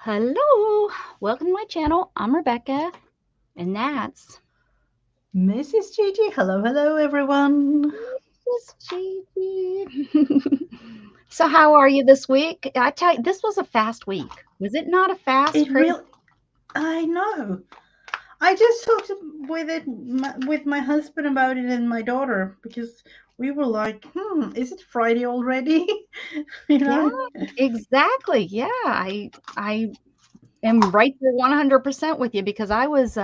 Hello, welcome to my channel. I'm Rebecca, and that's Mrs. Gigi. Hello, everyone. Mrs. Gigi. So, how are you this week? I tell you, this was a fast week. Was it not a fast, It crazy? really, I know. I just talked with my husband about it and my daughter because we were like, is it Friday already? you Yeah, know? exactly. Yeah, I am right there 100% with you because I was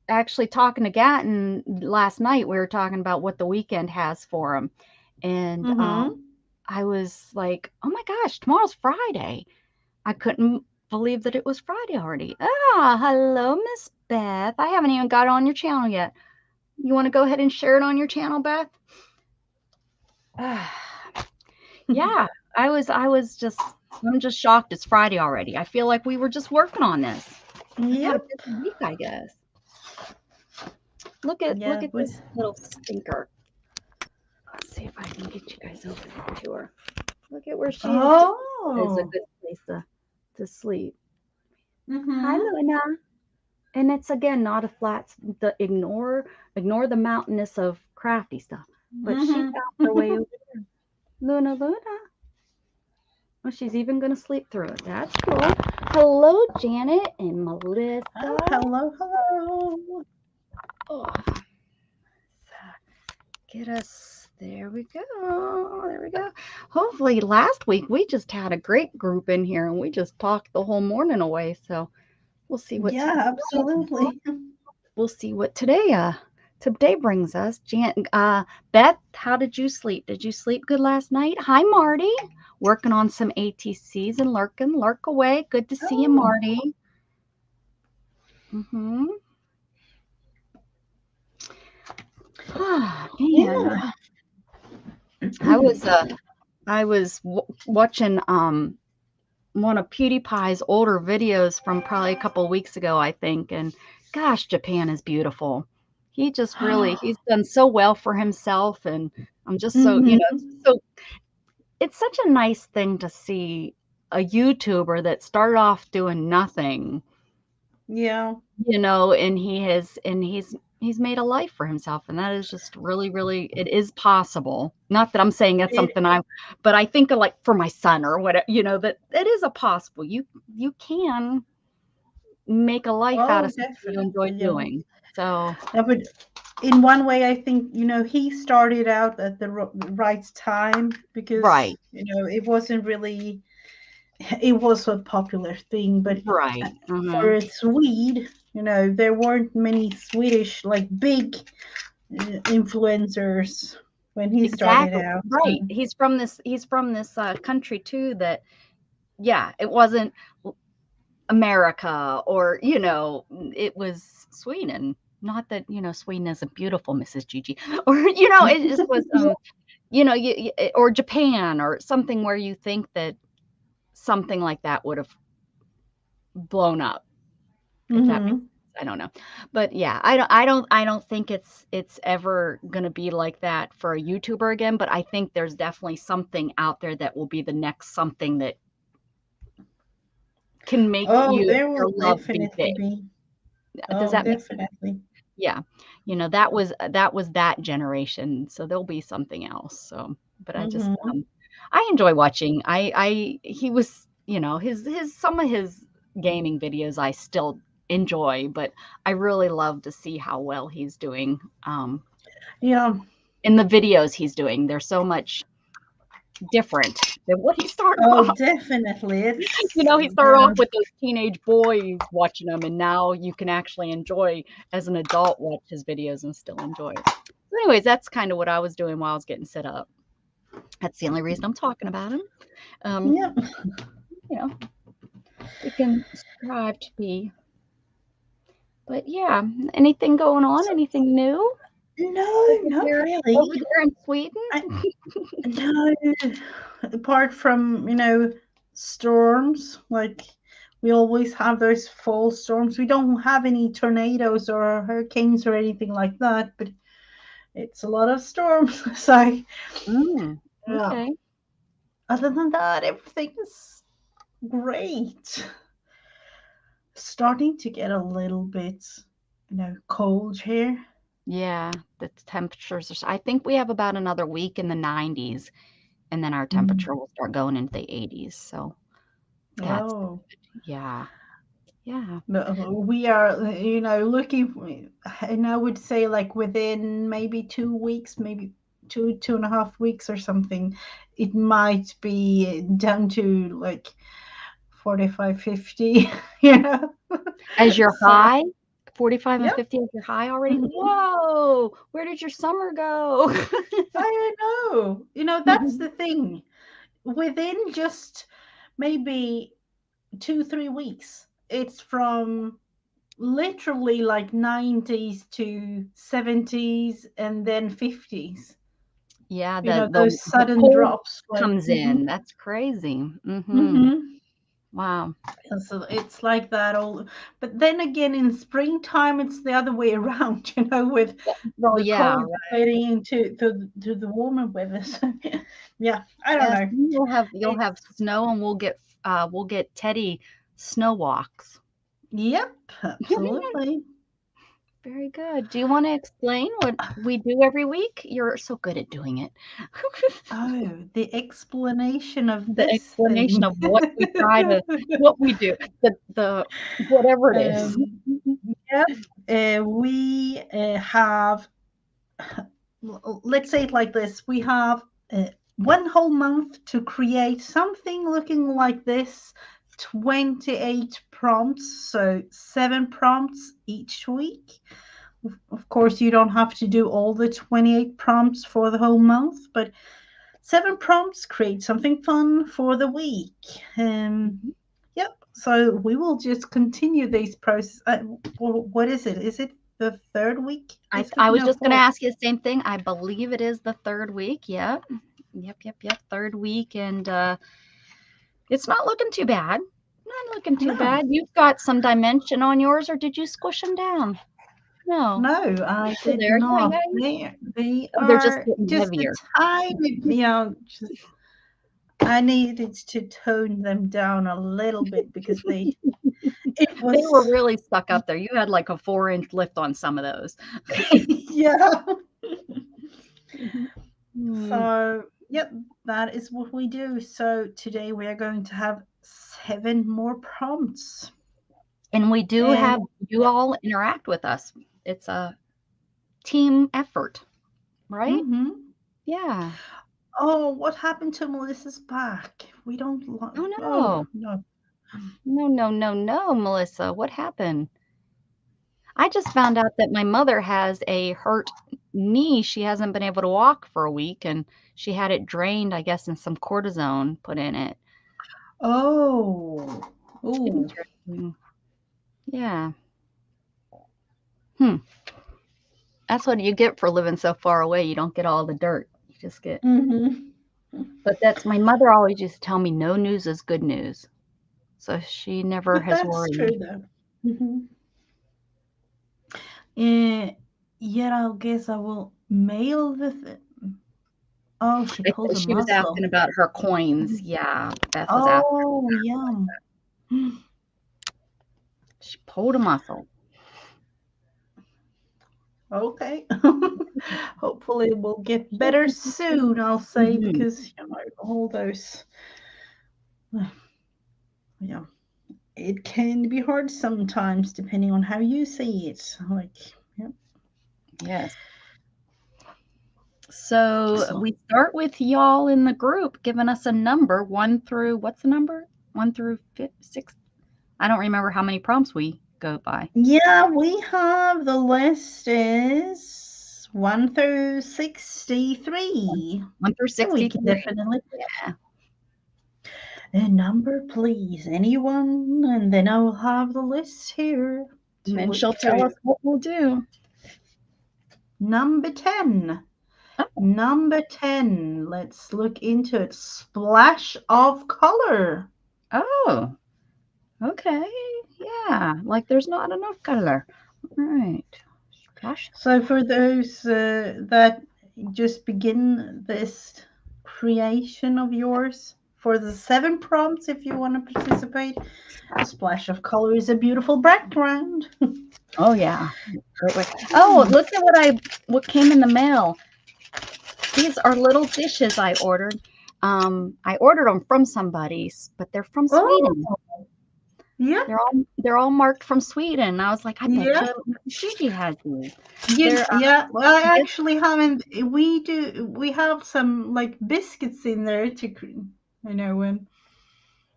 actually talking to Gatton last night. We were talking about what the weekend has for him, and Mm-hmm. I was like, "Oh my gosh, tomorrow's Friday." I couldn't believe that it was Friday already. Ah, hello, Miss Beth. I haven't even got on your channel yet. You want to go ahead and share it on your channel, Beth? Yeah, I'm just shocked it's Friday already. I feel like we were just working on this. I've had a Yep. busy week, I guess. Look Yeah. at this little stinker. Let's see if I can get you guys over there to her. Look at where she is. Is a Oh. good place to sleep. Hi, Mm-hmm. Luna. And it's again not a flat. Ignore the mountainous of crafty stuff. But she found her way Mm-hmm. over. Luna, Luna. Well, she's even gonna sleep through it. That's cool. Hello, Janet and Oh, Melissa. hello. Oh, get us. There we go. There we go. Hopefully, last week we just had a great group in here and we just talked the whole morning away. So we'll see what Yeah, absolutely. today brings us. Beth, how did you sleep? Did you sleep good last night? Hi, Marty. Working on some ATCs and lurk away. Good to see you, Oh, Marty. Mm-hmm. Man, yeah. I was watching one of PewDiePie's older videos from probably a couple weeks ago, I think, and gosh, Japan is beautiful. He's done so well for himself, and I'm just so, Mm-hmm. it's such a nice thing to see a YouTuber that started off doing nothing, Yeah. and he's made a life for himself, and that is just really, really, it is possible. Not that I'm saying that's It, something but I think of like for my son or whatever, that it is a possible. You can make a life out oh, of something you enjoy definitely. Yeah. doing. So, Yeah, but in one way, I think, he started out at the right time because, right, it wasn't really, it was a popular thing, but right. for a Swede, there weren't many Swedish, like big influencers when he started Exactly. out. Right. He's from this country too that, yeah, it wasn't America or, it was Sweden. Not that, Sweden isn't beautiful, Mrs. Gigi, or, it just was, Yeah. or Japan or something where you think that something like that would have blown up, if that makes Hmm. sense. I don't know. But yeah, I don't think it's ever gonna be like that for a YouTuber again, but I think there's definitely something out there that will be the next something that can make Oh, there your will love be definitely big. be. Does Oh, that make definitely. Yeah. That was that generation, so there'll be something else, so but Hmm. I enjoy watching. He was, his some of his gaming videos I still enjoy, but I really love to see how well he's doing, Yeah. in the videos he's doing. They're so much different than what he started Oh, off. definitely. He started off with those teenage boys watching them, and now you can actually enjoy as an adult watch his videos and still enjoy it. So anyways, that's kind of what I was doing while I was getting set up. That's the only reason I'm talking about him. Um, Yeah. you know, we can strive to be. But yeah, anything going on? So, Anything new no, not over really. there in Sweden? I no, apart from, storms, like we always have those fall storms. We don't have any tornadoes or hurricanes or anything like that, but it's a lot of storms. So, Mm, yeah. okay. Other than that, everything's great. Starting to get a little bit, cold here. Yeah, the temperatures are, I think we have about another week in the 90s, and then our Mm. temperature will start going into the 80s. So that's Oh, good. Yeah. Yeah. we are, looking, and I would say like within maybe 2 weeks, maybe 2.5 weeks or something, it might be down to like 45, 50, you know. As your So, high, 45 and yep. 50 as your high already? Mhm. Whoa! Where did your summer go? I know. That's the thing. Within just maybe 2, 3 weeks, it's from literally like 90s to 70s and then 50s. Yeah, the Those the sudden cold drops like comes in. That's crazy. Mhm. mhm. Wow. And so it's like that all, but then again in springtime it's the other way around, with Well, the yeah, cold right. fading into to the warmer weather. So yeah, I don't Yes, know. you'll have It's snow, and we'll get Teddy snow walks. yep, absolutely. Very good. Do you wanna explain what we do every week? You're so good at doing it. Oh, the explanation of The this explanation thing. of what we do, the whatever it is. um, yep, we have, let's say it like this: we have 1 whole month to create something looking like this, 28 prompts, so 7 prompts each week. Of course, you don't have to do all the 28 prompts for the whole month, but 7 prompts create something fun for the week. Mhm. Yep. So we will just continue this process. What is it? Is it the third week I this week? I was No, just gonna fourth. ask you the same thing. I believe it is the 3rd week. Yep. Yep, yep, yep, 3rd week, and, it's not looking too bad. Not looking too No, bad. You've got some dimension on yours, or did you squish them down? No. no, I They're still did there. Yeah, not. yeah, yeah. They Oh, they're just are getting just a heavier. tiny, just I needed to tone them down a little bit because it They were was, really stuck up there. You had like a 4-inch lift on some of those. yeah. Mhm. Mm. So, yep, that is what we do. So today we are going to have 7 more prompts. And we do And have you all interact with us. It's a team effort, right? hmm Yeah. oh, what happened to Melissa's back? We don't Oh, oh no. no. No, no, no, no, Melissa. What happened? I just found out that my mother has a hurt knee. She hasn't been able to walk for a week, and she had it drained, I guess, and some cortisone put in it. Oh. Ooh. Interesting. Yeah. Hmm. That's what you get for living so far away. You don't get all the dirt. You just get. hmm But that's my mother always used to tell me no news is good news. So she never But has that's worried true me. though. Uh, yet I guess I will mail the Oh, she I pulled a She was asking muscle. about her coins. Yeah, Beth was asking. Oh, yeah. She pulled a muscle. Okay. Hopefully we'll get better soon, I'll say, Mhm. because all those, yeah, it can be hard sometimes depending on how you see it. Like, yeah. Yes. So So we start with y'all in the group giving us a number, one through, what's the number? One through six. I don't remember how many prompts we go by. yeah, we have the list is 1 through 63. One through So we can 63. definitely Yeah. a number, please, anyone, and then I will have the list here And to then look she'll tell through. us what we'll do. Number 10. Oh, Number 10. Let's look into it. Splash of color. oh, okay. Yeah. Like there's not enough color. All right. Splash. So, for those that just begin this creation of yours, for the 7 prompts if you want to participate. A splash of color is a beautiful background. Oh yeah. Wait, wait. Oh, look at what came in the mail. These are little dishes I ordered. I ordered them from somebody's, but they're from Oh, Sweden. yeah, They're all marked from Sweden. I was like, I bet yeah. you Gigi has these. You, They're yeah, well, I this, actually haven't. We have some like biscuits in there to,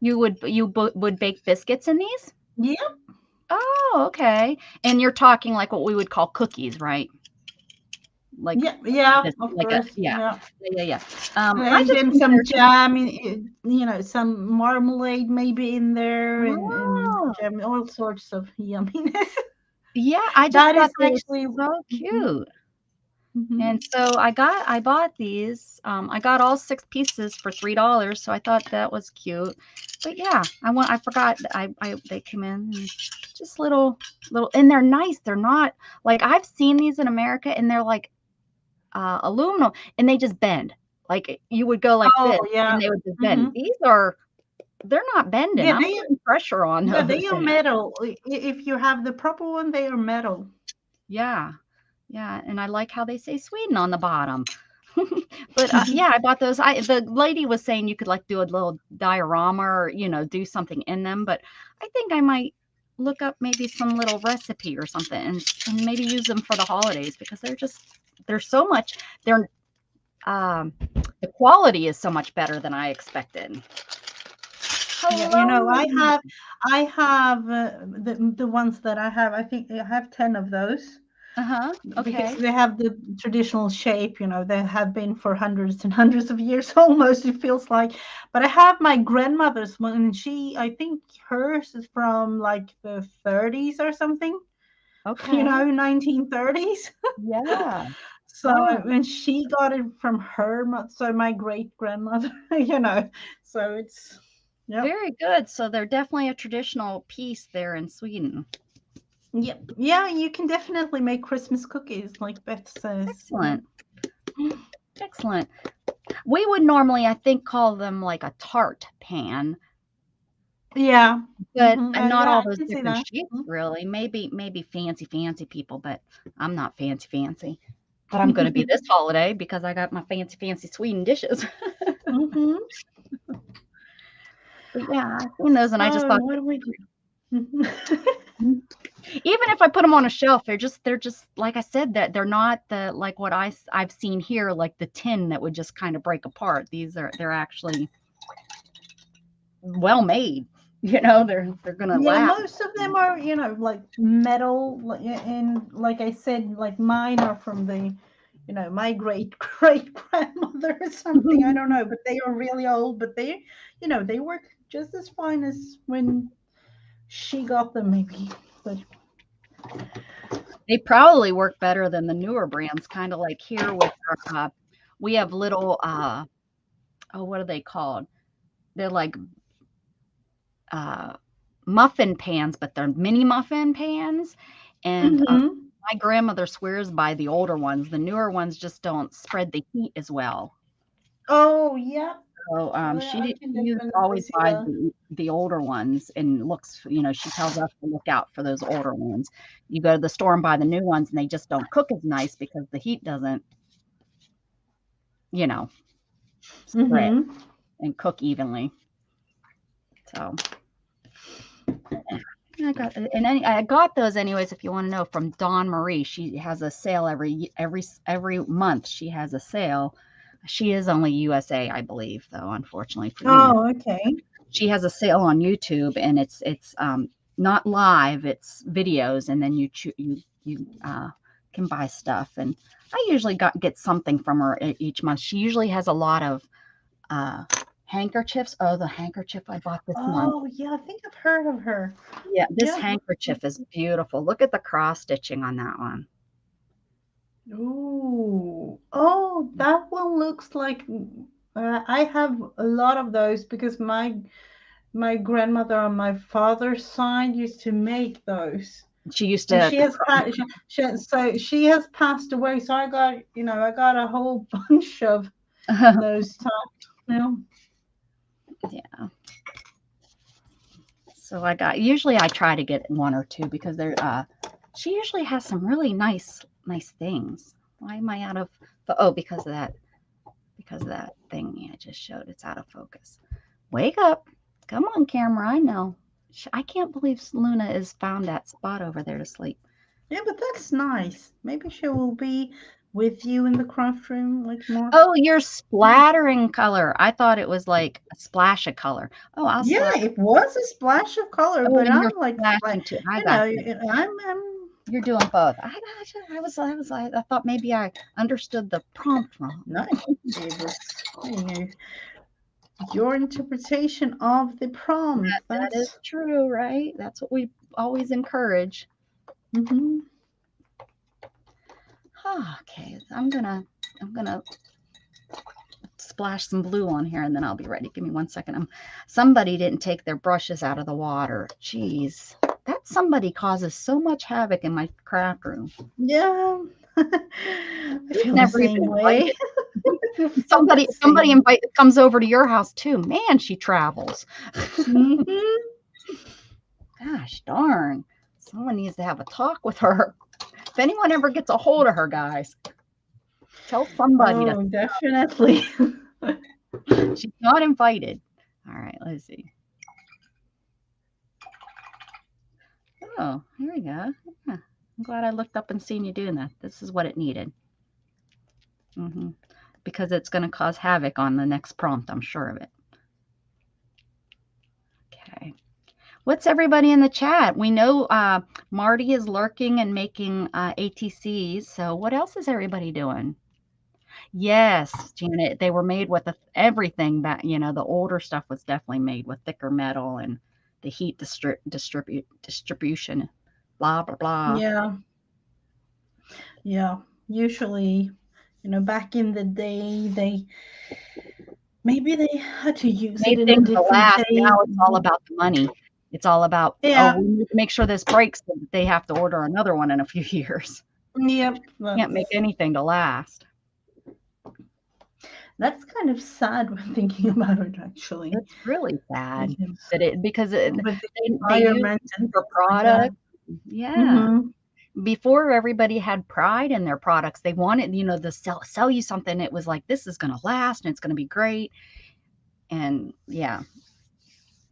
would bake biscuits in these? yeah, Oh, okay. And you're talking like what we would call cookies, right? Like yeah, yeah, this, of like a course, yeah, yeah. yeah, yeah, yeah. I And just then think some they're jam, some marmalade maybe in there, and oh, jam, all sorts of yumminess. yeah. I just That is thought they were actually, so mhm, cute. mhm. And so I bought these. I got all 6 pieces for $3, so I thought that was cute. But yeah, I forgot that they came in and just little, and they're nice. They're not like I've seen these in America, and they're like aluminum, and they just bend. Like you would go like Oh this, yeah, and they would just bend. hmm They're not bending. yeah, I'm putting pressure on yeah, those. they are metal. If you have the proper one, they are metal. Yeah. Yeah, and I like how they say Sweden on the bottom. But, yeah, I bought those. I the lady was saying you could, like, do a little diorama or, do something in them, but I think I might look up maybe some little recipe or something and maybe use them for the holidays because they're so much they're, um the quality is so much better than I expected. Yeah, Hello. I have the ones that I have. I think I have 10 of those Uh-huh, because okay. they have the traditional shape. They have been for hundreds and hundreds of years almost. It feels like. But I have my grandmother's one, and I think hers is from like the 30s or something. Okay. 1930s. Yeah. So Oh. when she got it from so my great grandmother, so it's, yep. Very good. So they're definitely a traditional piece there in Sweden. Yep. Yeah, you can definitely make Christmas cookies, like Beth says. Yep. Excellent. Excellent. We would normally, I think, call them like a tart pan, Yeah. but not Yeah, all I those can see different that. shapes really. Maybe fancy people, but I'm not fancy. But I'm going to be this holiday because I got my fancy Sweden dishes. hmm But yeah, I've seen those and I just Oh, thought what do we do? even if I put them on a shelf, they're just like I said that they're not the like what I've seen here like the tin that would just kind of break apart. They're actually well made. They're gonna Yeah, last. most of them are, like metal, and like I said, like mine are from my great great grandmother or something. I don't know, but they are really old, but they work just as fine as when she got them, maybe. But They probably work better than the newer brands, kind of like here with we have little oh, what are they called? They're like uh, muffin pans, but they're mini muffin pans. And hmm my grandmother swears by the older ones. The newer ones just don't spread the heat as well. Oh, yeah. So Yeah, I she can definitely always see buys that. the older ones and she tells us to look out for those older ones. You go to the store and buy the new ones, and they just don't cook as nice because the heat doesn't, you know, spread hmm and cook evenly. So I got those anyways. If you want to know, from Dawn Marie, she has a sale every month. She has a sale. She is only USA, I believe, though. Unfortunately for you, Oh, okay. she has a sale on YouTube, and it's not live. It's videos, and then you can buy stuff. And I usually get something from her each month. She usually has a lot of uh, handkerchiefs. Oh, the handkerchief I bought this month. Oh, yeah, I think I've heard of her. Yeah, this Yeah. handkerchief is beautiful. Look at the cross stitching on that one. Ooh. Oh, that one looks like, I have a lot of those because my grandmother on my father's side used to make those. She used And to, she has passed, so she has passed away. So I got a whole bunch of those types. Yeah. So usually I try to get one or two because she usually has some really nice things. Why am I out of, oh, because of that thing I just showed. It's out of focus. Wake up. Come on, camera. I know. I can't believe Luna has found that spot over there to sleep. Yeah, but that's nice. Maybe she will be with you in the craft room, like more. Oh, you're splattering color. I thought it was like a splash of color. Oh, I'll Yeah, splatter. it was a splash of color, Oh, but and you're I'm like, splashing too. I you got know, you. I'm You're doing both. I got you. I thought maybe I understood the prompt wrong. no, it was, you know, your interpretation of the prompt. That is That's true, right? That's what we always encourage. mm-hmm. Okay, I'm gonna splash some blue on here and then I'll be ready. Give me 1 second. Somebody didn't take their brushes out of the water. Jeez, that somebody causes so much havoc in my craft room. Yeah. I feel the Never even same way. somebody comes over to your house too. Man, she travels. Mm-hmm. Gosh darn. Someone needs to have a talk with her. If anyone ever gets a hold of her, guys, tell somebody Oh, definitely. she's not invited. All right, let's see. Oh, here we go. Yeah, I'm glad I looked up and seen you doing that. This is what it needed. Because it's going to cause havoc on the next prompt, I'm sure of it. Okay. What's everybody in the chat? We know Marty is lurking and making ATCs. So what else is everybody doing? Yes, Janet, they were made with everything back, the older stuff was definitely made with thicker metal and the heat distribution, blah, blah, blah. Yeah. Yeah. Usually, back in the day, maybe they had to use it Made in a things to different last. day. Now it's all about the money. It's all about, Yeah. we need to make sure this breaks so that they have to order another one in a few years. Yep. Can't make anything to last. That's kind of sad when thinking about it, actually. It's really sad with because the they use and for product. Yeah. Mm-hmm. Before everybody had pride in their products, they wanted, to sell you something. It was like, this is going to last and it's going to be great. And yeah,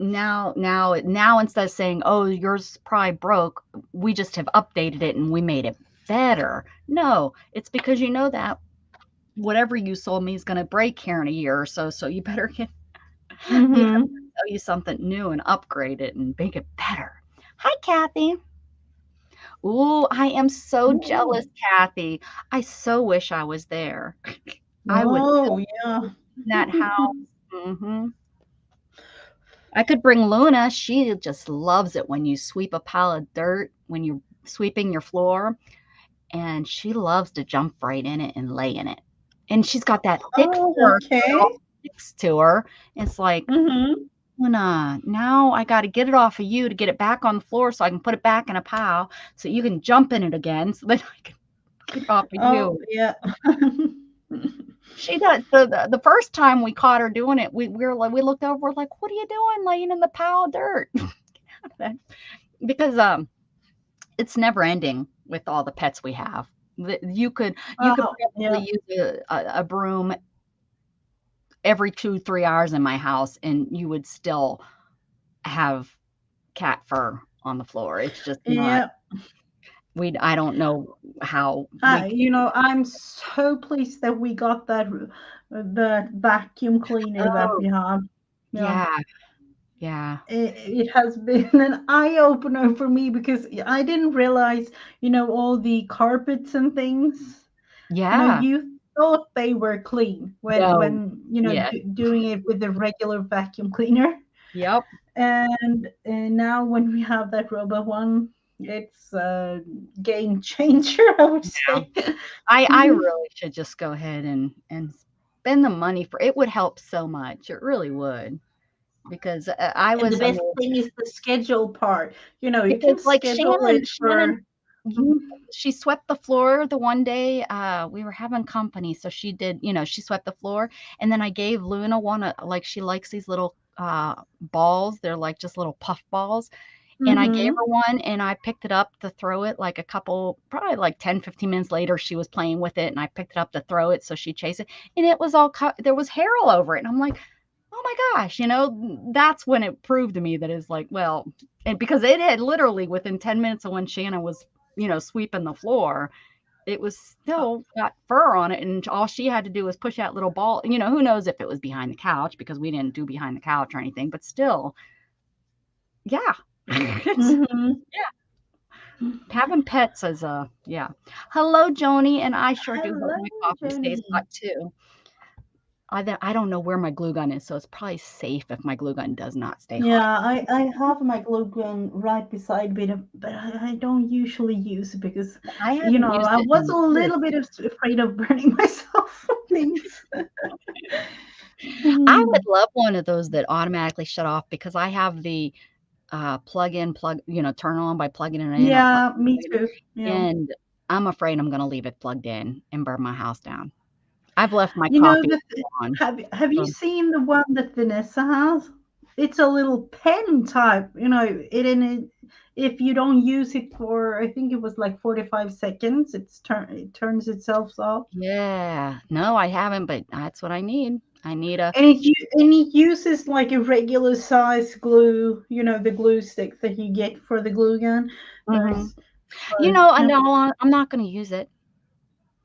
now instead of saying, oh, yours probably broke, we just have updated it and we made it better. No, it's because that whatever you sold me is going to break here in a year or so. So you better get sell you something new and upgrade it and make it better. Hi, Kathy. Ooh, I am so jealous, Kathy. I so wish I was there. I would yeah. in that house. I could bring Luna. She just loves it when you sweep a pile of dirt, when you're sweeping your floor, and she loves to jump right in it and lay in it. And she's got that thick fur next to her. It's like, Luna, now I got to get it off of you to get it back on the floor so I can put it back in a pile so you can jump in it again so that I can get it off of you. Yeah. She does. The first time we caught her doing it, we looked over, we're like, what are you doing laying in the pile of dirt? Because it's never ending with all the pets we have. You could probably use a broom every 2-3 hours in my house and you would still have cat fur on the floor. It's just not. I don't know how. I'm so pleased that we got the vacuum cleaner that we have. Yeah. It has been an eye opener for me because I didn't realize, all the carpets and things. Yeah. You thought they were clean when doing it with the regular vacuum cleaner. Yep. And now when we have that robot one, it's a game changer, I would say. I really should just go ahead and spend the money for it. Would help so much. It really would. Because I was. And the best thing is the schedule part. You Because can like schedule it for. She swept the floor the one day. We were having company, so she did. She swept the floor, and then I gave Luna one. Like she likes these little balls. They're like just little puff balls. And I gave her Mm-hmm. one and I picked it up to throw it like probably like 10, 15 minutes later, she was playing with it and I picked it up to throw it so she'd chase it. And it was there was hair all over it. And I'm like, oh my gosh, that's when it proved to me that it's like, well, and because it had literally within 10 minutes of when Shannon was, sweeping the floor, it was still got fur on it. And all she had to do was push that little ball. Who knows if it was behind the couch because we didn't do behind the couch or anything, but still, yeah. It's, Mm-hmm. yeah. Having pets is yeah. Hello, Joni, and I sure do hope Hello, my coffee stays Jenny. hot too. I don't know where my glue gun is, so it's probably safe if my glue gun does not stay hot. Yeah, I have my glue gun right beside me, but I don't usually use it because, I haven't used I it was a in years. little bit afraid of burning myself with things. I would Mhm. love one of those that automatically shut off because I have the plug in, turn on by plugging it in or plug Yeah, me it too. in, Yeah. and I'm afraid I'm gonna leave it plugged in and burn my house down. I've left my You know, coffee on. have you So seen the one that Vanessa has? It's a little pen type, if you don't use it for, I think it was like 45 seconds, it turns itself off. yeah. No, I haven't, but that's what I need. I need a And it uses like a regular size glue, the glue sticks that you get for the glue gun. mhm. There's, yeah. No, I'm not gonna use it.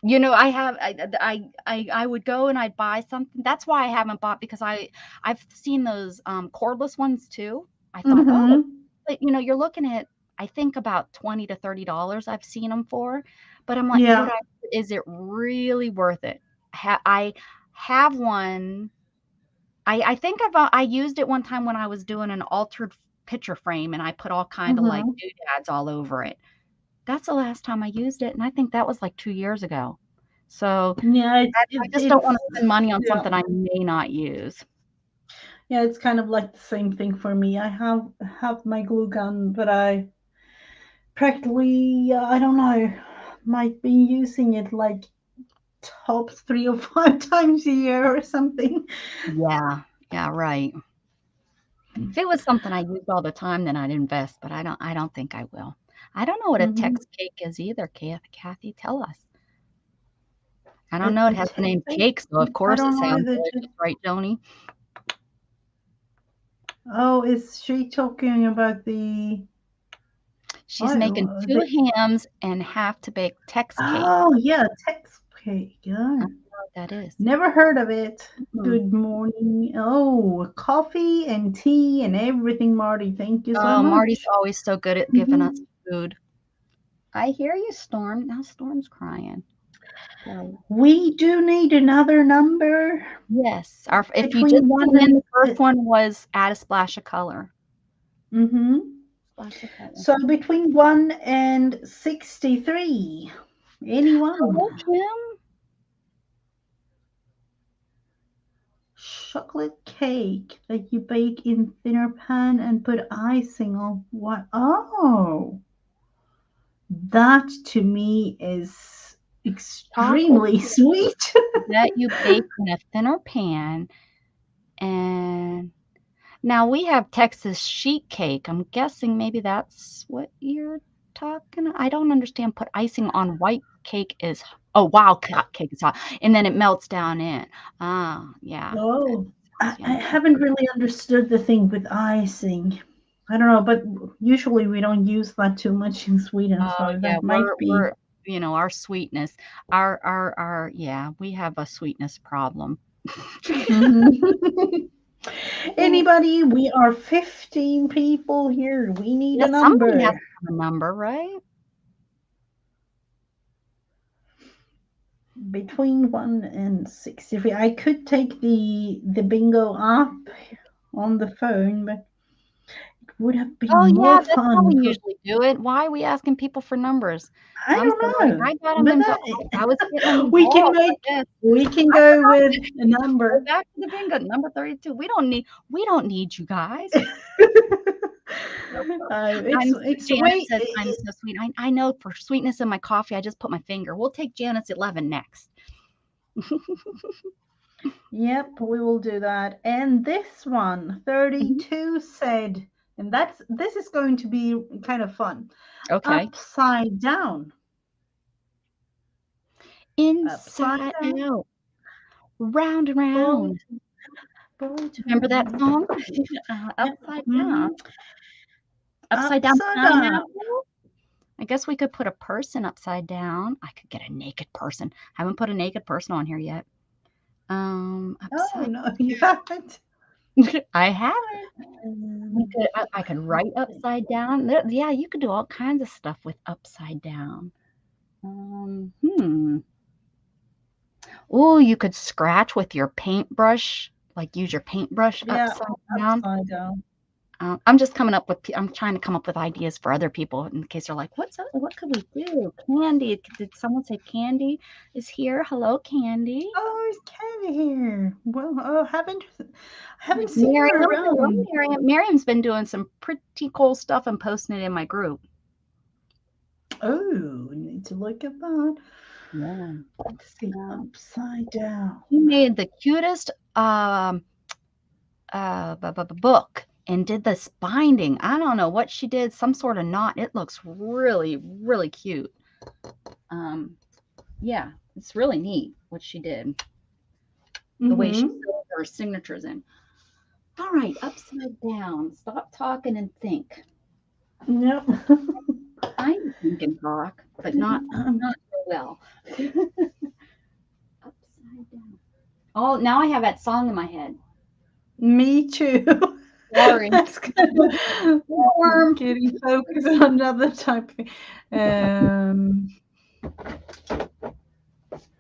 I have I would go and I'd buy something. That's why I haven't bought because I've seen those cordless ones too. I thought, oh, Mm-hmm. but you're looking at I think about $20 to $30 I've seen them for, but I'm like, Yeah. is it really worth it? I have one. I think I used it one time when I was doing an altered picture frame and I put all kind of like Mm-hmm. doodads all over it. That's the last time I used it, and I think that was like 2 years ago. So, Yeah, I just don't wanna spend money on yeah. something I may not use. Yeah, it's kind of like the same thing for me. I have my glue gun, but I practically, I don't know, might be using it like top 3 or 5 times a year or something. Yeah. Yeah, right. If it was something I used all the time, then I'd invest, but I don't think I will. I don't know what a Mm-hmm. Tex cake is either, Kathy, tell us. I don't A, know, it a has the name textile? cake, so of I course it don't know sounds that. delicious, right, Joni? Oh, is she talking about the? She's making Oh, 2 hams and half to bake Tex cake. oh yeah, text cake. I Yeah. don't know what that is. Never heard of it. Mm. Good morning. Oh, coffee and tea and everything, Marty. Thank you so Oh, Marty's much. always so good at giving us Mhm. food. I hear you, Storm. Now Storm's crying. So, We do need another number yes, if you just between one tuned in, and. the first one was add a splash of color. Mhm. Splash of color. So between 1 and 63. Hello, Anyone? Kim. Chocolate cake that you bake in thinner pan and put icing on what? Oh, that to me is Chocolate extremely sweet. that you bake in a thinner pan. And now we have Texas sheet cake. I'm guessing maybe that's what you're talking. I don't understand. Put icing on white cake is oh wow, cake is hot, and then it melts down in. Ah, yeah, that Oh, sounds I yummy. haven't really understood the thing with icing. I don't know, but usually we don't use that too much in Sweden, Oh so yeah, that might be. we're our sweetness, our yeah, we have a sweetness problem. Mhm. Anybody? We are 15 people here. We need Yeah, a somebody has number. to have a number, right? Between 1 and 63. I could take the bingo app on the phone, but it would have been Oh, more yeah, that's how we fun for. usually do it. Why are we asking people for numbers? I I'm don't sorry, know, I got them but involved. I was getting them we can involved, I make guess. we can I go forgot with to a go number. back to the bingo, number 32. We don't need you guys. It's Janet way. says, "I'm so sweet." I know for sweetness in my coffee, I just put my finger. We'll take Janet's 11 next. Yep, we will do that. And this one, 32 said, and this is going to be kind of fun. Okay. Upside down. Upside Inside down. out, round and Boy, round. boy, Remember that song? Yep. Upside Mm-hmm. down. Upside down Upside down. pineapple. I guess we could put a person upside down. I could get a naked person. Haven't put a naked person on here yet. Oh Upside. no, you haven't. I haven't. I could write upside down. Yeah, you could do all kinds of stuff with upside down. Oh, you could scratch with your paintbrush, like use your paintbrush Yeah, upside down. upside down. I'm just coming up with. I'm trying to come up with ideas for other people in case they're like, "What's up? What could we do?" Candy. Did someone say Candy is here? Hello, Candy. Oh, it's Candy here. Well, I haven't seen her Miriam. Hello, around. Miriam. Miriam's been doing some pretty cool stuff and posting it in my group. Oh, need to look at that. Yeah. Let's see, upside down. She made the cutest book and did this binding. I don't know what she did, some sort of knot. It looks really, really cute. Yeah, it's really neat what she did. The way she filled her signatures in. All right, upside down. Stop talking and think. Yep. I think and talk, but not so well. Upside down. Oh, now I have that song in my head. Me too. Sorry. That's good. Warm. Getting focused on another type of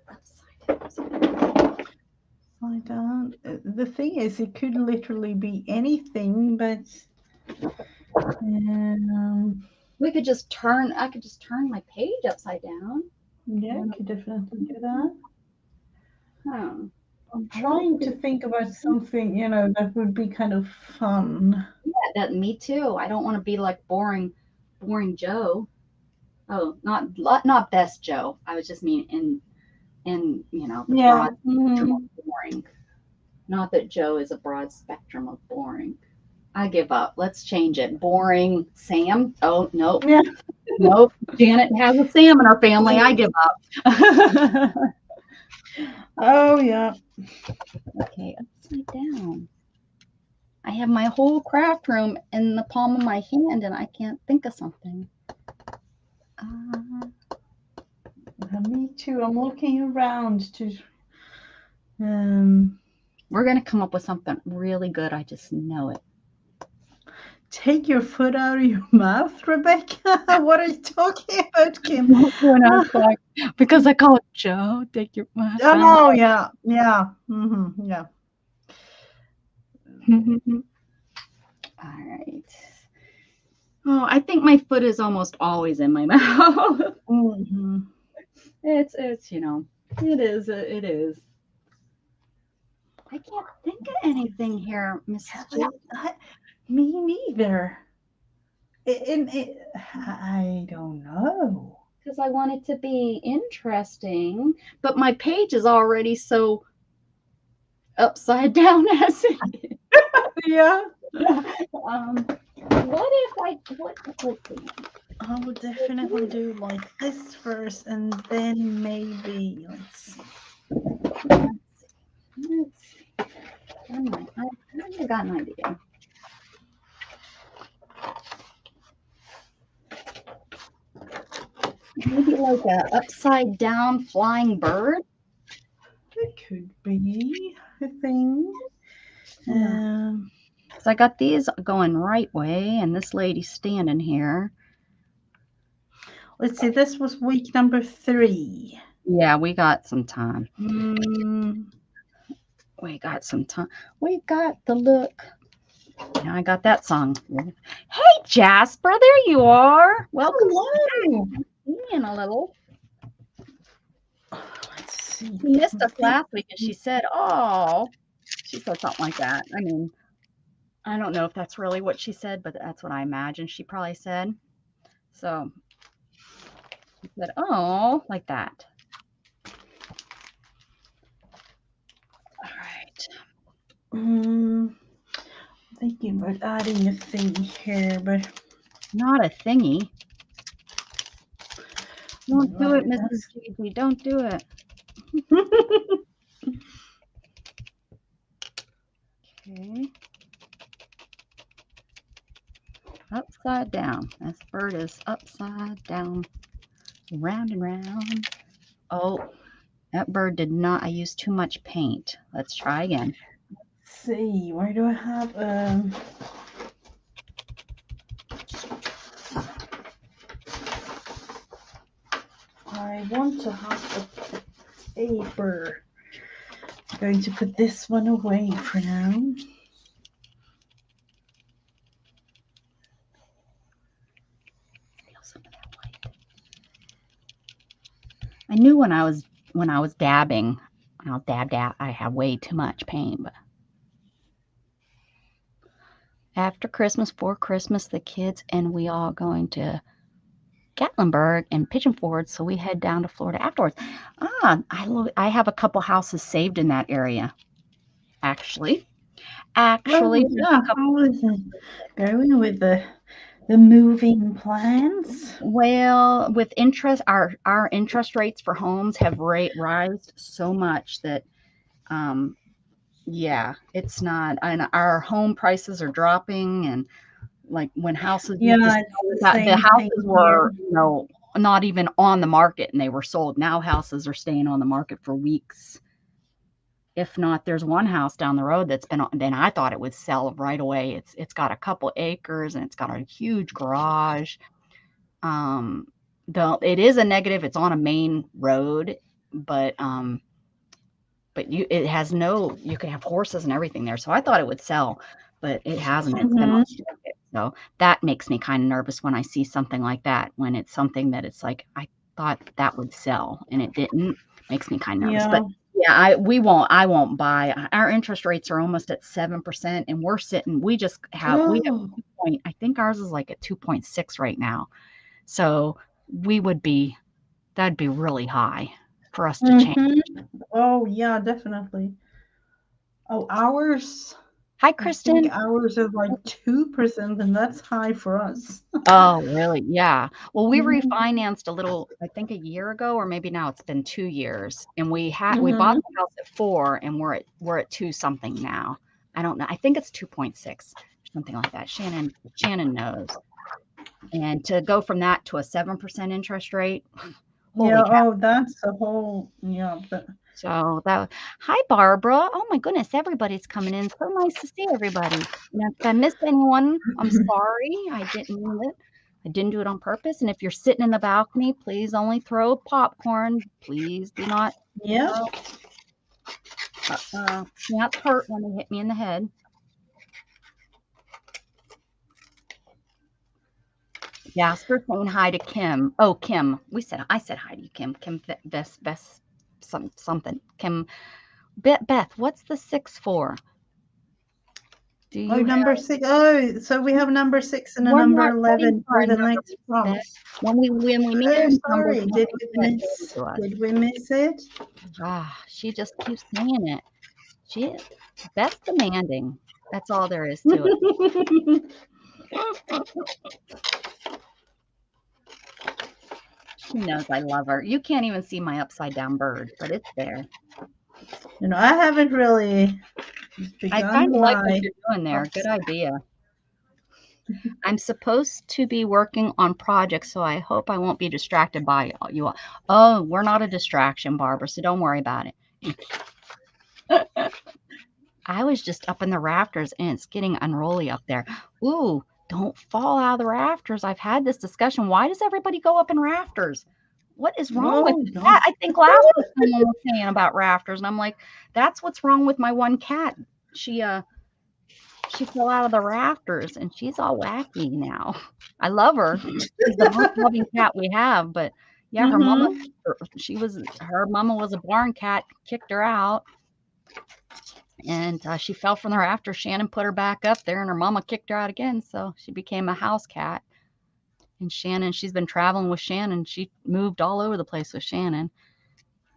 upside down. The thing is, it could literally be anything, but we could just turn. I could just turn my page upside down. Yeah, I could definitely do that. I'm trying to think about something, that would be kind of fun. Yeah, me too. I don't want to be like boring Joe. Oh, not best Joe. I was just mean in the broad spectrum of boring. Not that Joe is a broad spectrum of boring. I give up. Let's change it. Boring Sam. Oh nope. Yeah. Nope. Janet has a Sam in her family. I give up. Oh yeah. Okay, upside down. I have my whole craft room in the palm of my hand and I can't think of something. Me too. I'm looking around to. We're going to come up with something really good. I just know it. Take your foot out of your mouth, Rebecca. What are you talking about, Kim? Because I call it Joe. Take your mouth. Oh yeah, yeah, yeah. All right. Oh, I think my foot is almost always in my mouth. It's it is. I can't think of anything here, Mrs. Gigi. Me neither. I don't know. Because I want it to be interesting, but my page is already so upside down as it is. Yeah. What if let's see. I will definitely do like this first, and then maybe let's see. I got an idea. Maybe like a upside down flying bird. It could be a thing. So I got these going right way, and this lady's standing here. Let's see. This was week number 3. Yeah, we got some time. We got some time. We got the look. Now I got that song. Hey, Jasper, there you are. Welcome. Hello. In a little. Let's see. She missed us last week, and she said, "Oh," she said something like that. I mean, I don't know if that's really what she said, but that's what I imagine she probably said. So she said, "Oh," like that. All Thinking about adding a thing here, but Not a thingy. Don't do it, right, Mrs. Gigi. Don't do it. Okay. Upside down. This bird is upside down, round and round. Oh, that bird did not. I used too much paint. Let's try again. see, where do I have I want to have a paper. I'm going to put this one away for now. I knew when I was dabbing, I'll dab. I have way too much paint, but after Christmas, for Christmas, the kids and we all going to Gatlinburg and Pigeon Forge, so we head down to Florida afterwards. I have a couple houses saved in that area. Actually, Well, there's yeah, a couple. how is it going with the moving plans? Well, with interest, our interest rates for homes have raised so much that, yeah, it's not, and our home prices are dropping, and like when houses used to Yeah, it's sell, the the same thing houses here. were, not even on the market and they were sold. Now houses are staying on the market for weeks. If not, there's one house down the road that's been on, then I thought it would sell right away. It's got a couple acres and it's got a huge garage. Um, it is a negative. It's on a main road, but it has no. You could have horses and everything there. So I thought it would sell, but it hasn't. It's been on the market. So that makes me kind of nervous when I see something like that. When it's something that it's like I thought that would sell and it didn't. Makes me kind of nervous. Yeah. But yeah, I won't buy. Our interest rates are almost at 7%, and we're sitting. We have Oh. I think ours is like at 2.6 right now. So that'd be really high for us to change. Oh, yeah, definitely. Oh, ours. Hi, I think Kristen. ours is like 2%, and that's high for us. Oh, really? Yeah. Well, we Mhm. refinanced a little, I think a year ago, or maybe now it's been 2 years. And we bought Mhm. the house at 4 and we're at 2 something now. I don't know. I think it's 2.6, something like that. Shannon knows. And to go from that to a 7% interest rate, Yeah. holy cow. Oh, that's the whole. Yeah. So hi Barbara. Oh my goodness, everybody's coming in. So nice to see everybody. And if I missed anyone, I'm sorry. I didn't mean it. I didn't do it on purpose. And if you're sitting in the balcony, please only throw popcorn. Please do not. Yeah. Oh, can't hurt when they hit me in the head. Jasper saying hi to Kim. Oh, Kim. I said hi to you, Kim. Kim Best something. Kim Beth, what's the 6 for? Do Oh, you have number 6. Oh, so we have number 6 and a We're number not ready 11 for for a the number, next Beth. promise. When we meet Oh, in numbers, sorry. don't make that given to us. Did we miss it? She just keeps saying it. Beth's demanding. That's all there is to it. She knows I love her. You can't even see my upside down bird, but it's there. I haven't really I kind begun of like what my you're doing there. Good idea. I'm supposed to be working on projects, so I hope I won't be distracted by you all. Oh, we're not a distraction, Barbara, so don't worry about it. I was just up in the rafters and it's getting unruly up there. Ooh, don't fall out of the rafters. I've had this discussion. Why does everybody go up in rafters? What is wrong with Oh, that? no. I think last week someone was saying about rafters, and I'm like, that's what's wrong with my one cat. She fell out of the rafters and she's all wacky now. I love her. She's the most loving cat we have, but yeah, her mama was a barn cat, kicked her out. And she fell from the rafter. Shannon put her back up there, and her mama kicked her out again. So she became a house cat. And she's been traveling with Shannon. She moved all over the place with Shannon,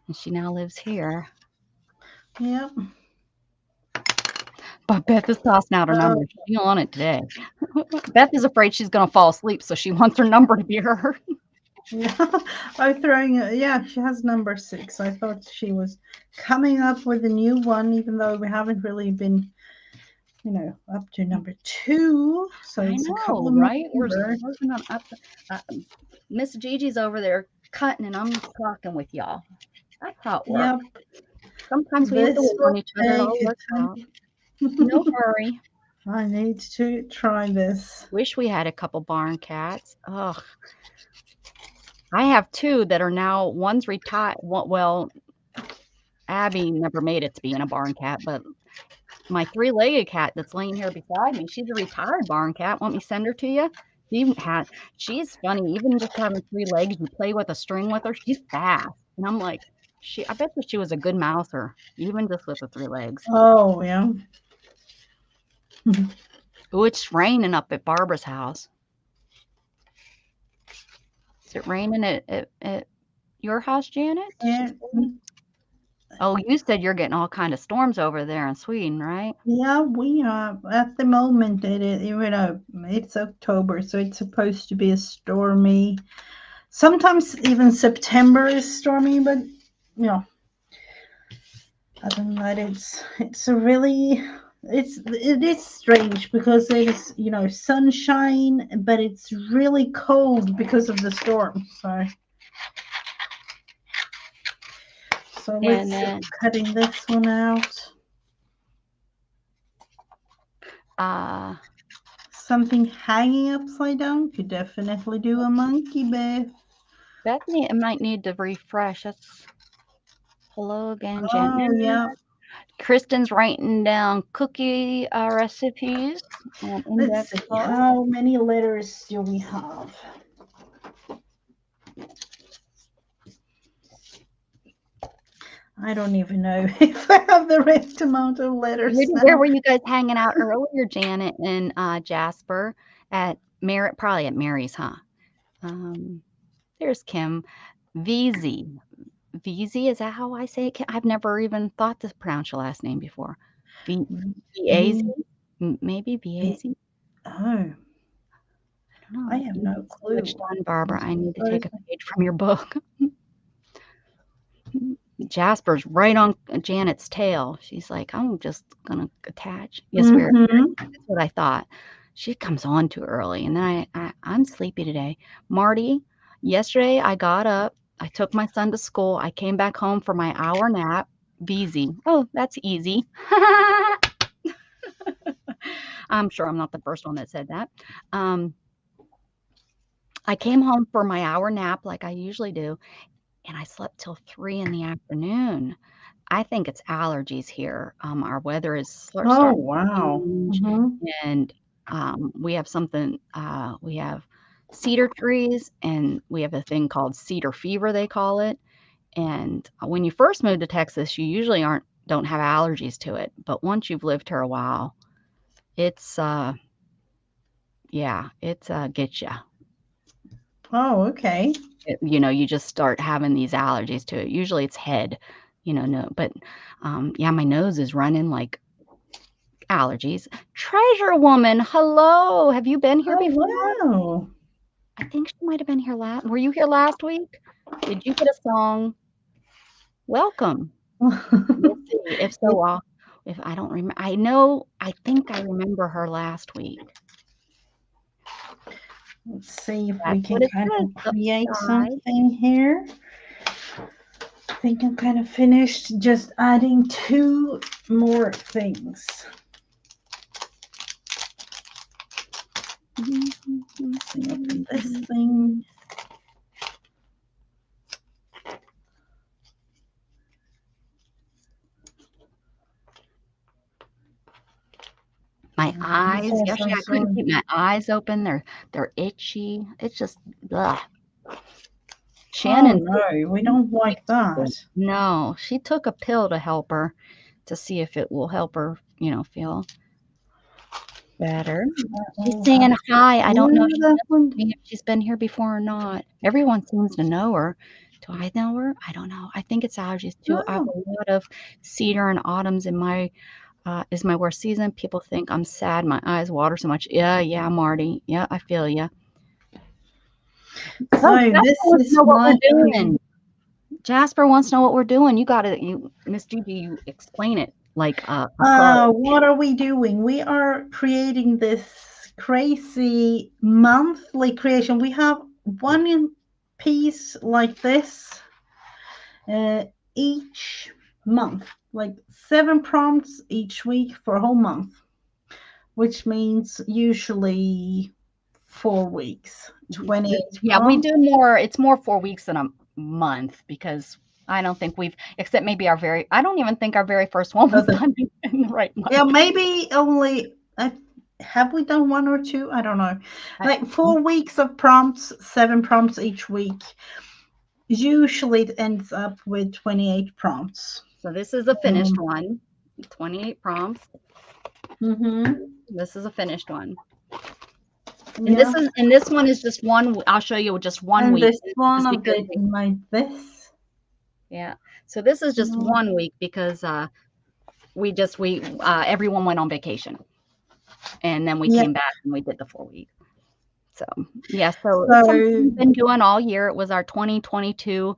and she now lives here. Yep. But Beth is tossing out her number. She's on it today. Beth is afraid she's going to fall asleep, so she wants her number to be heard. Yeah, I'm throwing it. Yeah, she has number 6. I thought she was coming up with a new one, even though we haven't really been, up to number 2. So I it's a couple know, of right? We're more. working on up. Miss Gigi's over there cutting, and I'm talking with y'all. That's how it works. Yep. Sometimes we have to This wait will on each other. It all take works out. No hurry. I need to try this. Wish we had a couple barn cats. Ugh. I have 2 that are now, one's retired. Well, Abby never made it to being a barn cat, but my 3-legged cat that's laying here beside me, she's a retired barn cat. Want me to send her to you? She's funny. Even just having 3 legs, you play with a string with her, she's fast. And I'm like, I bet that she was a good mouser, even just with the 3 legs. Oh, yeah. Oh, it's raining up at Barbara's house. Is it raining at your house, Janet? Yeah. Oh, you said you're getting all kind of storms over there in Sweden, right? Yeah, we are at the moment. It's October, so it's supposed to be a stormy. Sometimes even September is stormy, but other than that, it is strange because it's sunshine, but it's really cold because of the storm. So let's cutting this one out. Something hanging upside down could definitely do a monkey, Beth. Bethany, it might need to refresh. Hello again, Jen. Oh, yeah. Kristen's writing down cookie recipes. Let's see, how many letters do we have? I don't even know if I have the right amount of letters. Where were you guys hanging out earlier, Janet and Jasper? Probably at Mary's, huh? There's Kim. VZ. VZ, is that how I say it? I've never even thought to pronounce your last name before. VAZ? Maybe VAZ? Oh. I don't know. I have no clue. Switched on, Barbara. I need to take a page from your book. Jasper's right on Janet's tail. She's like, I'm just going to attach. Yes, that's what I thought. She comes on too early, and then I'm sleepy today. Marty, yesterday I got up. I took my son to school. I came back home for my hour nap. VZ. Oh, that's easy. I'm sure I'm not the first one that said that. I came home for my hour nap like I usually do, and I slept till 3 in the afternoon. I think it's allergies here. Our weather is starting to change, and we have we have cedar trees, and we have a thing called cedar fever, they call it. And when you first move to Texas, you usually don't have allergies to it, but once you've lived here a while, it's gets you. Oh, okay. You just start having these allergies to it. Usually it's head, but my nose is running like allergies. Treasure Woman, hello. Have you been here before? Wow. I think she might have been here last. Were you here last week? Did you get a song? Welcome. Let's see. If so, if I don't remember, I think I remember her last week. Let's see if we can kind of create something here. I think I'm kind of finished, just adding 2 more things. Let's see, open this thing. My eyes, yesterday I couldn't keep my eyes open. They're itchy. It's just, ugh. Shannon. Oh, no, we don't like that. No, she took a pill to help her, to see if it will help her, feel better. She's saying hi. I don't know if she's been here before or not. Everyone seems to know her. Do I know her? I don't know. I think it's allergies too. I have a lot of cedar and autumns in my Is my worst season. People think I'm sad. My eyes water so much. Yeah, Marty. Yeah, I feel you. Oh, So Jasper this wants to is know what my we're cream. doing. Jasper wants to know what we're doing. Miss Gigi, you explain it like a pro. What are we doing? We are creating this crazy monthly creation. We have one piece like this uh, each month, like 7 prompts each week for a whole month, which means usually 4 weeks, 28 Yeah, we do prompts. more. It's more 4 weeks than a month because I don't think we've, except maybe I don't even think our very first one was Other, done in the right yeah, month. maybe only. Have we done one or two? I don't know. I, Like 4 weeks of prompts, 7 prompts each week. Usually it ends up with 28 prompts. so this is a finished Um, one, 28 prompts. mm-hmm. This is a finished one. Yeah. And this one is just one. I'll show you just one And week. this one Just I because did like this. yeah. So this is just Mm, 1 week because we everyone went on vacation and then we yeah. came back and we did the 4 week. So yeah, so it's something So we've been doing all year. It was our 2022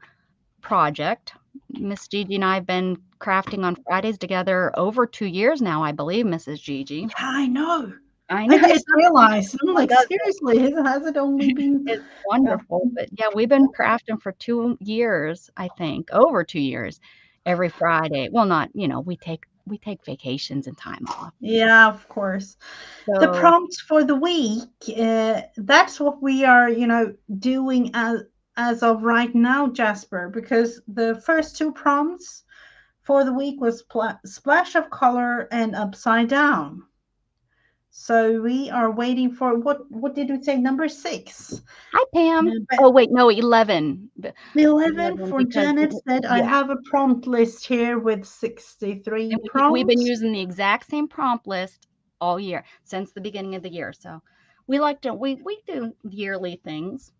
project. Miss Gigi and I have been crafting on Fridays together over 2 years now, I believe, Mrs. Gigi. yeah, I know. I I know just realized. I'm someone like, does it. seriously, has it only been It's uh, wonderful. But yeah, we've been crafting for 2 years, I think, over 2 years, every Friday. Well, not, we take vacations and time off. yeah, of course. The So prompts for the week, that's what we are, doing as of right now, Jasper, because the first two prompts for the week was splash of color and upside down. So we are waiting for what did we say? Number 6. hi, Pam. But Oh, wait, no, 11. 11 11 for because Janet said, I yeah. have a prompt list here with 63 And we've been prompts. using the exact same prompt list all year since the beginning of the year. So we do yearly things,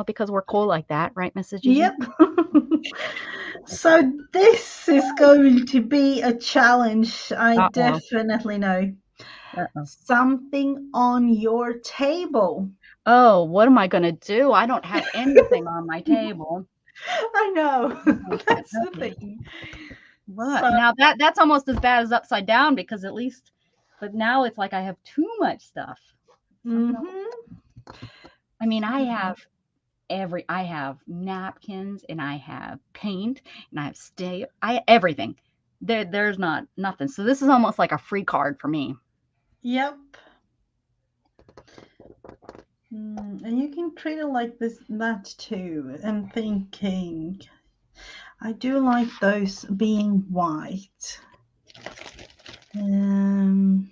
because we're cool like that, right, Mrs. Gigi? Yep. So this is going to be a challenge. I Uh-oh. definitely know. Uh-oh. Something on your table. Oh, what am I gonna do? I don't have anything on my table. I know. Okay, That's the okay. thing. What? So, Now that's almost as bad as upside down because at least, but now it's like I have too much stuff. So I'm gonna. mhm. I mean, I have napkins and I have paint and I have everything. There's not nothing. So this is almost like a free card for me. Yep. And you can treat it like that too. And thinking, I do like those being white. And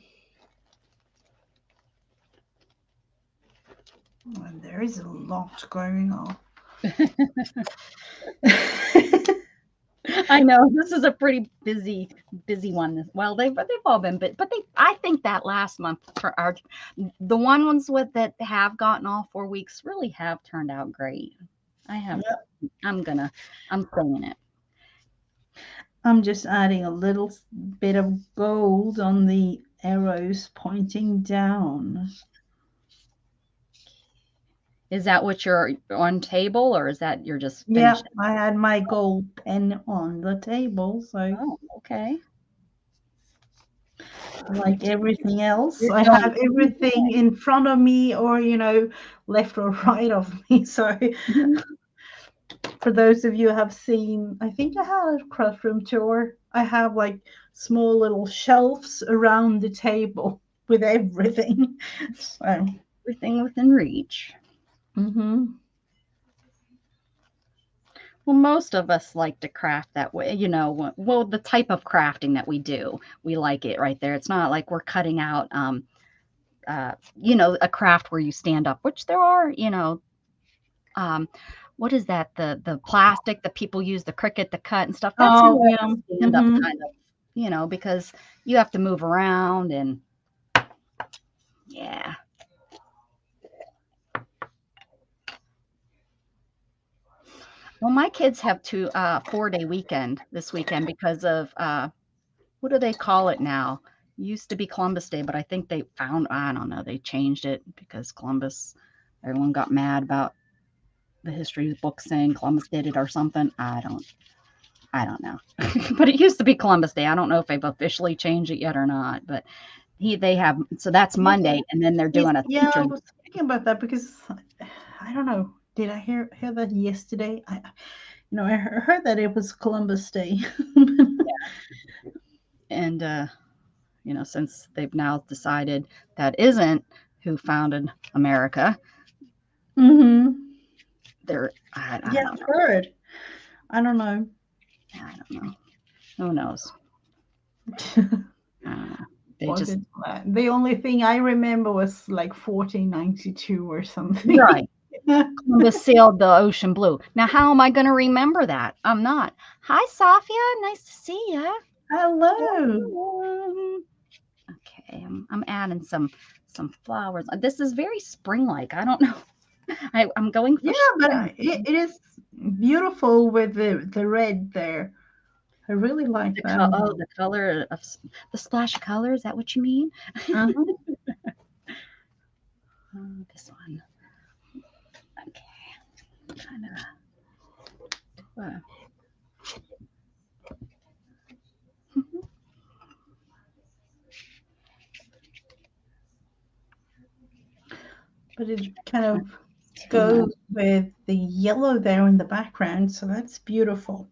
there is a lot going on. I know this is a pretty busy one. Well, they've all been, but I think that last month for the ones that have gotten all 4 weeks really have turned out great. Yep. I'm saying it. I'm just adding a little bit of gold on the arrows pointing down. Is that what you're on table, or is that you're just Yeah, finishing? I had my gold pen on the table, so Oh, okay. like everything else, You're I doing have everything in front of me or, left or right of me. So for those of you who have seen, I think I had a classroom tour. I have like small little shelves around the table with everything. So, everything within reach. mm-hmm. Well, most of us like to craft that way, well, the type of crafting that we do, we like it right there. It's not like we're cutting out, a craft where you stand up, which there are, um, what is that? The plastic that people use the Cricut to cut and stuff. That's Oh, more of yeah. a stand up Mm-hmm. kind of, because you have to move around and yeah. Well, my kids have 4-day weekend this weekend because of what do they call it now? Used to be Columbus Day, but I think they found, I don't know, they changed it because Columbus, everyone got mad about the history book saying Columbus did it or something. I don't know. But it used to be Columbus Day. I don't know if they've officially changed it yet or not, but they have, so that's Monday, and then they're doing a Yeah, I teacher. was thinking about that because I don't know. Did I hear that yesterday? I heard that it was Columbus Day. And since they've now decided that isn't who founded America, Mm-hmm. they're I Yeah, don't I've know. heard. I don't know. I don't know. Who knows? I don't know. They Was just it the only thing I remember was like 1492 or something. right. Columbus sailed the ocean blue. Now, how am I going to remember that? I'm not. Hi, Sophia. Nice to see you. Hello. Okay, I'm adding some flowers. This is very spring-like. I don't know. I'm going for Yeah, but spring. it is beautiful with the red there. I really like that one. The color of the splash of color. Is that what you mean? Uh-huh. This one. Okay. Kind of. But it kind of Too much. goes with the yellow there in the background, so that's beautiful.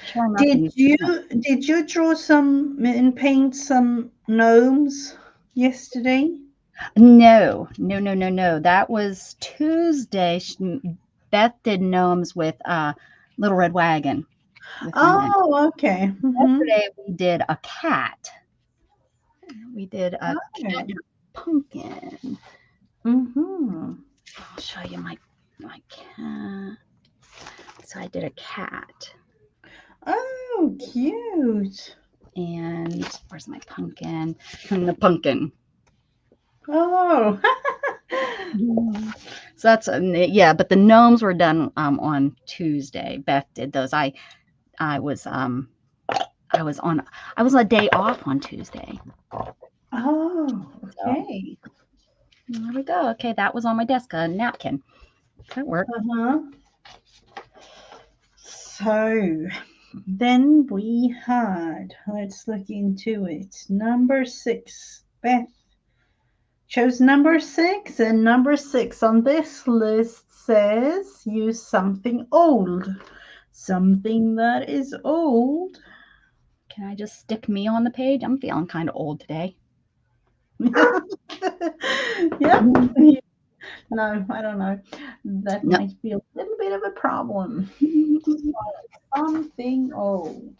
Try not to Did use you too much. did you draw some and paint some gnomes yesterday? No. That was Tuesday. Beth did gnomes with Little Red Wagon with my neck. Oh, okay. Mm-hmm. Yesterday we did a cat. We did a cat Okay. and a pumpkin. Mm-hmm. I'll show you my cat. So I did a cat. Oh, cute. And where's my pumpkin? And the pumpkin. Oh. So that's yeah, but the gnomes were done on Tuesday. Beth did those. I was on a day off on Tuesday. Oh, So okay. there we go. Okay, that was on my desk, a napkin. That worked. Uh-huh. So then we had, let's look into it. Number 6. Beth chose number 6, and number 6 on this list says use something old. Something that is old. Can I just stick me on the page? I'm feeling kind of old today. Yep. No, I don't know. That No. might be a little bit of a problem. Something old.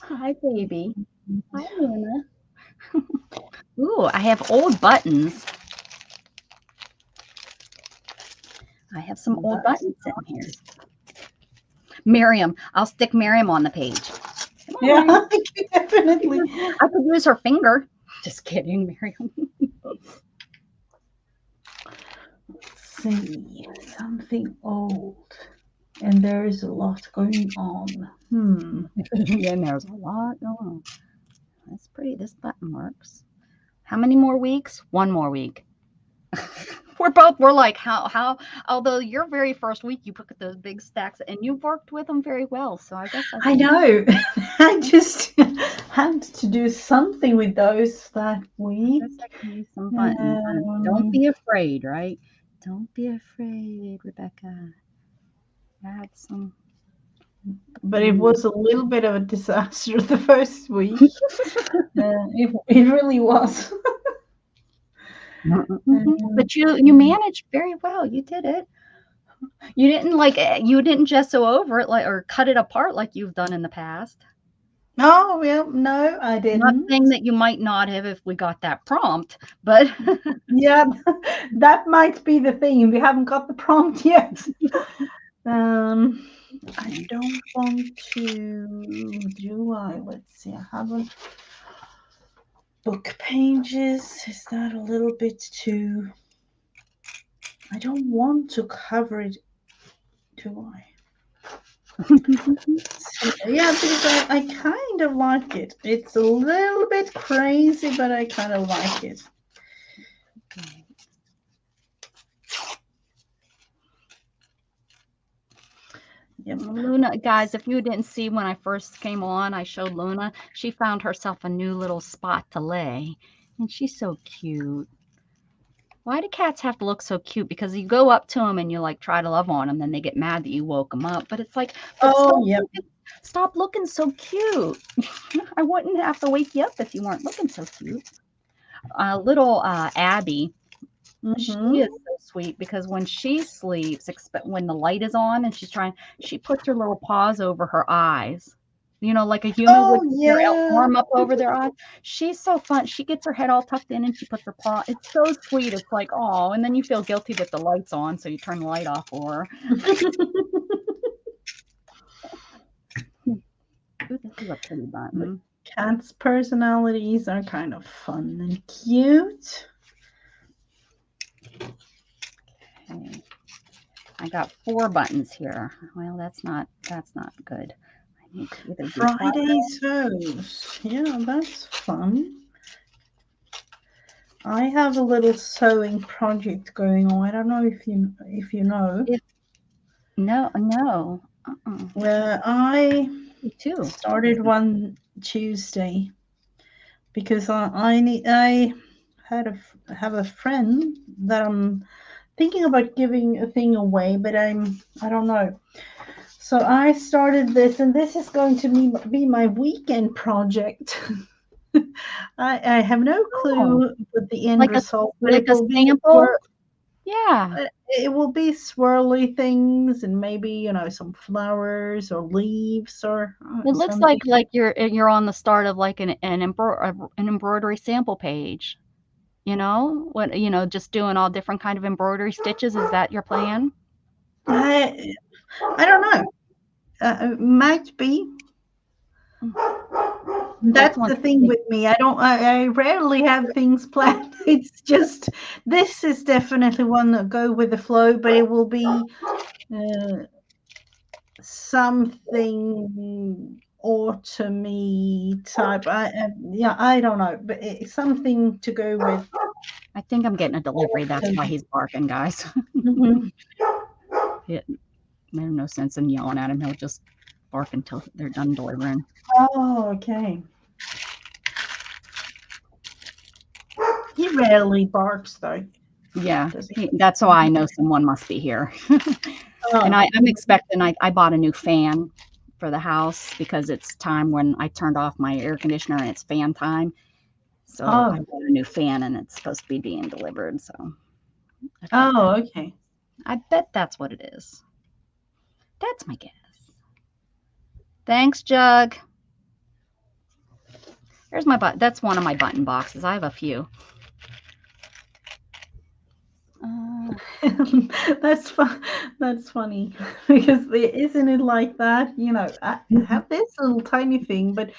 Hi, baby. Hi, Luna. Ooh, I have old buttons. I have some old buttons sitting here. Miriam. I'll stick Miriam on the page. Yeah, definitely. I could use her finger. Just kidding, Miriam. Let's see, something old. And there is a lot going on. Yeah, there's a lot going on. That's pretty. This button works. How many more weeks? One more week. We're like, how, although your very first week you put those big stacks and you worked with them very well. So I guess I know. I just had to do something with those that week. I can use some buttons. Don't be afraid, right? Don't be afraid, Rebecca. Add some. But it was a little bit of a disaster the first week. It really was. But you managed very well. You did it. You didn't gesso over it or cut it apart like you've done in the past. Oh, well, no, I didn't. Not saying that you might not have if we got that prompt, but yeah, that might be the thing. We haven't got the prompt yet. I don't want to, do I? Let's see, I haven't. Book pages, is that a little bit too, I don't want to cover it. do I? Yeah, because I kind of like it. It's a little bit crazy, but I kind of like it. Yep. Luna, guys, if you didn't see when I first came on, I showed Luna. She found herself a new little spot to lay, and she's so cute. Why do cats have to look so cute? Because you go up to them and you like try to love on them, then they get mad that you woke them up. But it's like, but Oh, yep. stop looking so cute. I wouldn't have to wake you up if you weren't looking so cute. Little Abby, she is so sweet because when she sleeps, when the light is on and she's trying, she puts her little paws over her eyes. You know, like a human would put their arm up over their eyes. She's so fun. She gets her head all tucked in and she puts her paw. It's so sweet. It's like, oh, and then you feel guilty with the lights on, so you turn the light off for her. Ooh, this is a pretty button. Cats' personalities are kind of fun and cute. Okay. I got 4 buttons here. Well, that's not good. I need to either do Friday sews. Yeah, that's fun. I have a little sewing project going on. I don't know if you know. No. Where I Me too. started one Tuesday because I have a friend that I'm thinking about giving a thing away, but I don't know. So I started this, and this is going to be my weekend project. I have no clue what the end result, but like it will a sample. Yeah, it will be swirly things, and maybe some flowers or leaves or. It looks something. like you're on the start of like an embroidery sample page. Just doing all different kind of embroidery stitches. Is that your plan? I don't know. Might be. That's the thing with me. I rarely have things planned. It's just this is definitely one that go with the flow, but it will be something autumny type. I don't know, but it's something to go with. I think I'm getting a delivery. That's why he's barking, guys. There's no sense in yelling at him. He'll just bark until they're done delivering. Oh, okay. He rarely barks, though. Yeah, that's why I know someone must be here. And I'm expecting, I bought a new fan for the house because it's time when I turned off my air conditioner and it's fan time. So I bought a new fan and it's supposed to be being delivered. So. Okay. I bet that's what it is. That's my guess. Thanks, Jug. Here's my button. That's one of my button boxes. I have a few. That's funny because isn't it like that? I have this little tiny thing, but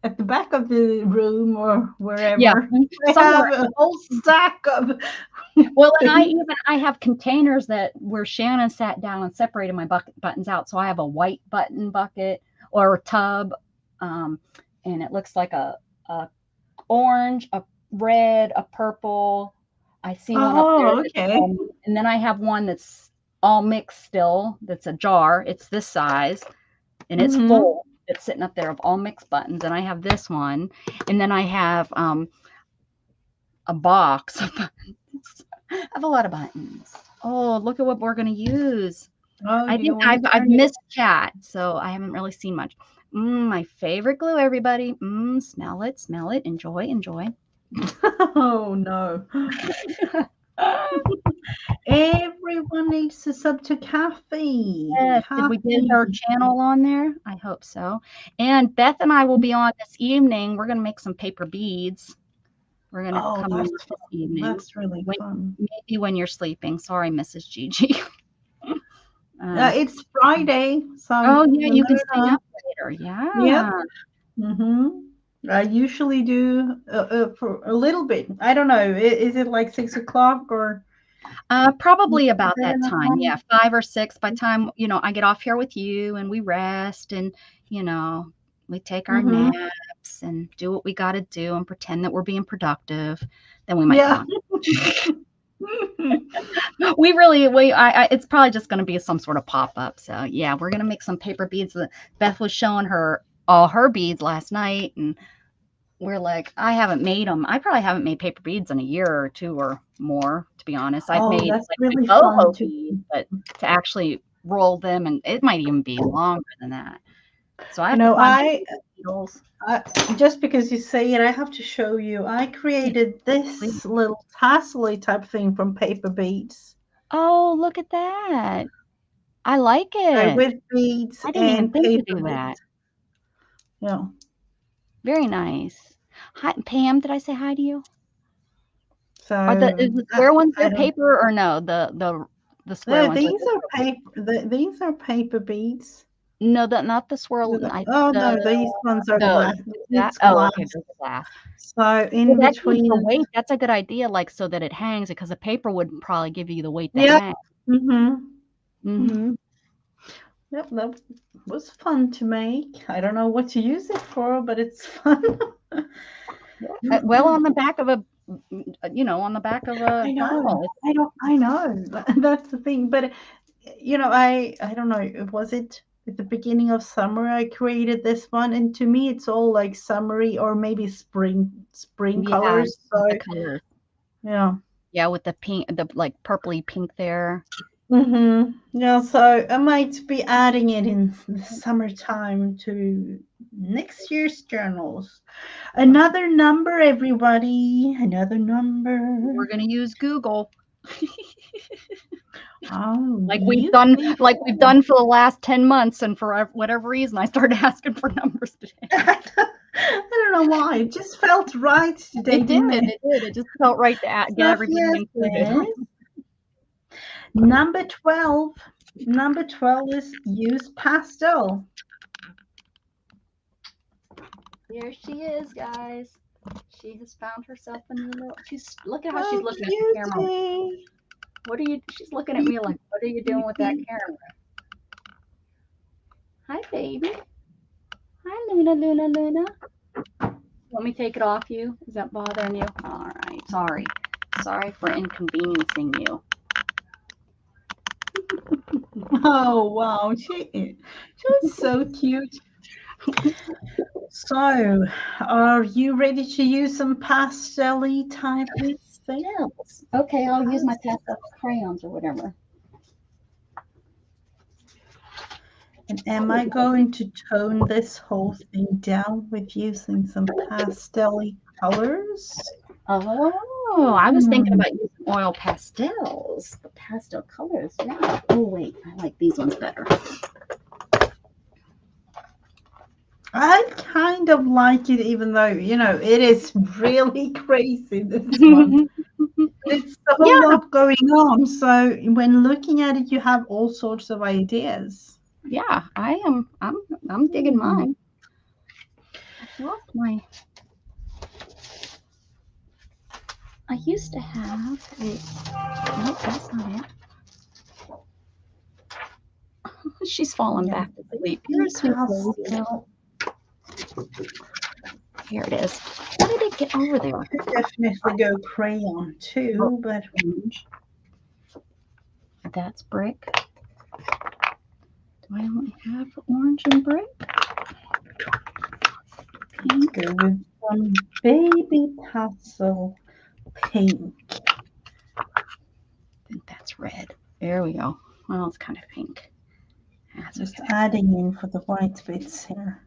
at the back of the room or wherever, I have a whole stack of. Well, and I have containers where Shannon sat down and separated my buttons out. So I have a white button bucket or a tub, and it looks like a orange, a red, a purple. I see one up there. Okay. And then I have one that's all mixed still. That's a jar. It's this size, and it's full. It's sitting up there of all mixed buttons. And I have this one, and then I have a box of buttons. I have a lot of buttons. Oh, look at what we're going to use. I've missed chat, so I haven't really seen much. My favorite glue, everybody. Smell it. Enjoy. Oh, no. Everyone needs to sub to Kathy. Yes. Did we get her channel on there? I hope so. And Beth and I will be on this evening. We're going to make some paper beads. We're going to come on this evening. That's really fun. Maybe when you're sleeping. Sorry, Mrs. Gigi. It's Friday. So you can stay up later. Yeah. Yep. I usually do for a little bit. I don't know. Is it like 6 o'clock or? Probably about that time. Yeah, 5 or 6 by the time, I get off here with you and we rest and, we take our Mm-hmm. naps and do what we got to do and pretend that we're being productive. Then we might go Yeah. on. It's probably just going to be some sort of pop-up. So yeah, we're going to make some paper beads. Beth was showing her all her beads last night and we're like, I haven't made them. I probably haven't made paper beads in a year or 2 or more, to be honest. I've Oh, made that's like really my fun boho to. beads, but to actually roll them, and it might even be longer than that. So I You have to know, find needles. just because you say it, I have to show you. I created this little tassel type thing from paper beads. Oh, look at that. I like So it. with beads I didn't even and think to paper do that. beads. Yeah. Very nice. Hi, Pam, did I say hi to you? So Is the square ones your paper or no? The square no, ones. these are paper beads. No, not the swirl. Oh no, these ones are glass. It's glass. Okay, those are glass. So in Well, that gives between. the weight. That's a good idea, like so that it hangs, because the paper would probably give you the weight that Yeah. hangs. Mm-hmm. Yep, that was fun to make. I don't know what to use it for, but it's fun. Well, on the back of a, on the back of a journal. I know. That's the thing. But I don't know. Was it at the beginning of summer I created this one? And to me, it's all like summery or maybe spring colors. So the colors. yeah. Yeah, with the pink, the like purpley pink there. Yeah, so I might be adding it in the summertime to next year's journals. Another number, everybody. Another number. We're gonna use Google. Oh, like we've done for the last 10 months, and for whatever reason I started asking for numbers today. I don't know why. It just felt right today. It did. It just felt right to get everything included. Number 12. Number 12 is use pastel. Here she is, guys. She has found herself a new little. Look at how she's looking at the camera. What are you? She's looking at me like, what are you doing with that camera? Hi, baby. Hi, Luna. Let me take it off you. Is that bothering you? All right. Sorry for inconveniencing you. Oh wow, she's so cute. So, are you ready to use some pastel-y type things? Okay, I'll use my pastel crayons or whatever. And am I going to tone this whole thing down with using some pastel-y colors? Oh, I was thinking about using oil pastels, the pastel colors. Yeah. Oh wait, I like these ones better. I kind of like it, even though, it is really crazy, this one. It's a whole lot going on. So when looking at it, you have all sorts of ideas. Yeah, I am. I'm digging mine. I lost my. I used to have a. Nope, that's not it. She's fallen back to sleep. Here it is. How did it get over there? I could definitely go crayon too, but that's brick. Do I only have orange and brick? Pink. Go with some baby tassel pink. I think that's red. There we go. Well, it's kind of pink. That's just adding in for the white bits here.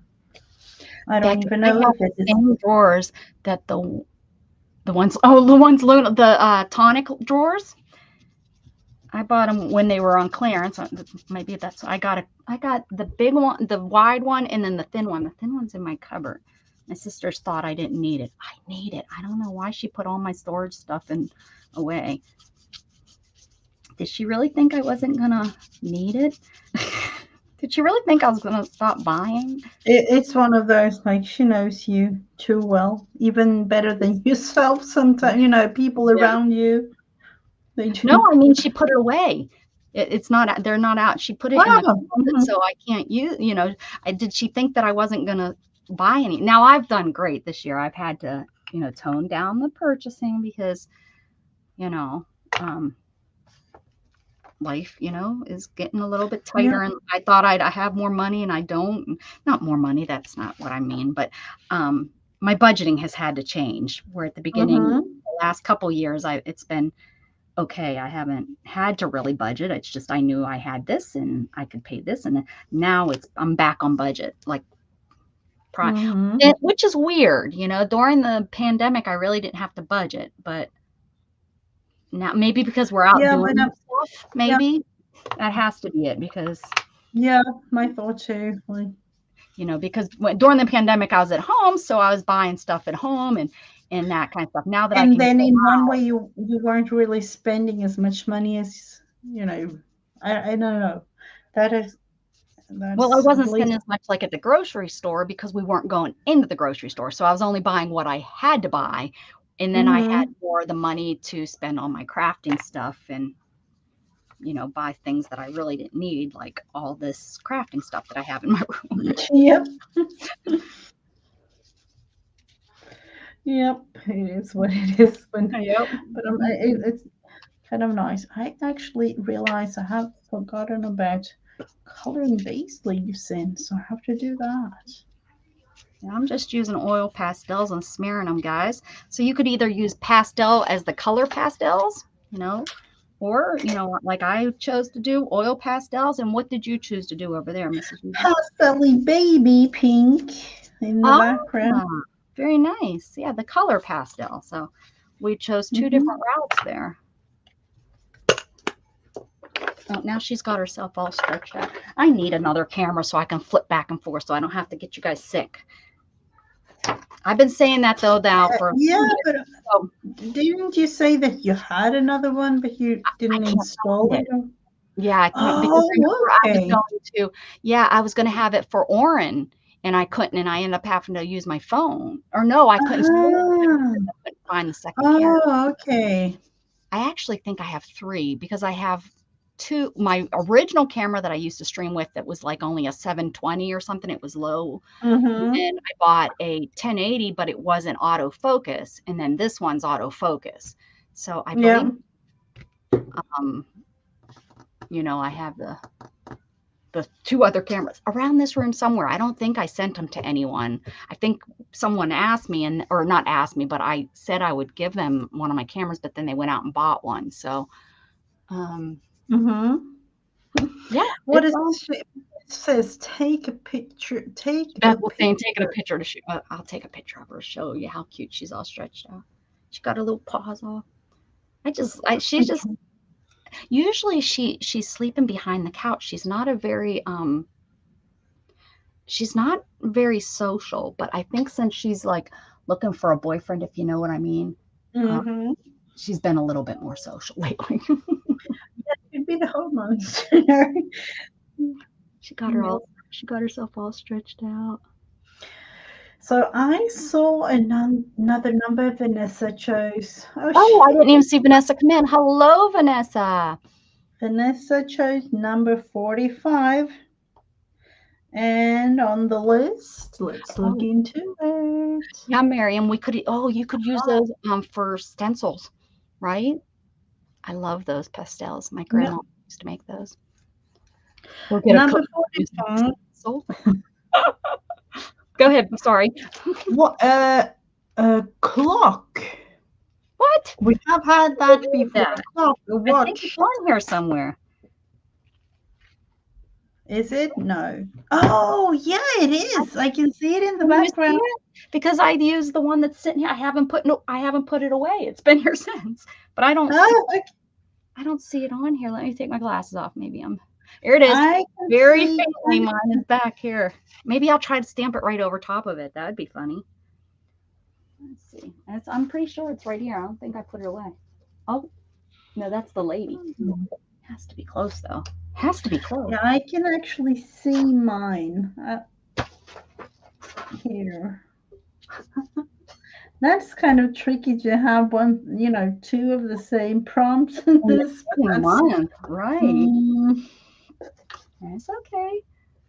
I don't even know if it's the same drawers that the ones the tonic drawers. I bought them when they were on clearance. Maybe that's I got the big one, the wide one, and then the thin one. The thin one's in my cupboard. My sisters thought I didn't need it. I need it. I don't know why she put all my storage stuff away. Did she really think I wasn't gonna need it? Did she really think I was gonna stop buying? It's one of those, like, she knows you too well, even better than yourself sometimes, people around you. They do. No, I mean, she put it away. It's not, they're not out. She put it in the closet, so I can't use, did she think that I wasn't going to buy any? Now I've done great this year. I've had to, tone down the purchasing because, life, is getting a little bit tighter, and I thought I have more money and I don't. Not more money, that's not what I mean, but my budgeting has had to change, where at the beginning, the last couple years, it's been okay. I haven't had to really budget. It's just I knew I had this and I could pay this, and now I'm back on budget, like which is weird. During the pandemic, I really didn't have to budget, but now maybe because we're out doing stuff, maybe that has to be it. Because my thought too. Like, because during the pandemic, I was at home, so I was buying stuff at home and that kind of stuff. Now that and then in one way you weren't really spending as much money as I don't know. That's well, I wasn't spending as much like at the grocery store because we weren't going into the grocery store, so I was only buying what I had to buy. And then I had more of the money to spend on my crafting stuff and, buy things that I really didn't need, like all this crafting stuff that I have in my room. Yep. Yep. It is what it is. But it's kind of nice. I actually realized I have forgotten about coloring these leaves in, so I have to do that. I'm just using oil pastels and smearing them, guys. So you could either use pastel as the color pastels, or, like I chose to do oil pastels. And what did you choose to do over there, Mrs. Gigi? Pastel-y baby pink in the background. Very nice. Yeah, the color pastel. So we chose two different routes there. Oh, now she's got herself all stretched out. I need another camera so I can flip back and forth so I don't have to get you guys sick. I've been saying that though now for but didn't you say that you had another one but you didn't install it? Yeah, I can't, because I was going to have it for Oren and I couldn't, and I ended up having to use my phone. Or no, I couldn't find the second camera. Oh, okay. I actually think I have three because I have two. My original camera that I used to stream with that was like only a 720 or something. It was low. And then I bought a 1080, but it wasn't autofocus. And then this one's autofocus. So I believe, I have the two other cameras around this room somewhere. I don't think I sent them to anyone. I think someone asked me or not asked me, but I said I would give them one of my cameras, but then they went out and bought one. So, yeah. What is it? It says take a picture. Taking a picture to shoot. I'll take a picture of her to show you how cute she's all stretched out. She got her little paws off. She's just. Usually she's sleeping behind the couch. She's not very social, but I think since she's like looking for a boyfriend, if you know what I mean, she's been a little bit more social lately. That could be the hormones. She got herself all stretched out. So I saw another number Vanessa chose. Oh, I didn't even see Vanessa come in. Hello, Vanessa. Vanessa chose number 45. And on the list, let's look into it. Yeah, Miriam, you could use those for stencils, right? I love those pastels. My grandma used to make those. We'll get number 45. Go ahead. I'm sorry. What? A clock. What? We have had that before. A clock. A watch. I think it's on here somewhere. Is it? No. Oh, yeah, it is. I can see it in the background. Because I used the one that's sitting here. I haven't put it away. It's been here since. But I don't see it on here. Let me take my glasses off. Maybe here it is. Very faintly. Mine is back here. Maybe I'll try to stamp it right over top of it. That would be funny. Let's see. I'm pretty sure it's right here. I don't think I put it away. Oh, no, that's the lady. It has to be close, though. Has to be close. Yeah, I can actually see mine here. That's kind of tricky to have one, two of the same prompts in In the this. But same that's month, right? mm, That's okay,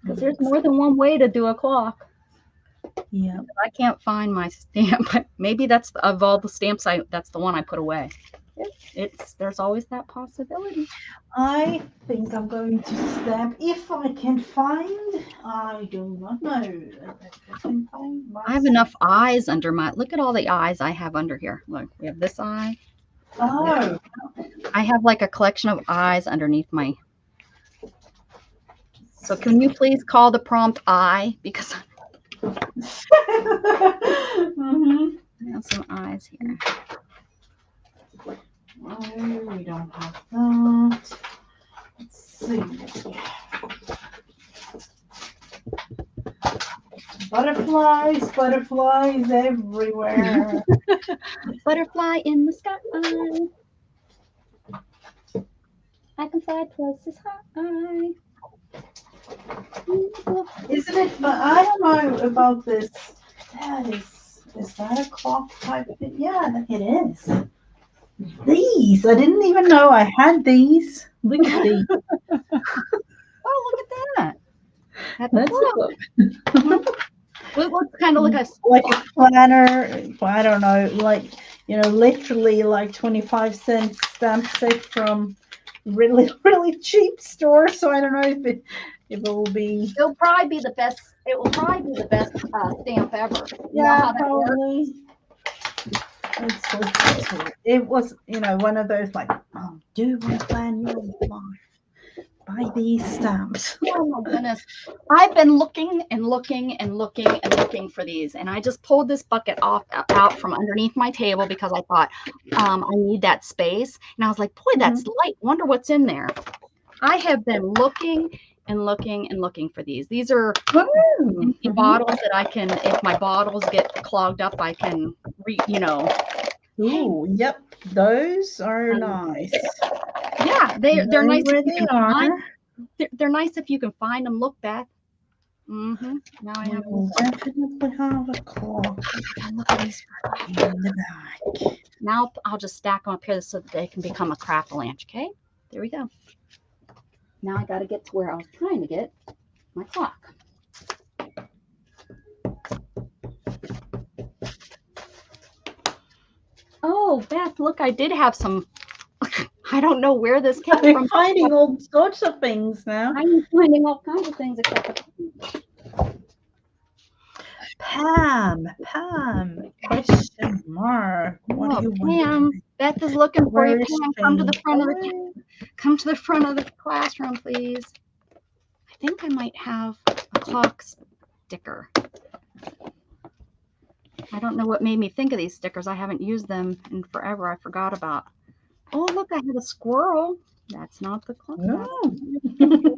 because there's let's- more than one way to do a clock. yeah. I can't find my stamp. Maybe that's of all the stamps that's the one I put away. There's always that possibility. I think I'm going to stamp if I can find. I do not know. If I can find my I have enough eyes under my. Look at all the eyes I have under here. Look, we have this eye. Oh. I have like a collection of eyes underneath my. So can you please call the prompt eye, because Mm-hmm. I have some eyes here. Oh, we don't have that. Let's see. Butterflies, butterflies everywhere. Butterfly in the sky. I can fly twice as high. Isn't it? But I don't know about this. Is that a clock type thing? Yeah, it is. These, I didn't even know I had these. Look at these. Oh, look at that. That's a That's clock. It looks kind of like a like a planner. I don't know, like literally like 25-cent stamp set from really really cheap store. So I don't know if it will be. It'll probably be the best. It will probably be the best stamp ever. You know Yeah, how that works? probably. It was one of those like, oh, do you want to plan your life? Buy these stamps. Oh my goodness. I've been looking and looking and looking and looking for these, and I just pulled this bucket out from underneath my table because I thought I need that space. And I was like, boy, that's light. Wonder what's in there. I have been looking and looking and looking for these. These are empty bottles that I can, if my bottles get clogged up, I can Ooh, yep, those are nice. Yeah, they're nice. Where they are. They're nice if you can find them. Look, Beth. Mm-hmm. Now I have. We'll definitely have a clock. Look at these in the back. Now I'll just stack them up here so that they can become a craft-a-lanch. Okay, there we go. Now I got to get to where I was trying to get my clock. Oh, Beth, look, I did have some. I don't know where this came from. I'm finding all sorts of things now. I'm finding all kinds of things except Pam, question mark. What do you want? Pam, Beth is looking for you. Pam, come to the front of the classroom, please. I think I might have a clock sticker. I don't know what made me think of these stickers. I haven't used them in forever. I forgot about. Oh, look, I had a squirrel. That's not the clock. Oh.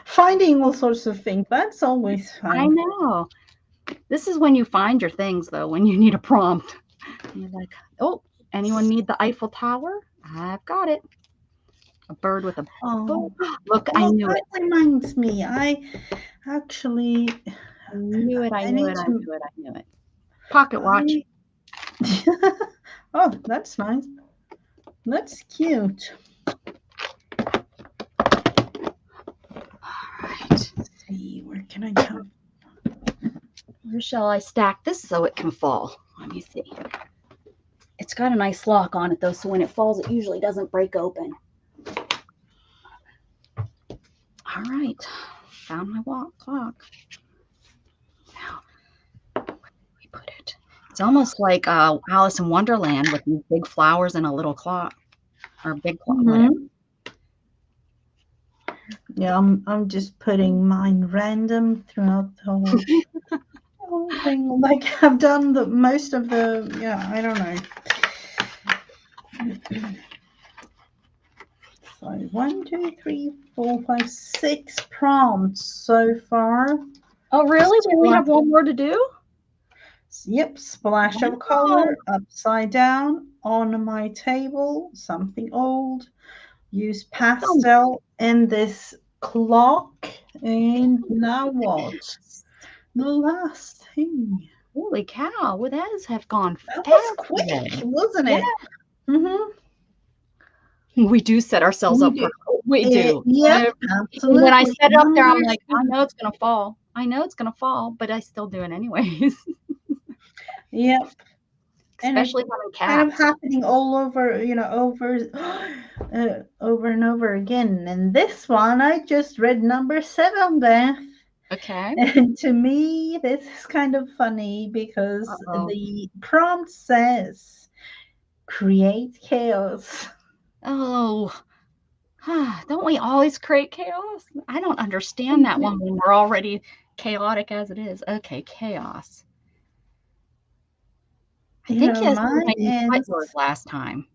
Finding all sorts of things. That's always fun. I know. This is when you find your things, though, when you need a prompt. And you're like, oh, anyone need the Eiffel Tower? I've got it. A bird with a bow. Look, I knew it. That reminds me. I actually I knew it. Pocket watch. Oh, that's nice. That's cute. All right. Let's see, where can I go? Where shall I stack this so it can fall? Let me see. It's got a nice lock on it, though, so when it falls, it usually doesn't break open. All right. Found my clock. Now, where do we put it? It's almost like Alice in Wonderland with these big flowers and a little clock, or a big clock. Whatever. Yeah, I'm just putting mine random throughout the whole thing. Like I've done most of the. Yeah, I don't know. So 1, 2, 3, 4, 5, 6 prompts so far. Oh, really? We only have one more to do? Yep, splash of color, upside down, on my table, something old. Use pastel and this clock. And now what? The last thing. Holy cow! Well, that have gone That was fast quick, today. wasn't Yeah, it? Mm-hmm. we do set ourselves We up do. for. We do. Yep, And when I absolutely. set it up there, I'm like, I Understood. know it's gonna fall. I know it's gonna fall, but I still do it anyways. Yep. And it's Especially having kind of cats. happening all over, over and over again. And this one, I just read number 7, Beth. Okay. And to me, this is kind of funny because Uh-oh. the prompt says, create chaos. Oh, don't we always create chaos? I don't understand that one when we're already chaotic as it is. Okay, chaos. I You think know, yes, mine when you cut ends. yours last time,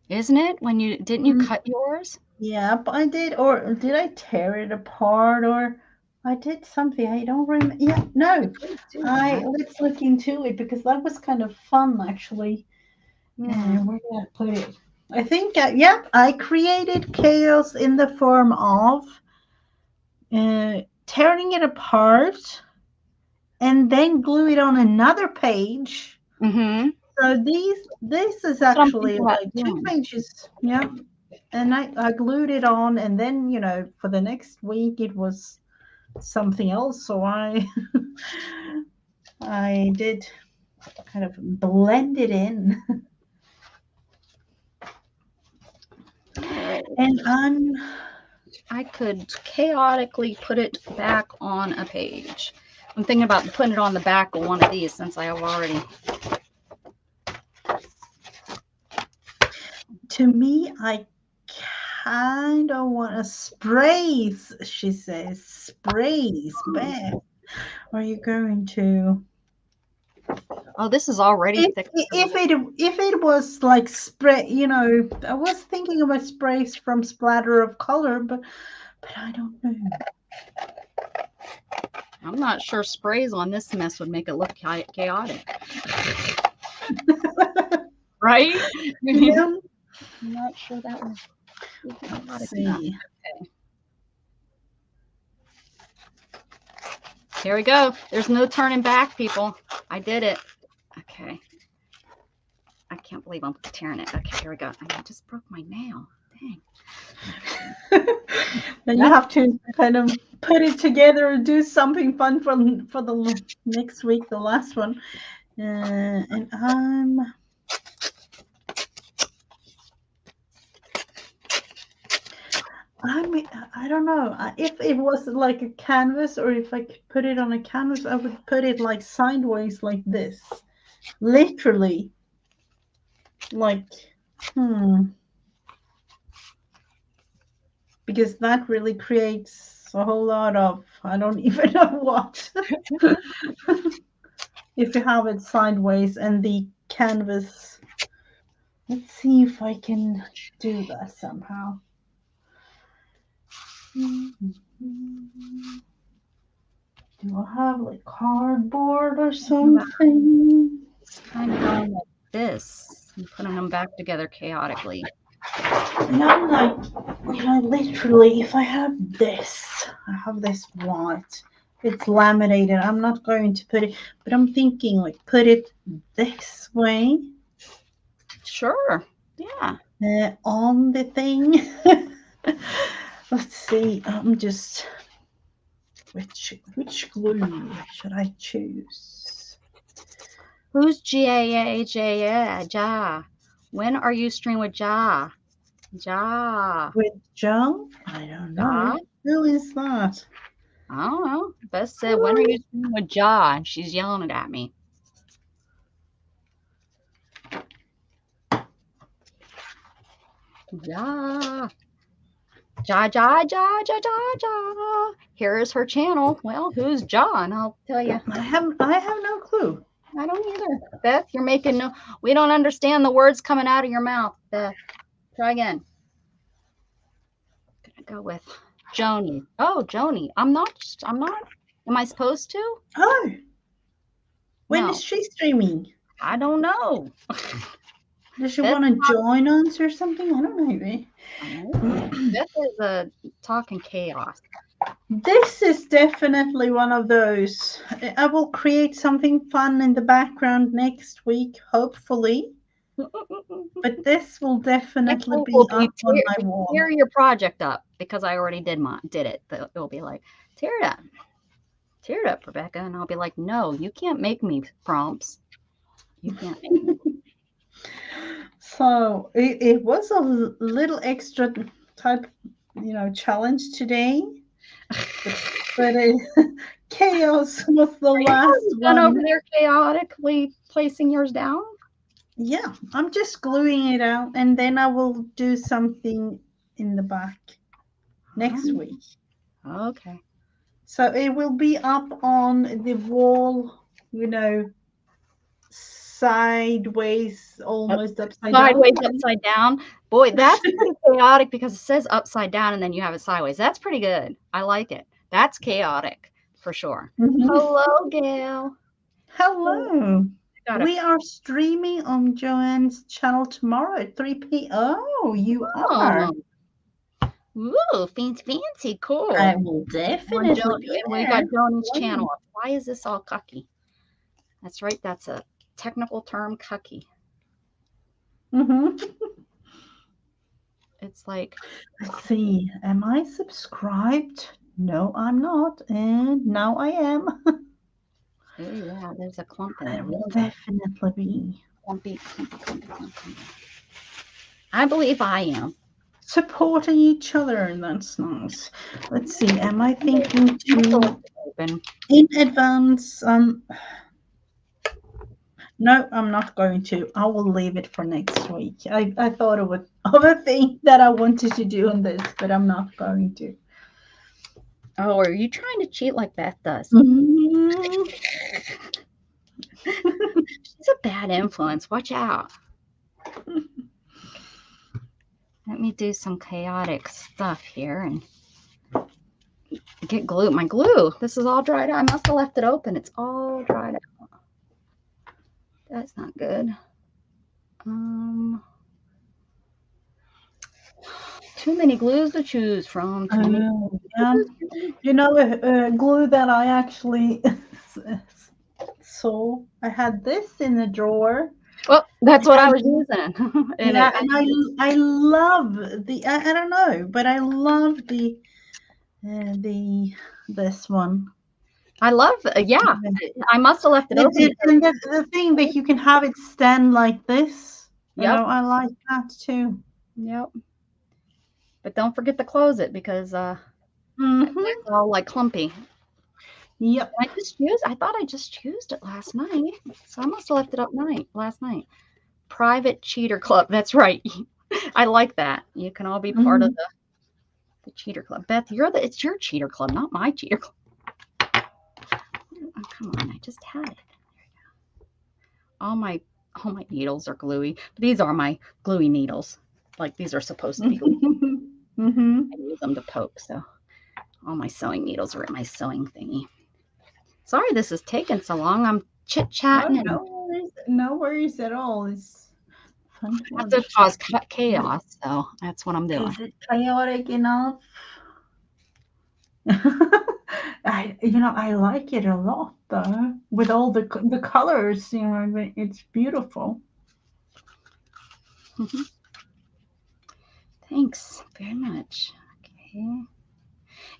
isn't it? When you didn't you mm, cut yours? Yep, I did. Or did I tear it apart? Or I did something. I don't remember. Yeah, You no. did do that. Let's look into it because that was kind of fun, actually. Yeah. Where did I put it? I think, yep, I created chaos in the form of tearing it apart and then glue it on another page. Mm-hmm. So this is That's what I'm actually thinking about like 2 doing. pages. Yeah. And I glued it on, and then, for the next week it was something else. So I I did kind of blend it in. All right. And I could chaotically put it back on a page. I'm thinking about putting it on the back of one of these since I have already. to me, I kind of want to sprays, she says. Sprays, Beth. Are you going to? Oh, this is already If thick. if it was like spray, I was thinking about sprays from Splatter of Color, but I don't know. I'm not sure sprays on this mess would make it look chaotic. Right? Yeah. I'm not sure that would be Let's chaotic enough. see. Okay. Here we go. There's no turning back, people. I did it. Okay. I can't believe I'm tearing it. Okay, here we go. I just broke my nail. Dang. Then you have to kind of put it together and do something fun for the next week, the last one. And I don't know if it was like a canvas, or if I could put it on a canvas, I would put it like sideways like this, literally. Like, because that really creates a whole lot of, I don't even know what. If you have it sideways and the canvas, let's see if I can do that somehow. Do I have like cardboard or something? It's kind of going like this and putting them back together chaotically. And I'm like, literally, if I have this, I have this white, it's laminated. I'm not going to put it, but I'm thinking like put it this way. Sure. Yeah. On the thing. Let's see. I'm just, which glue should I choose? Who's G-A-A-J-A? Ja. When are you streaming with Ja? Ja. With Joe? I don't Ja? know. Who is that? I don't know. Beth said, when are you streaming with Ja? And she's yelling it at me. Ja. Ja, ja, ja, ja, ja, ja. Here's her channel. Well, who's John? I'll tell you. I have no clue. I don't either. Beth, you're making no. We don't understand the words coming out of your mouth. Beth, try again. I'm gonna go with Joni. Oh, Joni. I'm not. Am I supposed to? Oh, when No. is she streaming? I don't know. Does she want to join us or something? I don't know. Beth is a talking chaos. This is definitely one of those. I will create something fun in the background next week, hopefully. But this will Next definitely week be will be up on my wall. tear your project up because I already did it. It'll be like, tear it up, Rebecca. And I'll be like, no, you can't make me prompts. You can't make me. So it was a little extra type, challenge today. But chaos was the Are you last already done over one. there chaotically placing yours down? Yeah, I'm just gluing it out, and then I will do something in the back next week. Okay. So it will be up on the wall, sideways, almost upside down. Sideways, upside down. Boy, that's pretty chaotic because it says upside down and then you have it sideways. That's pretty good. I like it. That's chaotic for sure. Mhm. Hello, Gail. Hello. Gotta. We are streaming on Joanne's channel tomorrow at 3 p.m. Oh, you are. Ooh, fancy, cool. I will definitely be there. We got Joni's channel up. Why is this all cucky? That's right. That's a technical term, cucky. Mm-hmm. It's like. Let's see. Am I subscribed? No, I'm not. And now I am. Oh, yeah, there's a clump in I there. will definitely be. Clumpy. I believe I am. Supporting each other, and that's nice. Let's see. Am I thinking to in advance? No, I'm not going to. I will leave it for next week. I thought of a thing that I wanted to do on this, but I'm not going to. Oh, are you trying to cheat like Beth does? Mm-hmm. She's a bad influence. Watch out. Let me do some chaotic stuff here and get glue. My glue. This is all dried out. I must have left it open. It's all dried out. That's not good. Too many glues to choose from. Yeah. Glue that I actually saw. I had this in the drawer. Well, that's what I was using. And I love I don't know, but I love this one. I love, yeah. I must have left it open. And the thing that you can have it stand like this. Yep. I like that too. Yep. But don't forget to close it because it's all like clumpy. Yep. I thought I just used it last night. So I must have left it up last night. Private cheater club. That's right. I like that. You can all be part of the cheater club. Beth, it's your cheater club, not my cheater club. Oh, come on, I just had it. There you go. All my needles are gluey. These are my gluey needles. Like these are supposed to be gluey. I use them to poke, so all my sewing needles are in my sewing thingy. Sorry this is taking so long. I'm chit-chatting. No worries at all. It's fun. Have to cause chaos, so that's what I'm doing. Is it chaotic enough? I like it a lot though. With all the colors, it's beautiful. Thanks very much. Okay.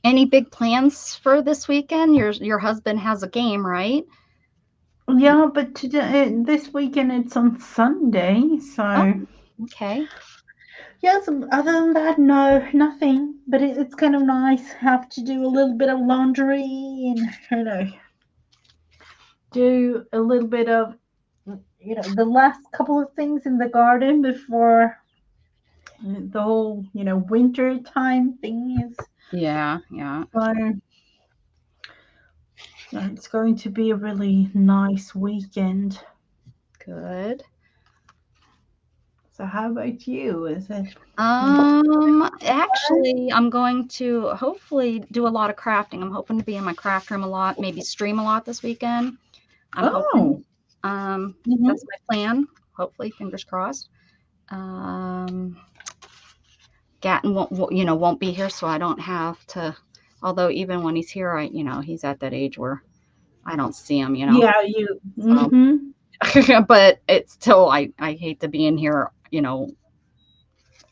Any big plans for this weekend? Your husband has a game, right? Yeah, but this weekend it's on Sunday, so. Oh, okay. Yes, other than that, no, nothing. But it's kind of nice. Have to do a little bit of laundry and do a little bit of the last couple of things in the garden before the whole winter time thing is. Yeah. So it's going to be a really nice weekend. Good. So how about you? Is it? Actually, I'm going to hopefully do a lot of crafting. I'm hoping to be in my craft room a lot, maybe stream a lot this weekend. I'm hoping. That's my plan. Hopefully, fingers crossed. Gatton won't be here, so I don't have to. Although even when he's here, he's at that age where I don't see him, Yeah, you. So, but it's still, I hate to be in here,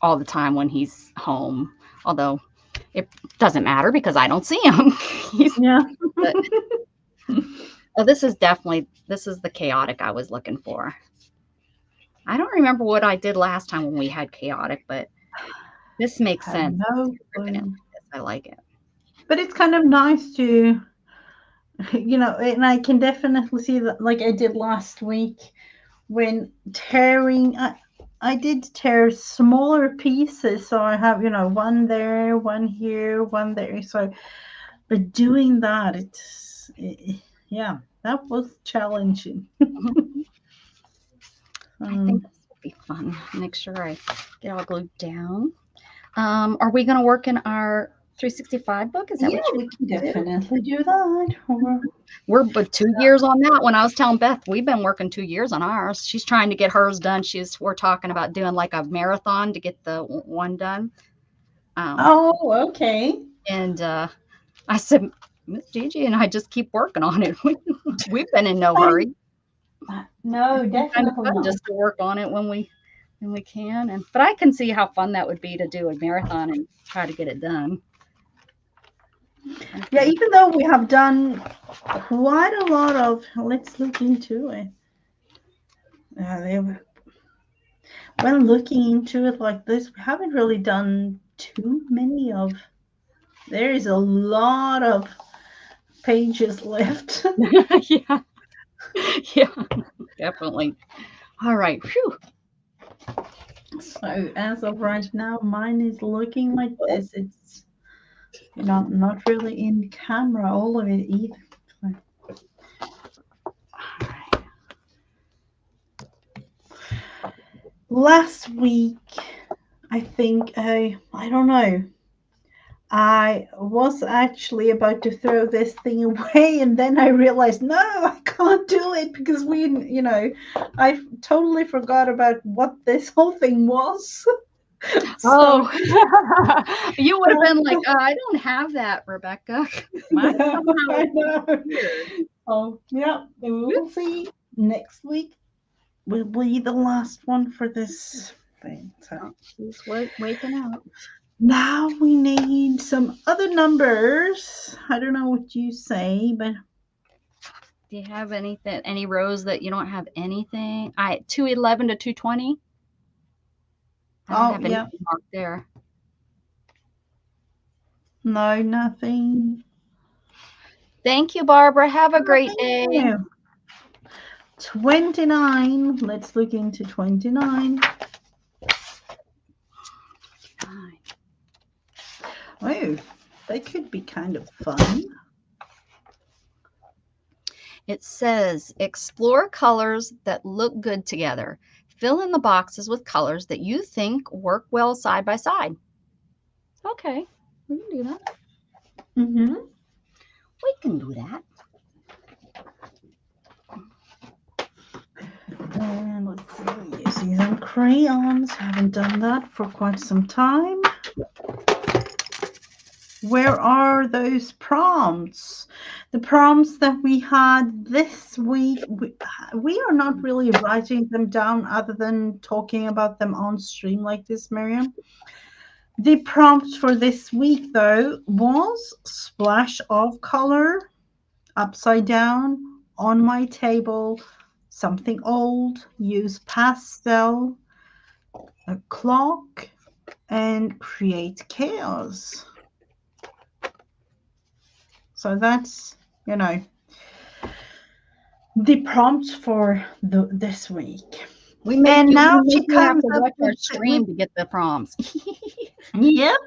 all the time when he's home. Although it doesn't matter because I don't see him. Yeah. But, oh, this is the chaotic I was looking for. I don't remember what I did last time when we had chaotic, but this makes sense. No clue. I like it. But it's kind of nice to, and I can definitely see that, like I did last week when tearing. I did tear smaller pieces, so I have, one there, one here, one there. So, but doing that, yeah, that was challenging. I think this will be fun. Make sure I get all glued down. Are we going to work in our 365 book? Is that yeah, what we can definitely do that. We're but 2 years on that one. I was telling Beth, we've been working 2 years on ours. She's trying to get hers done. We're talking about doing like a marathon to get the one done. Oh, okay. And I said, Miss Gigi and I just keep working on it. We've been in no hurry. No, definitely not. Just to work on it when we can. But I can see how fun that would be to do a marathon and try to get it done. Yeah, even though we have done quite a lot of, let's look into it. When looking into it like this, we haven't really done too many of. There is a lot of pages left. Yeah. Yeah, definitely. All right. Phew. So as of right now, mine is looking like this. It's not really in camera, all of it either. Last week, I think, I don't know, I was actually about to throw this thing away, and then I realized, no, I can't do it because I totally forgot about what this whole thing was. So, you would have been like, I don't have that, Rebecca. I know. Oh, yeah, we'll see. Next week will be the last one for this thing. So she's waking up. now we need some other numbers. I don't know what you say, but do you have any rows that you don't have anything? 211 to 220. I don't have anything marked there. No, nothing. Thank you, Barbara. Have a great day. 29. Let's look into 29. Oh, they could be kind of fun. It says, explore colors that look good together. Fill in the boxes with colors that you think work well side by side. Okay, we can do that. Mm-hmm. We can do that. And let's see, using some crayons. Haven't done that for quite some time. Where are those prompts? The prompts that we had this week, we are not really writing them down other than talking about them on stream like this, Miriam. The prompt for this week, though, was splash of color, upside down, on my table, something old, use pastel, a clock, and create chaos. So that's, the prompt for this week. We may have to watch our stream to get the prompts. Yep.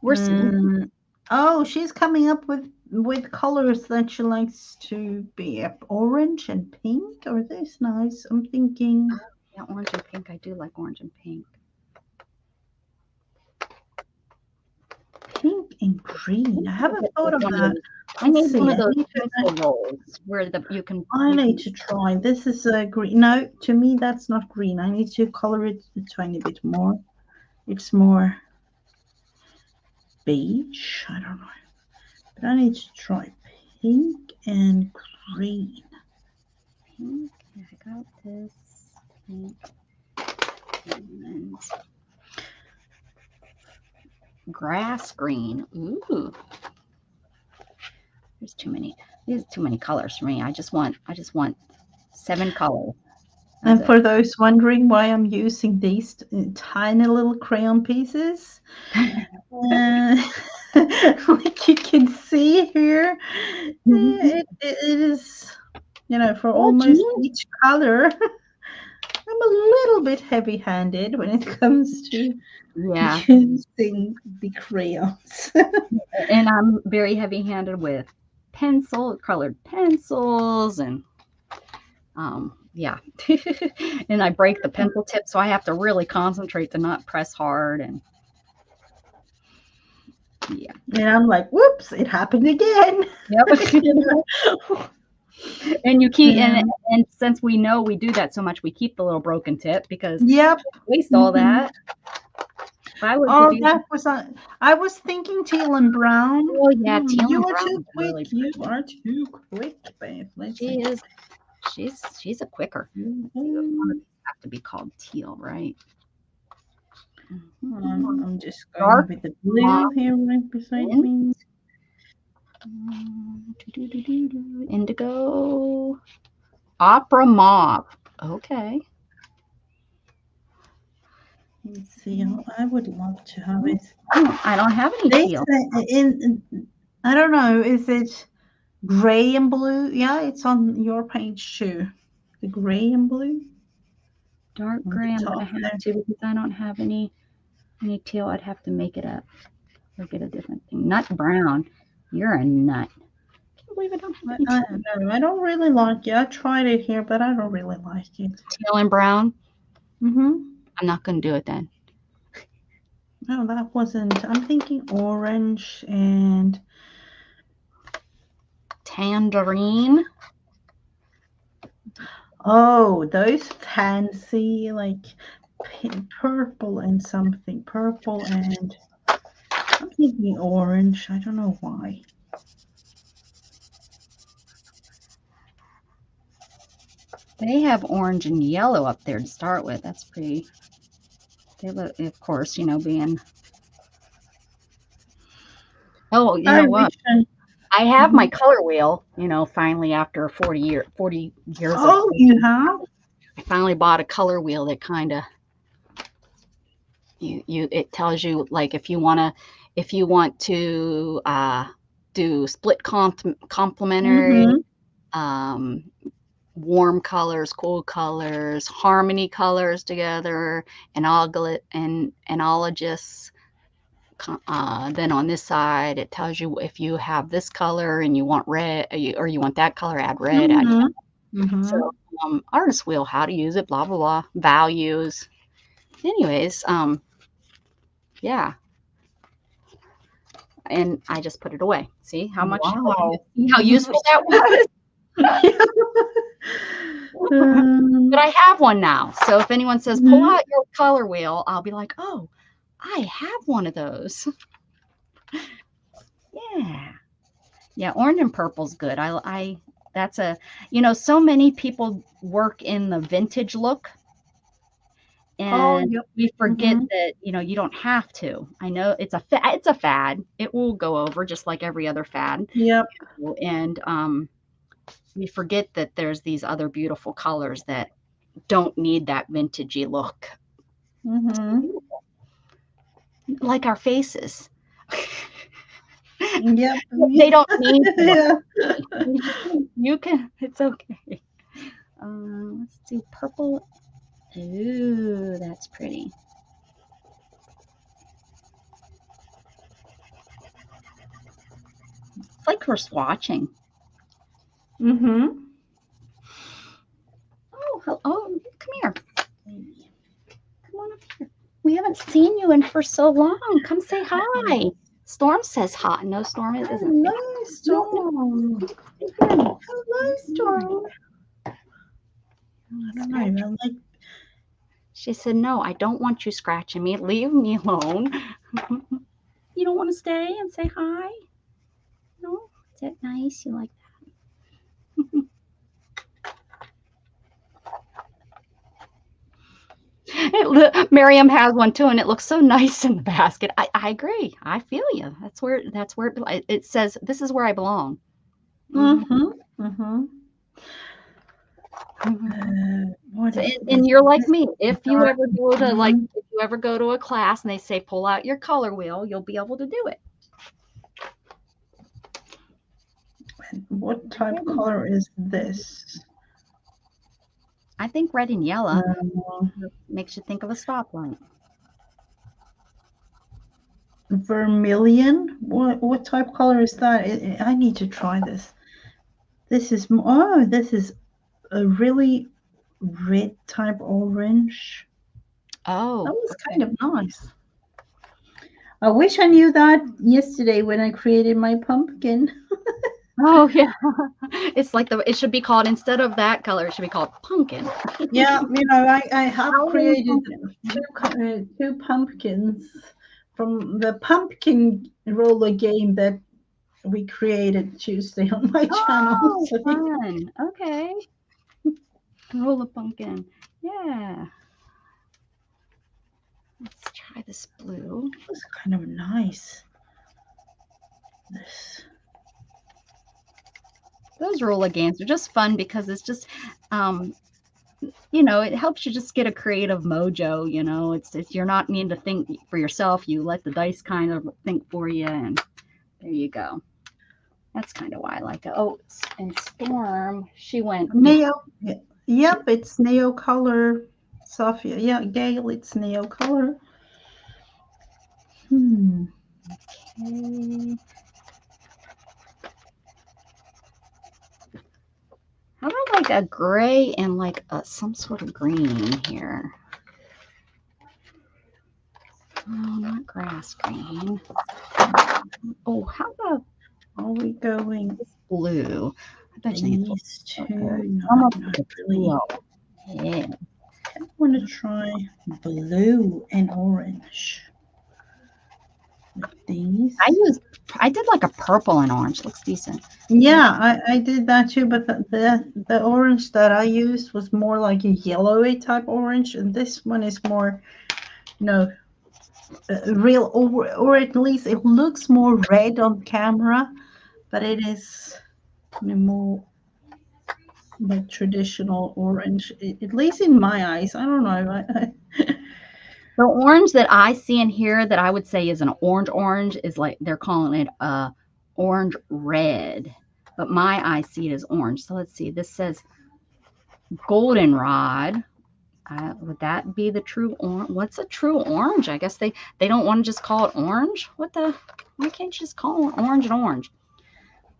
We're seeing. Oh, she's coming up with colors that she likes to be orange and pink. Are those nice? I'm thinking. Yeah, orange and pink. I do like orange and pink. Pink and green. I haven't thought of that. I need one of those pencil rolls where you can. I need to try. This is a green. No, to me that's not green. I need to color it a tiny bit more. It's more. beige. I don't know. But I need to try pink and green. Pink. I got this. Pink. And grass green. Ooh. There's too many. These are too many colors for me. I just want 7 colors. And for those wondering why I'm using these tiny little crayon pieces, like you can see here, it is, for almost each color. I'm a little bit heavy-handed when it comes to using the crayons. And I'm very heavy-handed with colored pencils, and yeah. And I break the pencil tip, so I have to really concentrate to not press hard. And yeah. And I'm like, whoops, it happened again. Yep. And you keep, and since we know we do that so much, we keep the little broken tip because waste all that. If I was I was thinking teal and brown. Oh yeah, teal you and are brown. Too quick. You are too quick, babe. She is. She's a quicker. Have to be called teal, right? I'm just going with the blue here right beside me. Indigo. Opera mauve. Okay. Let's see. I would love to have it. I don't have any teal. I don't know. Is it gray and blue? Yeah, it's on your page too. The gray and blue. Dark gray. I'm gonna have to because I don't have any teal. I'd have to make it up or get a different thing. Nut brown. You're a nut. I can't believe I don't have any teal. I don't really like it. I tried it here, but I don't really like it. Teal and brown. I'm not gonna do it then. No, that wasn't. I'm thinking orange and tangerine. Oh, those fancy like purple and something. Purple and I'm thinking orange. I don't know why. They have orange and yellow up there to start with. That's pretty. They look, of course, being. Oh, you know what? I have my color wheel, finally after 40 years. Oh, you have? I finally bought a color wheel that kind of it tells you like if you want to do split complementary, warm colors, cool colors, harmony colors together, analogous. Then on this side, it tells you if you have this color and you want red, or you want that color, add red. Add So artist wheel, how to use it, blah blah blah, values. Anyways, yeah. And I just put it away. See how much? Wow. See how useful that was. But I have one now. So if anyone says pull out your color wheel, I'll be like, oh, I have one of those. Yeah, orange and purple's good. That's a, so many people work in the vintage look, and we forget that you don't have to. I know it's a fad. It will go over just like every other fad. And we forget that there's these other beautiful colors that don't need that vintagey look. Like our faces. They don't need you can, it's okay. Let's see, purple. Ooh, that's pretty. It's like we're swatching. Oh, come here. Come on up here. We haven't seen you in for so long. Come say hi. Storm says hi. No, Storm isn't. Hello, Storm. Hello, Storm. I don't know. She said, no, I don't want you scratching me. Leave me alone. don't want to stay and say hi? No? Is that nice? You like that? Miriam has one too, and it looks so nice in the basket. I agree. I feel you. That's where it says, this is where I belong. And you're like me. If you ever go to a class and they say pull out your color wheel, you'll be able to do it. What type of color is this? I think red and yellow makes you think of a stoplight. Vermilion? What type of color is that? I need to try this. This is a really red type orange. Oh, that was kind of nice. I wish I knew that yesterday when I created my pumpkin. Oh yeah, it's like it should be called, instead of that color, it should be called pumpkin. Yeah, I have created two pumpkins from the pumpkin roller game that we created Tuesday on my channel. Oh, fun. Okay. Roll a pumpkin. Yeah. Let's try this blue. It's kind of nice. Those roller games are just fun because it's just, it helps you just get a creative mojo. It's you're not needing to think for yourself. You let the dice kind of think for you, and there you go. That's kind of why I like it. Oh, and Storm, she went Neo. Yep, it's Neo color. Sophia, yeah, Gail, it's Neo color. Okay. How about like a gray and like some sort of green here? Oh, not grass green. Oh, how about, are we going this blue? I bet you these two. Almost really. Yeah. I want to try blue and orange with these. I did like a purple and orange. Looks decent. Yeah, I did that too, but the orange that I used was more like a yellowy type orange, and this one is more, real, or at least it looks more red on camera, but it is more like traditional orange, at least in my eyes. I don't know. The orange that I see in here that I would say is an orange is like, they're calling it orange red, but my eyes see it as orange. So let's see. This says goldenrod. Would that be the true orange? What's a true orange? I guess they don't want to just call it orange. Why can't you just call it orange and orange?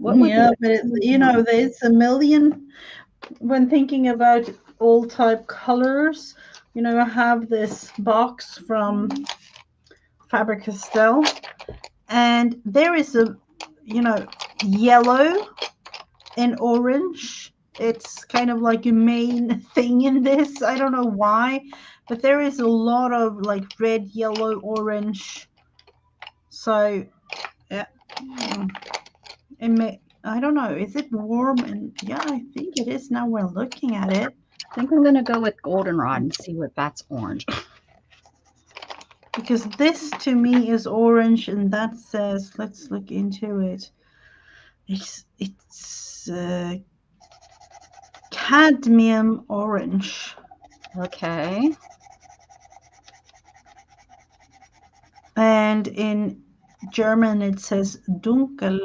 But there's a million. When thinking about all type colors, I have this box from Faber-Castell, and there is a yellow and orange. It's kind of like a main thing in this. I don't know why, but there is a lot of like red, yellow, orange. So yeah, I don't know. Is it warm? And yeah, I think it is now we're looking at it. I think I'm going to go with goldenrod and see what that's orange. Because this to me is orange, and that says, let's look into it. It's cadmium orange. Okay. And in German it says dunkel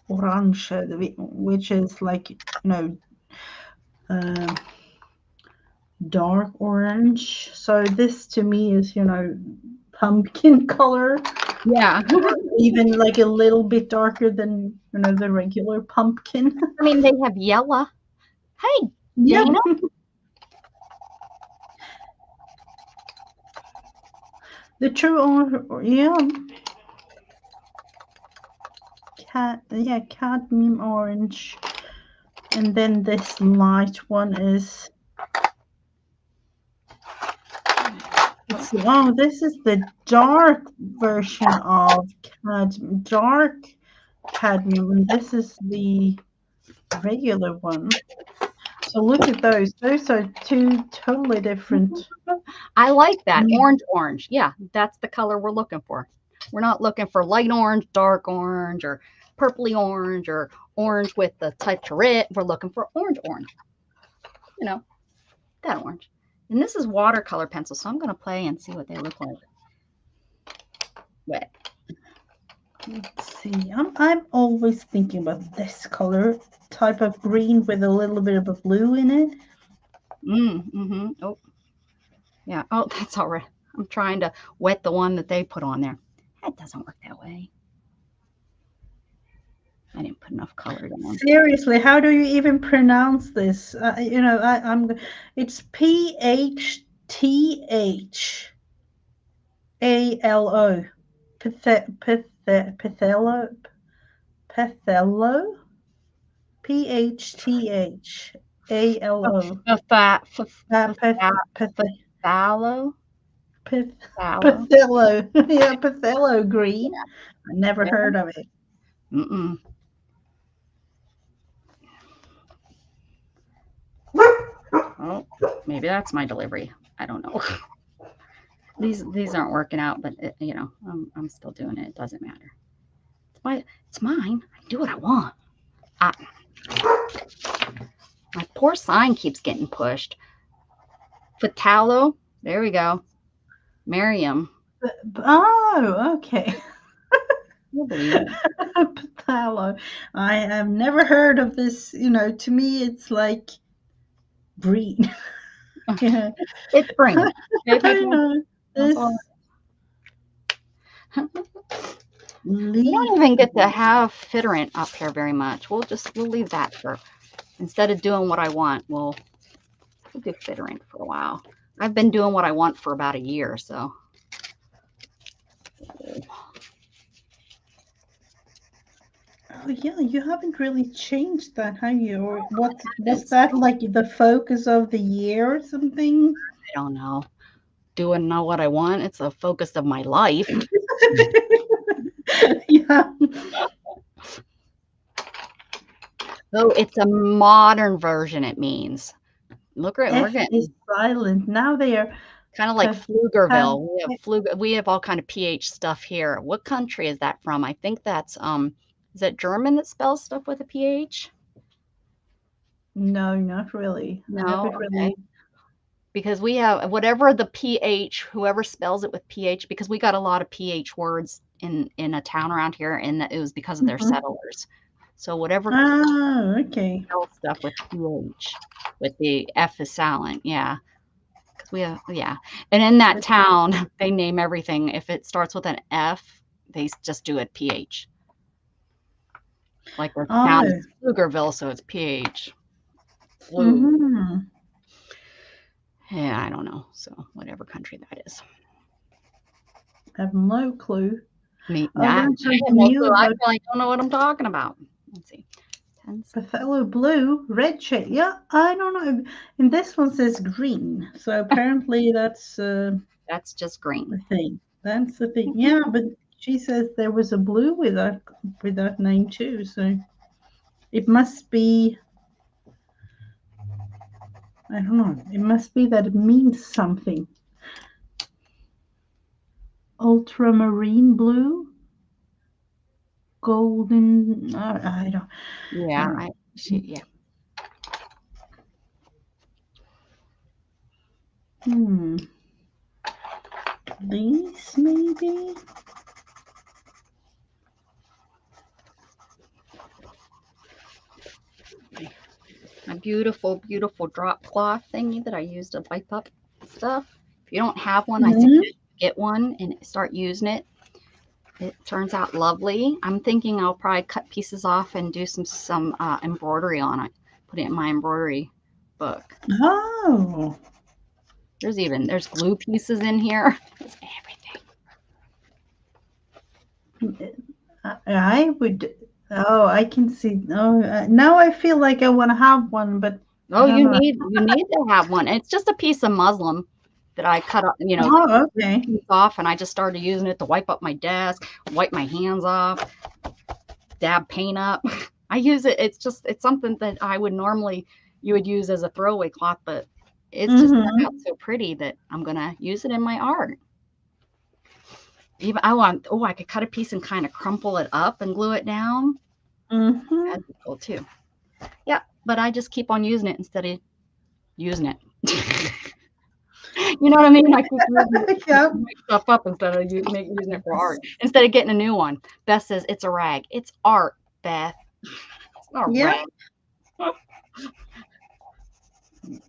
orange, which is like dark orange. So this to me is pumpkin color. Yeah. Even like a little bit darker than the regular pumpkin. I mean, they have yellow. Hey, yeah. The true orange, yeah. Cadmium orange. And then this light one is, it's Oh, this is the dark version of dark cadmium, and this is the regular one. So look at those. Those are two totally different. I like that. Orange. Yeah, that's the color we're looking for. We're not looking for light orange, dark orange, or purpley orange, or orange with the touch of red. We're looking for orange. You know, that orange. And this is watercolor pencil, so I'm going to play and see what they look like wet. Let's see. I'm always thinking about this color type of green with a little bit of a blue in it. Oh, yeah. Oh, that's all right. I'm trying to wet the one that they put on there. That doesn't work that way. I didn't put enough color down. Seriously, how do you even pronounce this? You know, it's PHTHALO. Pathello. PHTHALO. Pathello. Yeah, Pathello green. I never heard of it. Oh, maybe that's my delivery. I don't know. These aren't working out, but you know, I'm still doing it. It doesn't matter. It's mine. I do what I want. My poor sign keeps getting pushed. Fatalo. There we go. Miriam. Oh, okay. Patalo. I have never heard of this. You know, to me, it's like green. Yeah. It's green. I know. We don't even get to have Fitterant up here very much. We'll leave that for, instead of doing what I want, we'll do Fitterant for a while. I've been doing what I want for about a year, so. Oh yeah, you haven't really changed that, have you? Or was that like the focus of the year or something? I don't know. Do I know what I want? It's the focus of my life. Yeah. So it's a modern version, it means. Look at we're getting silent. Now they are kind of like Pflugerville. We have all kind of PH stuff here. What country is that from? I think that's is it German that spells stuff with a PH? No, not really. No, okay. Because we have whatever the PH, whoever spells it with PH, because we got a lot of PH words in a town around here, and it was because of their settlers. So whatever spells stuff with PH, with the F is silent, yeah. We have, yeah. And in that town, they name everything. If it starts with an F, they just do it PH. Like we're down in Pflugerville, so it's PH. Yeah, I don't know. So whatever country that is. I have no clue. I don't know what I'm talking about. Let's see. Pathello blue, red shade. Yeah, I don't know. And this one says green. So apparently that's just green. The thing. That's the thing. Yeah, but she says there was a blue with that name too. So it must be, I don't know. It must be that it means something. Ultramarine blue, golden. I don't. Yeah, yeah. These maybe. A beautiful, beautiful drop cloth thingy that I use to wipe up stuff. If you don't have one, I suggest get one and start using it. It turns out lovely. I'm thinking I'll probably cut pieces off and do some embroidery on it. Put it in my embroidery book. Oh. There's glue pieces in here. There's everything. I would. Oh, I can see. Oh, now I feel like I want to have one, but you need to have one. It's just a piece of muslin that I cut up, Oh, okay. off, and I just started using it to wipe up my desk, wipe my hands off, dab paint up. I use it. It's something that you would use as a throwaway cloth, but it's just turned out so pretty that I'm gonna use it in my art. Even I could cut a piece and kind of crumple it up and glue it down. That'd be cool too. Yeah, but I just keep on using it instead of using it. You know what I mean? I keep using stuff up instead of using it for art. Instead of getting a new one. Beth says it's a rag. It's art, Beth. It's not a rag.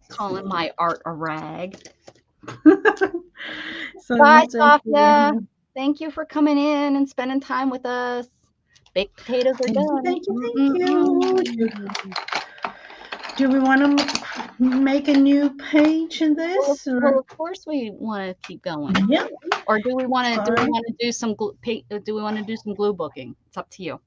Calling my art a rag. Bye, Sophia. Thank you for coming in and spending time with us. Baked potatoes are done. Thank you. Do we want to make a new page in this? Well, of course we want to keep going. Yeah. Or do we want to do some glue booking? It's up to you.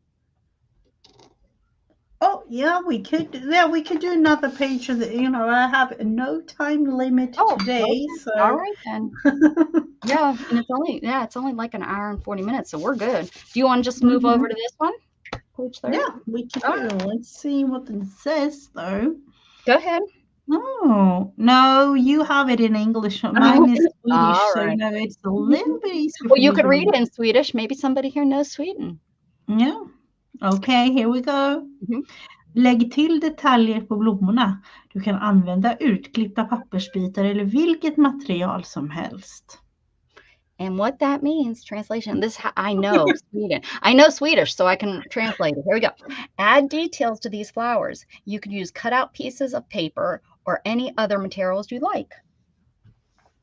Oh yeah, we could. Yeah, we could do another page of the. I have no time limit today. Okay. So all right then. Yeah, and it's only like an hour and 40 minutes, so we're good. Do you want to just move over to this one? Page 30? Yeah, we can do. Let's see what it says though. Go ahead. Oh no, you have it in English. Mine is Swedish, so it's a little bit easier. Well, you could read it in Swedish. Maybe somebody here knows Sweden. Yeah. Okay, here we go. Lägg till detaljer på blommorna. Du kan använda utklippta pappersbitar eller vilket material som helst. And what that means, translation, I know Sweden. I know Swedish, so I can translate it. Here we go. Add details to these flowers. You could use cutout pieces of paper or any other materials you like.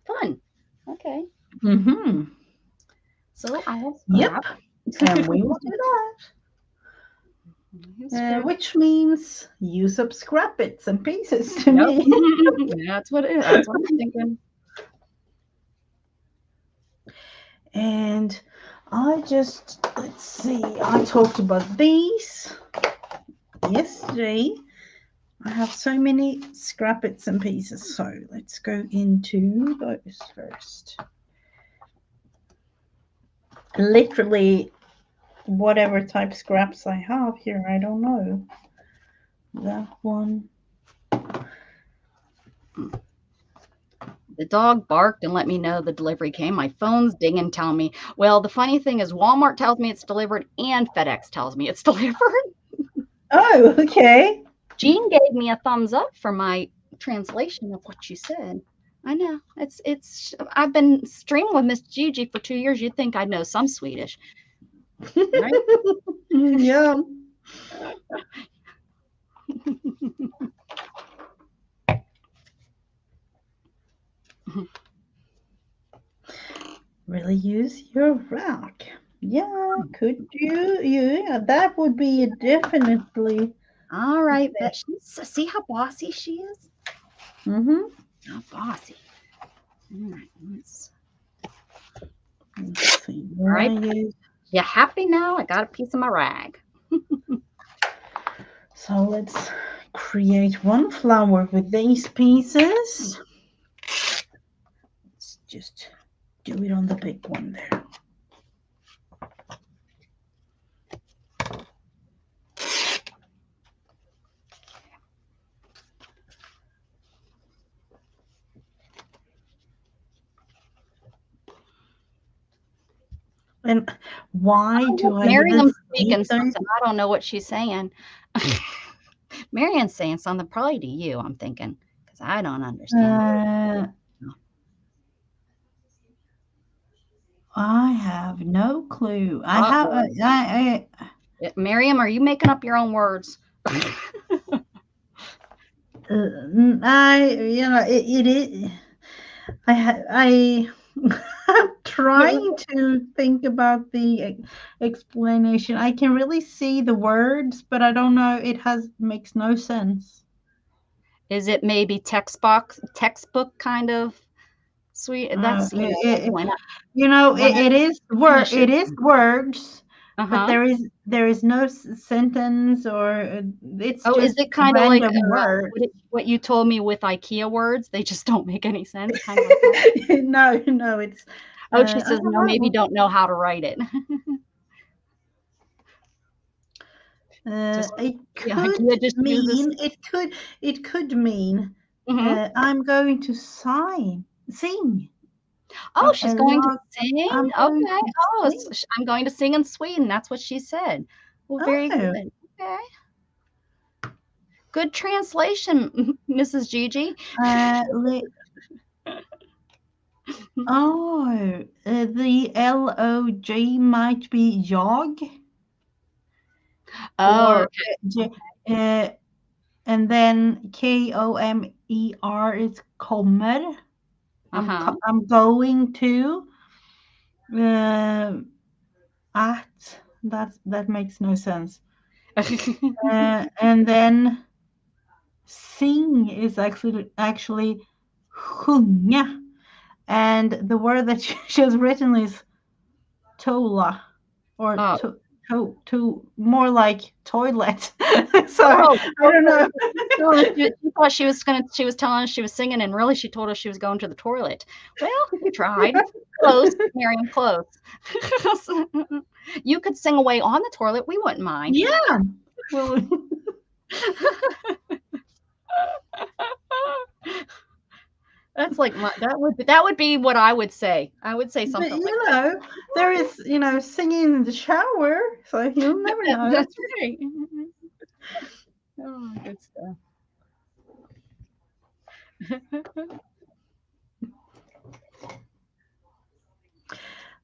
Fun. Okay. So I have Yep. And we will do that. Which means use up scrap bits and pieces to me. That's what it is. That's what I'm thinking. And let's see, I talked about these yesterday. I have so many scrap bits and pieces, so let's go into those first. Literally whatever type scraps I have here, I don't know. That one. The dog barked and let me know the delivery came. My phone's dinging telling me. Well, the funny thing is Walmart tells me it's delivered and FedEx tells me it's delivered. Oh, okay. Jean gave me a thumbs up for my translation of what you said. I know. I've been streaming with Miss Gigi for 2 years. You'd think I'd know some Swedish. Right? Yeah. Really use your rack. Yeah, could you? Yeah, that would be definitely. All right, but see how bossy she is? How bossy. All right, let's see. All right. You happy now? I got a piece of my rag. So let's create one flower with these pieces. Let's just do it on the big one there. And why do I? Miriam's speaking something. I don't know what she's saying. Miriam's saying something probably to you, I'm thinking, because I don't understand. I have no clue. Miriam, are you making up your own words? It is. I'm trying to think about the explanation. I can really see the words, but I don't know. It makes no sense. Is it maybe textbook kind of sweet? That's it is It is words, but Uh-huh. there is no sentence, or it's Oh, is just it kind of like random words. what you told me with IKEA words? They just don't make any sense, kind of like that? No, no, it's Oh, she I says, don't no, maybe know. don't know how to write it. Just, It yeah, could IKEA just uses. mean it could mean Hmm. I'm going to sing Oh, she's a going to lot. sing? I'm going Okay. to Oh, sing. I'm going to sing in Sweden. That's what she said. Well, very Oh, good. Okay. Good translation, Mrs. Gigi. uh, li- the LOG might be jog, Oh, or okay. uh, and then KOMER is kommer. Uh-huh. I'm going to. Uh, that makes no sense. And then sing is actually sjunga, and the word that she has written is tola, or Oh, to more like toilet. So oh, I don't okay. know. She thought she was telling us she was singing, and really she told us she was going to the toilet. Well, you tried. Close, Miriam, close. You could sing away on the toilet. We wouldn't mind. Yeah. Well, That's like that would be what I would say. I would say but something like that. there is, singing in the shower, so you'll never know. That's right. Oh, good stuff.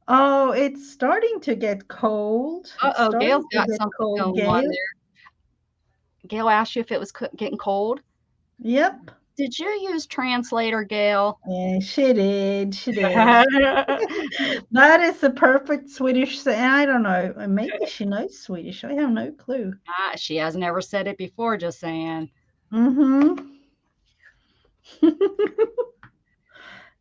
Oh, it's starting to get cold. It's Uh-oh, Gail's starting to got get something cold, going on Gail. there. Gail asked you if it was getting cold. Yep. Did you use translator, Gail? Yeah, she did. She did. That is the perfect Swedish saying. I don't know. Maybe she knows Swedish. I have no clue. She has never said it before, just saying. Mm-hmm.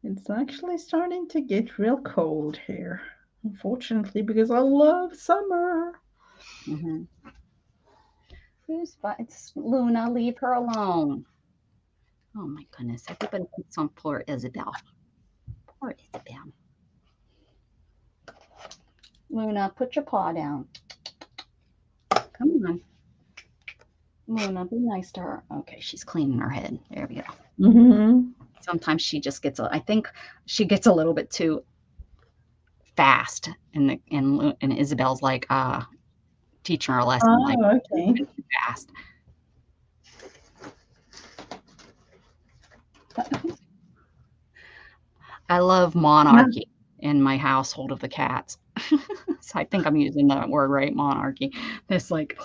It's actually starting to get real cold here. Unfortunately, because I love summer. Mm-hmm. It's Luna, leave her alone. Oh my goodness, everybody puts on poor Isabel. Poor Isabel. Luna, put your paw down. Come on. Luna, be nice to her. Okay, she's cleaning her head. There we go. Mm-hmm. Sometimes she just gets, I think she gets a little bit too fast. And Isabel's like, teaching her a lesson, like, Oh, okay. too fast. I love Yeah. monarchy in my household of the cats. So I think I'm using that word right, monarchy. It's like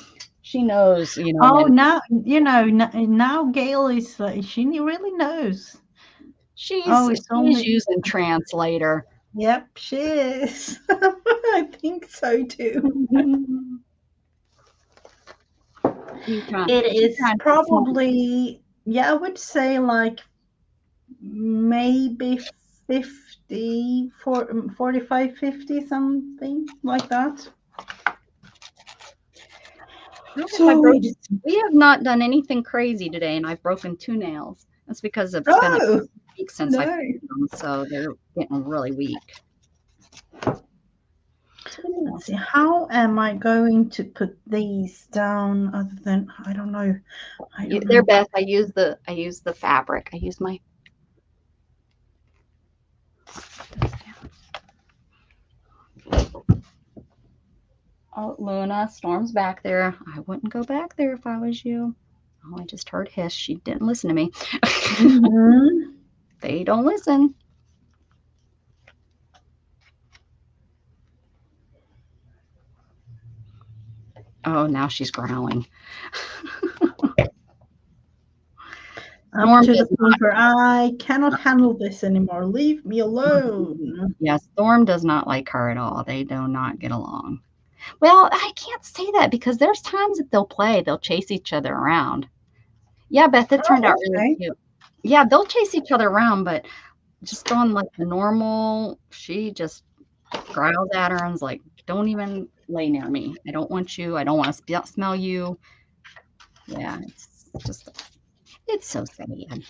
she knows, Oh, when now now Gail is she really knows. she's Oh, it's she's only. using translator. Yep, she is. I think so too. It She's is trying to be smart. probably, yeah, I would say like maybe 50, 45, 50, something like that. How have I So broken? it's, We have not done anything crazy today, and I've broken 2 nails. That's because it's been a oh week since I no. painted them, so they're getting really weak. 2 Let's nails. see, how am I going to put these down other than I don't know. I don't They're know. best. I use the fabric. I use my. Oh, Luna, Storm's back there. I wouldn't go back there if I was you. Oh, I just heard hiss. She didn't listen to me. Mm-hmm. They don't listen. Oh, now she's growling. Up Storm to the does point not. where I cannot handle this anymore. Leave me alone. Yeah, Storm does not like her at all. They do not get along. Well, I can't say that because there's times that they'll play. They'll chase each other around. Yeah, Beth, it turned out Oh, really okay. cute. Yeah, they'll chase each other around, but just on like the normal, she just growls at her and's like, don't even. lay near me. I don't want you. I don't want to smell you. Yeah, it's so sad.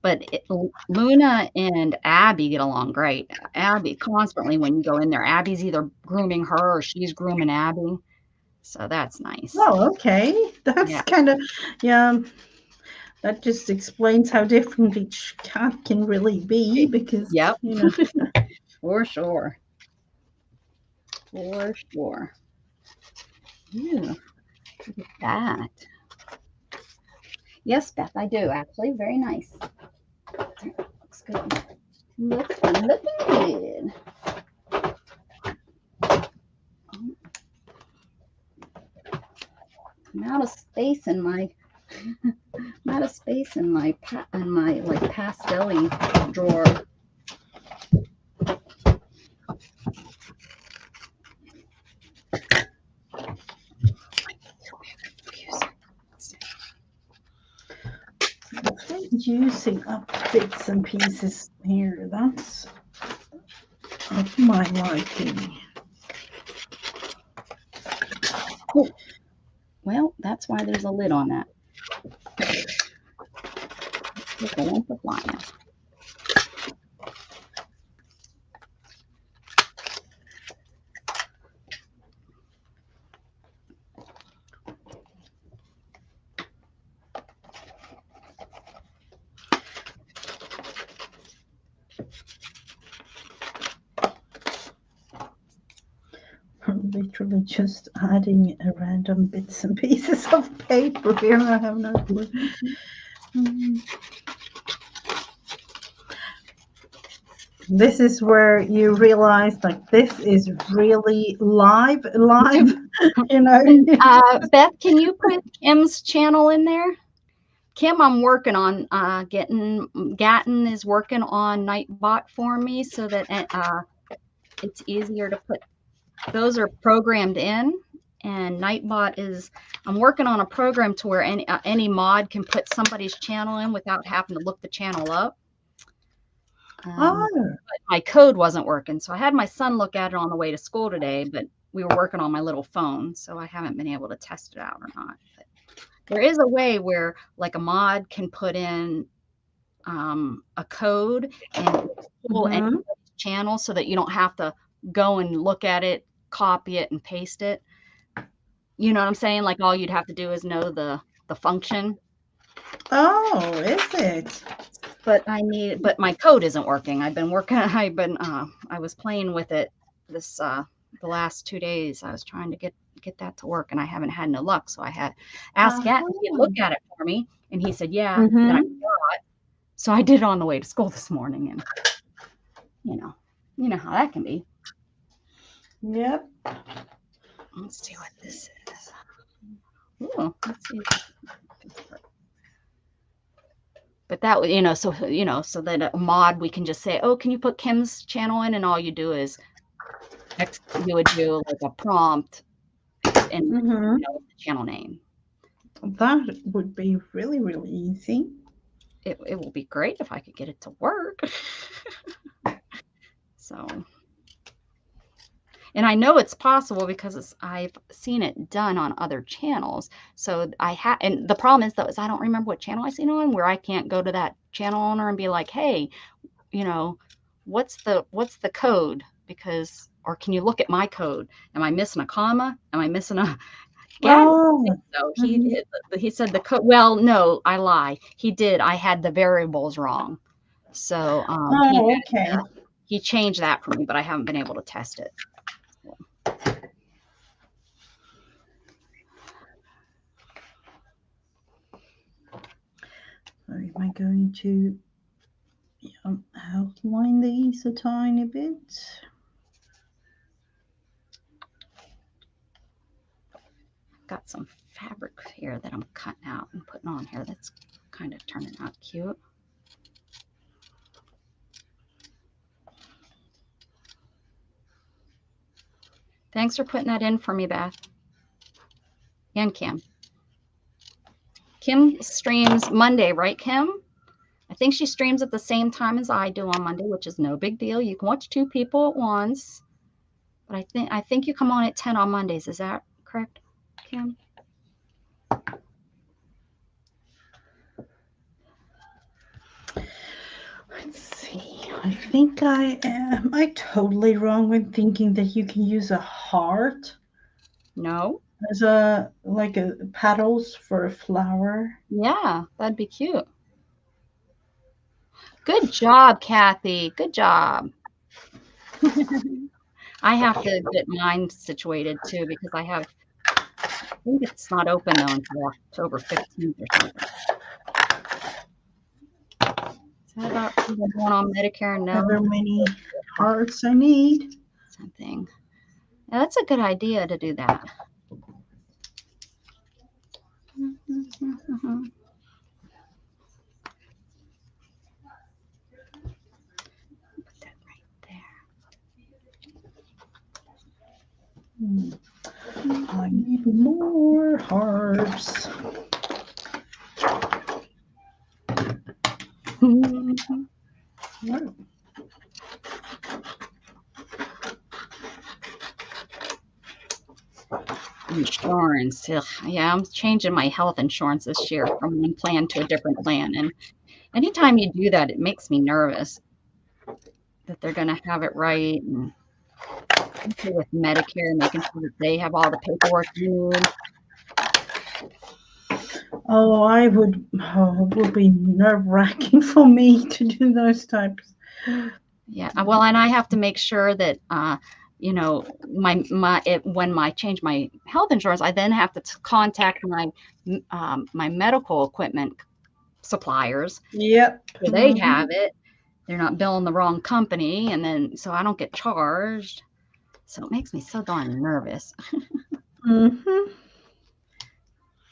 But Luna and Abby get along great. Abby constantly, when you go in there, Abby's either grooming her or she's grooming Abby. So that's nice. Oh, okay. That's kind of, yeah, that just explains how different each cat can really be because, yep. you know. For sure. For sure. Ooh, look at that. Yes, Beth, I do actually. Very nice. Looks good. Looking good. I'm out of space in my like pastel-y drawer. Using up bits and pieces here. That's of my liking. Oh, well, that's why there's a lid on that. Look, I want the flying. Literally just adding a random bits and pieces of paper here. I have no clue. This is where you realize like this is really live, you know. Beth, can you put Kim's channel in there? Kim, I'm working on Gatton is working on Nightbot for me so that it's easier to put. Those are programmed in, and Nightbot is. I'm working on a program to where any mod can put somebody's channel in without having to look the channel up. But my code wasn't working, so I had my son look at it on the way to school today. But we were working on my little phone, so I haven't been able to test it out or not. But there is a way where, like, a mod can put in a code and pull any channel so that you don't have to go and look at it, copy it, and paste it. You know what I'm saying? Like, all you'd have to do is know the function. Oh, is it? But my code isn't working. I was playing with it the last 2 days. I was trying to get that to work, and I haven't had no luck. So I had asked Gat to look at it for me, and he said, yeah. And I forgot. So I did it on the way to school this morning, and you know how that can be. Yep. Let's see what this is. Ooh, let's see. But that, so that a mod, we can just say, oh, can you put Kim's channel in? And all you do is you would do like a prompt and the channel name. That would be really, really easy. It will be great if I could get it to work. So, and I know it's possible because I've seen it done on other channels. So and the problem is, though, is I don't remember what channel I seen it on, where I can't go to that channel owner and be like, hey, what's the code? Or can you look at my code? Am I missing a comma? Am I missing a? So he said the code. Well, no, I lie. He did. I had the variables wrong. So he changed that for me, but I haven't been able to test it. Am I going to outline these a tiny bit? Got some fabric here that I'm cutting out and putting on here. That's kind of turning out cute. Thanks for putting that in for me, Beth. And Kim. Kim streams Monday, right, Kim? I think she streams at the same time as I do on Monday, which is no big deal. You can watch 2 people at once. But I think you come on at 10 on Mondays. Is that correct, Kim? Let's see. I think am I totally wrong when thinking that you can use a heart No? as like a petals for a flower? Yeah, that'd be cute. Good job, Kathy. Good job. I have to get mine situated too because I think it's not open though until October 15th or something. Is that about going on Medicare? No. However many hearts I need. Something. Yeah, that's a good idea to do that. Put that right there. I need more hearts. Insurance. Ugh. Yeah, I'm changing my health insurance this year from one plan to a different plan. And anytime you do that, it makes me nervous that they're going to have it right. And with Medicare, making sure that they have all the paperwork you need. Oh, it would be nerve-wracking for me to do those types. Yeah, well, and I have to make sure that you know, when I change my health insurance, I then have to contact my medical equipment suppliers. Yep. So they have it. They're not billing the wrong company, and then so I don't get charged. So it makes me so darn nervous.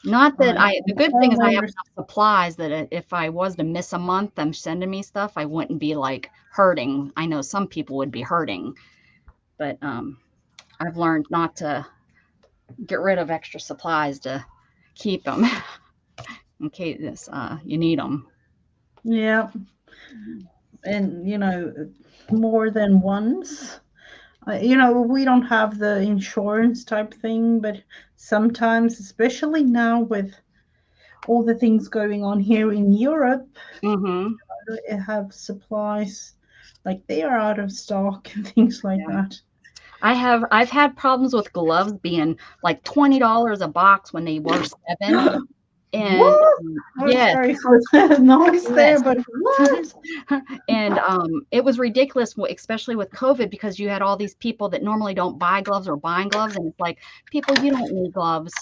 Not that the good thing is I have enough supplies that if I was to miss a month, them sending me stuff, I wouldn't be like hurting. I know some people would be hurting, but I've learned not to get rid of extra supplies to keep them in case you need them. Yeah. And, you know, more than once. You know, we don't have the insurance type thing, but sometimes, especially now with all the things going on here in Europe, have supplies like they are out of stock and things like that. I've had problems with gloves being like $20 a box when they were $7. And yes, sorry for the noise there, but what? And it was ridiculous, especially with COVID, because you had all these people that normally don't buy gloves or buying gloves, and it's like, people, you don't need gloves.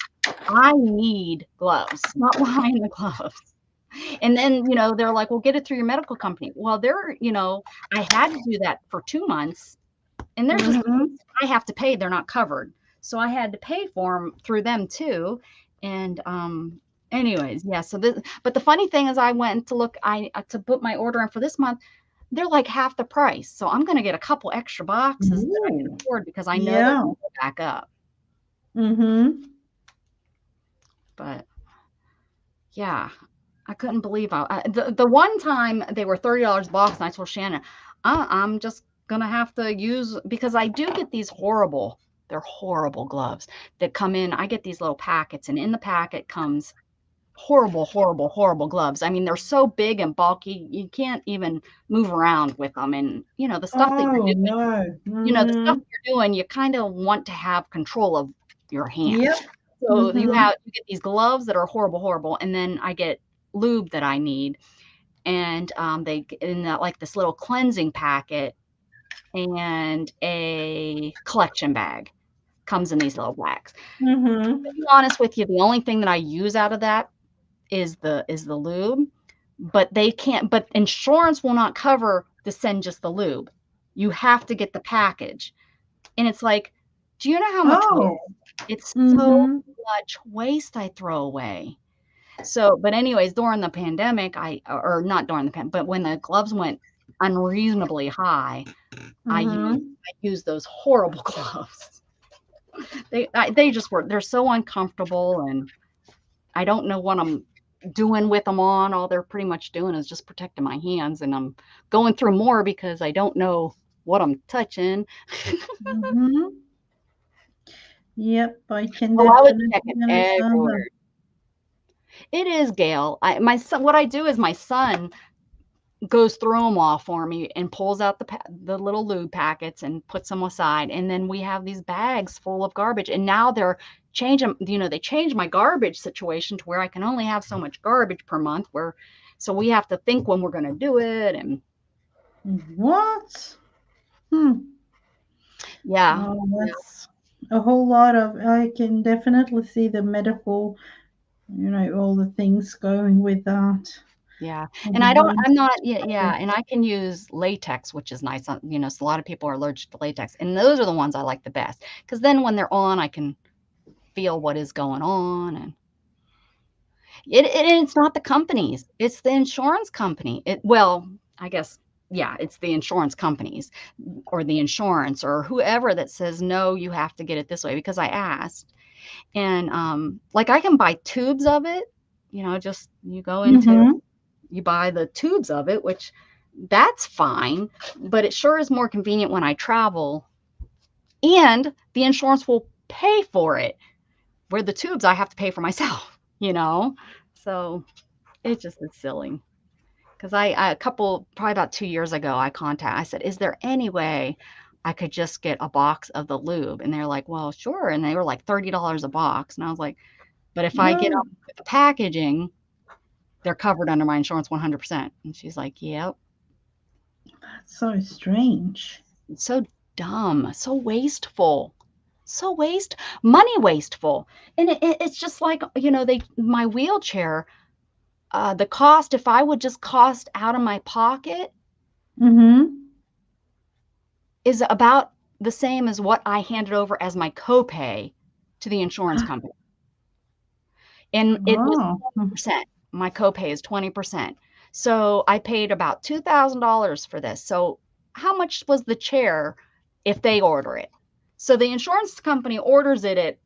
I need gloves, not buying the gloves. And then, you know, they're like, well, get it through your medical company. Well, you know, I had to do that for 2 months, and they're just, I have to pay, they're not covered. So I had to pay for them through them too. And anyways, yeah. So but the funny thing is, I went to look, to put my order in for this month. They're like half the price, so I'm going to get a couple extra boxes that I can afford because I know they're going to go back up. But yeah, I couldn't believe the one time they were $30 a box, and I told Shannon, I'm just going to have to use, because I do get these they're horrible gloves that come in. I get these little packets, and in the packet comes horrible gloves. I mean, they're so big and bulky, you can't even move around with them. And, you know, the stuff that you're doing, you know, the stuff you're doing, you kind of want to have control of your hand. Yep. So you get these gloves that are horrible. And then I get lube that I need. And they in that, like this little cleansing packet and a collection bag comes in these little bags. To be honest with you, the only thing that I use out of that is the lube, but insurance will not cover to send just the lube. You have to get the package. And it's like, do you know how much waste? It's so much waste I throw away. So, but anyways, during the pandemic, or not during the pandemic, but when the gloves went unreasonably high, I used those horrible gloves. They're so uncomfortable, and I don't know what I'm doing with them on. All they're pretty much doing is just protecting my hands, and I'm going through more because I don't know what I'm touching. Yep, I can Oh, I would definitely check it understand that. everywhere. It is, Gail. My son, what I do is my son goes through them all for me and pulls out the little lube packets and puts them aside. And then we have these bags full of garbage. And now they're changing, they changed my garbage situation to where I can only have so much garbage per month, so we have to think when we're going to do it. And What? yeah. Oh, that's a whole lot of. I can definitely see the medical, all the things going with that. Yeah. All And the I'm waste. not, yeah. And I can use latex, which is nice. So a lot of people are allergic to latex. And those are the ones I like the best. Because then when they're on, I can feel what is going on. And it's not the companies, it's the insurance company. Well, I guess, yeah, it's the insurance companies or the insurance or whoever that says, no, you have to get it this way, because I asked. And like I can buy tubes of it, just you go into, Mm-hmm. you buy the tubes of it, which that's fine, but it sure is more convenient when I travel, and the insurance will pay for it, where the tubes I have to pay for myself, so it just is silly. Because probably about 2 years ago, I said, is there any way I could just get a box of the lube? And they're like, well, sure. And they were like $30 a box. And I was like, but if I get No, up with the packaging, they're covered under my insurance 100%. And she's like, yep. that's so strange. It's so dumb, so wasteful, money wasteful. And it's just like, my wheelchair, the cost, if I would just cost out of my pocket, Mm-hmm. is about the same as what I handed over as my copay to the insurance company. And it was Oh. 20%. My copay is 20%. So I paid about $2,000 for this. So how much was the chair if they order it? So the insurance company orders it at,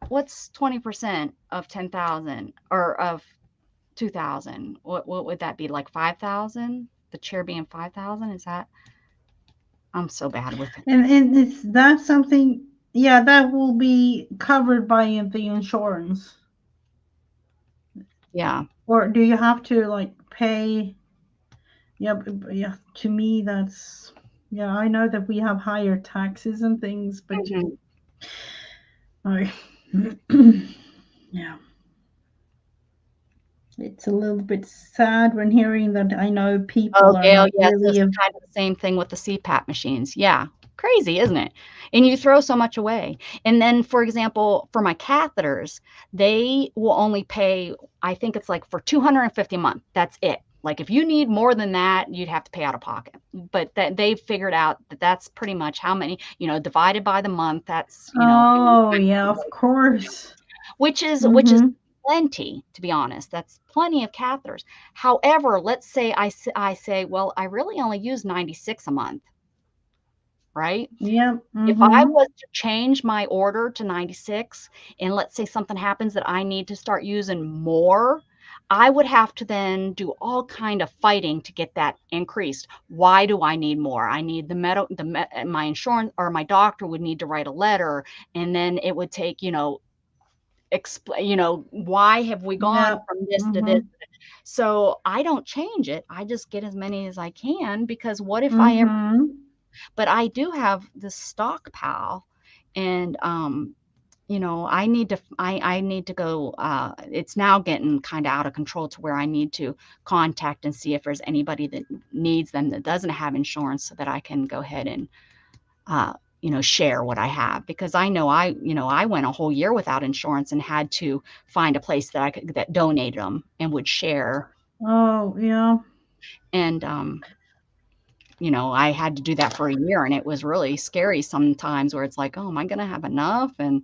what's 20% of 10,000 or of 2,000? What would that be, like 5,000? The chair being 5,000? Is that, I'm so bad with it. And is that something? Yeah, that will be covered by the insurance, Yeah. or do you have to like pay? Yeah, yeah. To me, that's yeah. I know that we have higher taxes and things, but Mhm. I, yeah, it's a little bit sad when hearing that. I know Oh, people are Gail, not yes, really. it's kind of the same thing with the CPAP machines. Yeah, crazy, isn't it? And you throw so much away. And then, for example, for my catheters, they will only pay, I think it's like for 250 a month. That's it. Like if you need more than that, you'd have to pay out of pocket. But that they've figured out that that's pretty much how many, divided by the month. That's, Oh yeah, of course. which is Mm-hmm. plenty, to be honest. That's plenty of catheters. However, let's say I say, well, I really only use 96 a month, right? Yep. If I Mm-hmm. was to change my order to 96, and let's say something happens that I need to start using more, I would have to then do all kind of fighting to get that increased. Why do I need more? I need my insurance, or my doctor would need to write a letter, and then it would take, explain, why have we gone Yep. from this to this? Mm-hmm. So I don't change it. I just get as many as I can, because what if I ever, Mm-hmm. but I do have this stockpile, and I need to go, it's now getting kind of out of control to where I need to contact and see if there's anybody that needs them that doesn't have insurance, so that I can go ahead and uh, share what I have, because I know I went a whole year without insurance and had to find a place that donated them and would share. Oh yeah. And, I had to do that for a year, and it was really scary sometimes, where it's like, oh, am I going to have enough? And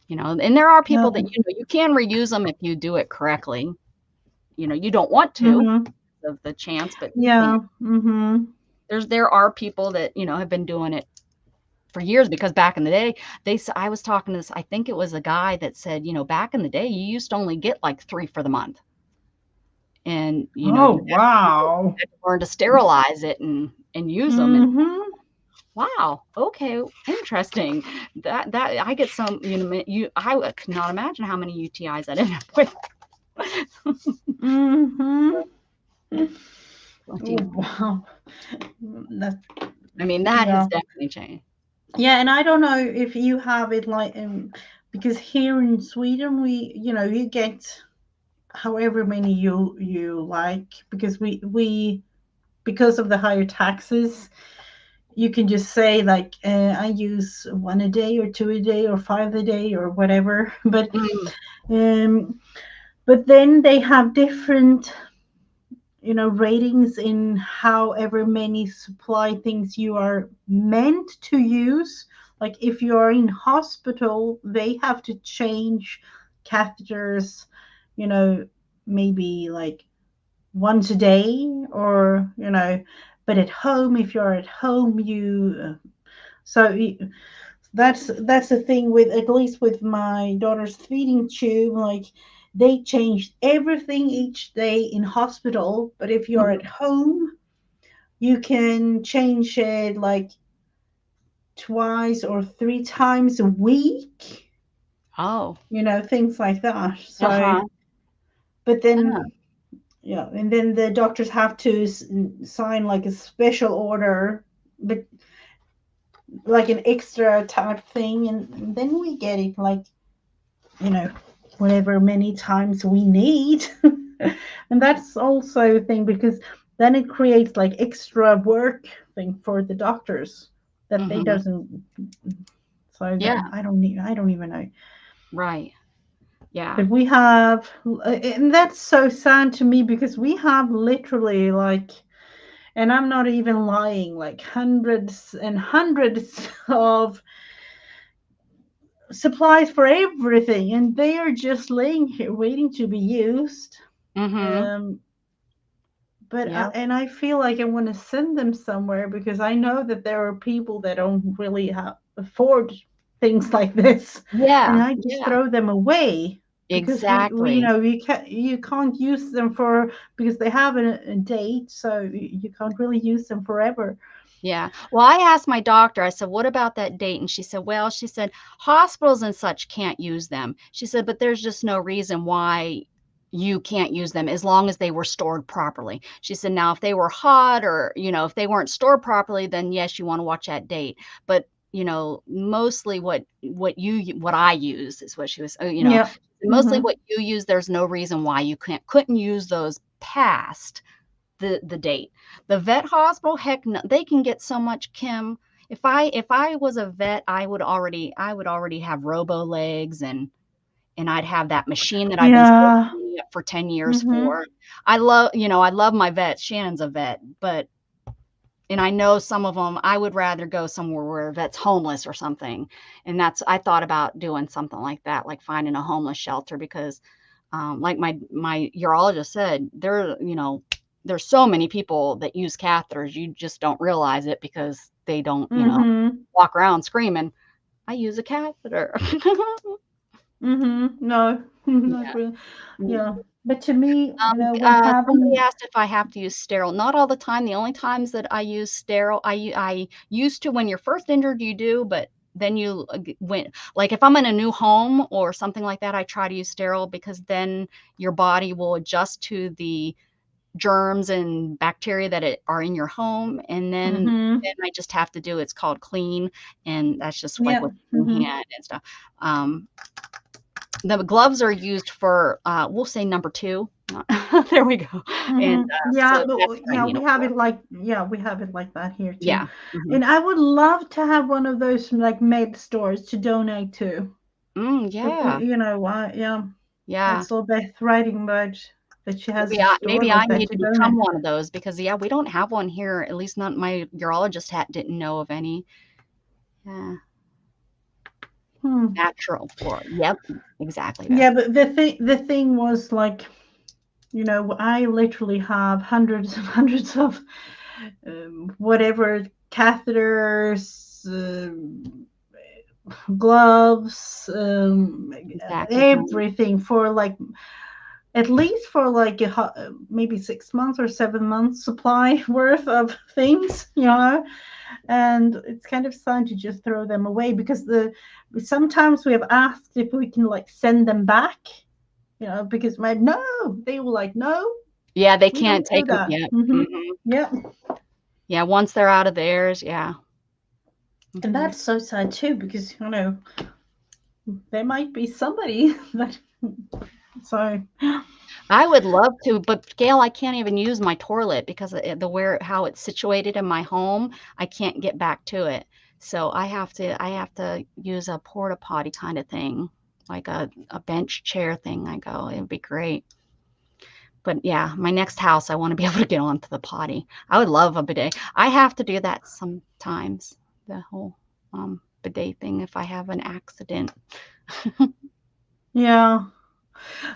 there are people that, Yeah. you can reuse them if you do it correctly. You don't want to, Mm-hmm. of the chance, but you can. Yeah. Mm-hmm. There are people that, have been doing it for years, because back in the day, I was talking to this, I think it was a guy that said, back in the day, you used to only get like 3 for the month. And, Oh you wow. had to learn to sterilize it and use them. And Mm-hmm. Wow. Okay. Interesting. That I get some, I cannot imagine how many UTIs I'd end up with. Mm-hmm. What do Oh, you, wow. That, I mean, that has yeah. definitely changed. Yeah, and I don't know if you have it like because here in Sweden we, you get however many you like because we because of the higher taxes, you can just say like I use one a day or two a day or five a day or whatever. Mm, Um, but then they have different ratings in however many supply things you are meant to use. Like if you are in hospital, they have to change catheters, you know maybe like once a day, or but at home, if you're at home, that's the thing with, at least with my daughter's feeding tube, like they changed everything each day in hospital, but if you're at mhm. home, you can change it like twice or three times a week, Oh, things like that. So, uh-huh. but Huh. then, yeah, and then the doctors have to sign like a special order, but like an extra type thing, and then we get it like you know, whatever many times we need. And that's also a thing because then it creates like extra work thing for the doctors that they Mhm. doesn't. So Yeah, I don't even know. right. Yeah. But we have, and that's so sad to me because we have literally like, and I'm not even lying, like hundreds and hundreds of supplies for everything, and they are just laying here waiting to be used. Mhm. Um, but Yeah. and I feel like I want to send them somewhere because I know that there are people that don't really afford things like this, and Yeah. I just Yeah. throw them away because we Exactly. you can't use them for because they have a date, so you can't really use them forever. Yeah. Well, I asked my doctor, I said, "What about that date?" And she said, "Well," she said, "hospitals and such can't use them." She said, "But there's just no reason why you can't use them as long as they were stored properly." She said, "Now, if they were hot or, if they weren't stored properly, then yes, you wanna watch that date. But, mostly what I use is what she was Yeah. mostly Mhm. what you use, there's no reason why you couldn't use those past the date. The vet hospital, heck no, they can get so much If I was a vet, I would already have robo legs and I'd have that machine that I've been saving Yeah. money up for 10 years Mhm. for. I love my vet. Shannon's a vet, but and I know some of them, I would rather go somewhere where a vet's homeless or something. And I thought about doing something like that, like finding a homeless shelter because like my urologist said, there's so many people that use catheters, you just don't realize it because they don't, Mhm. walk around screaming, "I use a catheter." Mhm. No, not Yeah. really. Mm. Yeah. But to me, when Somebody having, asked if I have to use sterile. Not all the time. The only times that I use sterile, I used to when you're first injured, you do, but then when like if I'm in a new home or something like that, I try to use sterile because then your body will adjust to the germs and bacteria that are in your home, and then mhm. I just have to do it's called clean, and that's just like Yeah. with Mhm. hand and stuff. Um, the gloves are used for, we'll say number 2. There we go, and, Mhm. Yeah, so but that's what I yeah, need we them have for. it like, yeah, we have it like that here too. Yeah, mhm. And I would love to have one of those like med stores to donate to. But Yeah, yeah, I yeah. saw Beth writing about that she has Maybe a I store maybe I like that need to to become donate. one of those because, yeah, we don't have one here, at least not my urologist didn't know of any. Yeah, Hmm. natural flora. Yep, exactly, Beth. Yeah, but the thing was like, I literally have hundreds and hundreds of whatever catheters, gloves, Exactly, huh? everything for like at least for like maybe 6 months or 7 months supply worth of things, and it's kind of sad to just throw them away because sometimes we have asked if we can like send them back, because no, they were like, no, Yeah, they we can't don't do take them that. yet. Yeah. Yeah, once they're out of theirs, yeah. And that's so sad too, because there might be somebody that. So I would love to, but Gail, I can't even use my toilet because how it's situated in my home, I can't get back to it. So I have to use a porta potty kind of thing, like a bench chair thing. It'd be great. But yeah, my next house, I want to be able to get onto the potty. I would love a bidet. I have to do that sometimes, the whole bidet thing if I have an accident. yeah,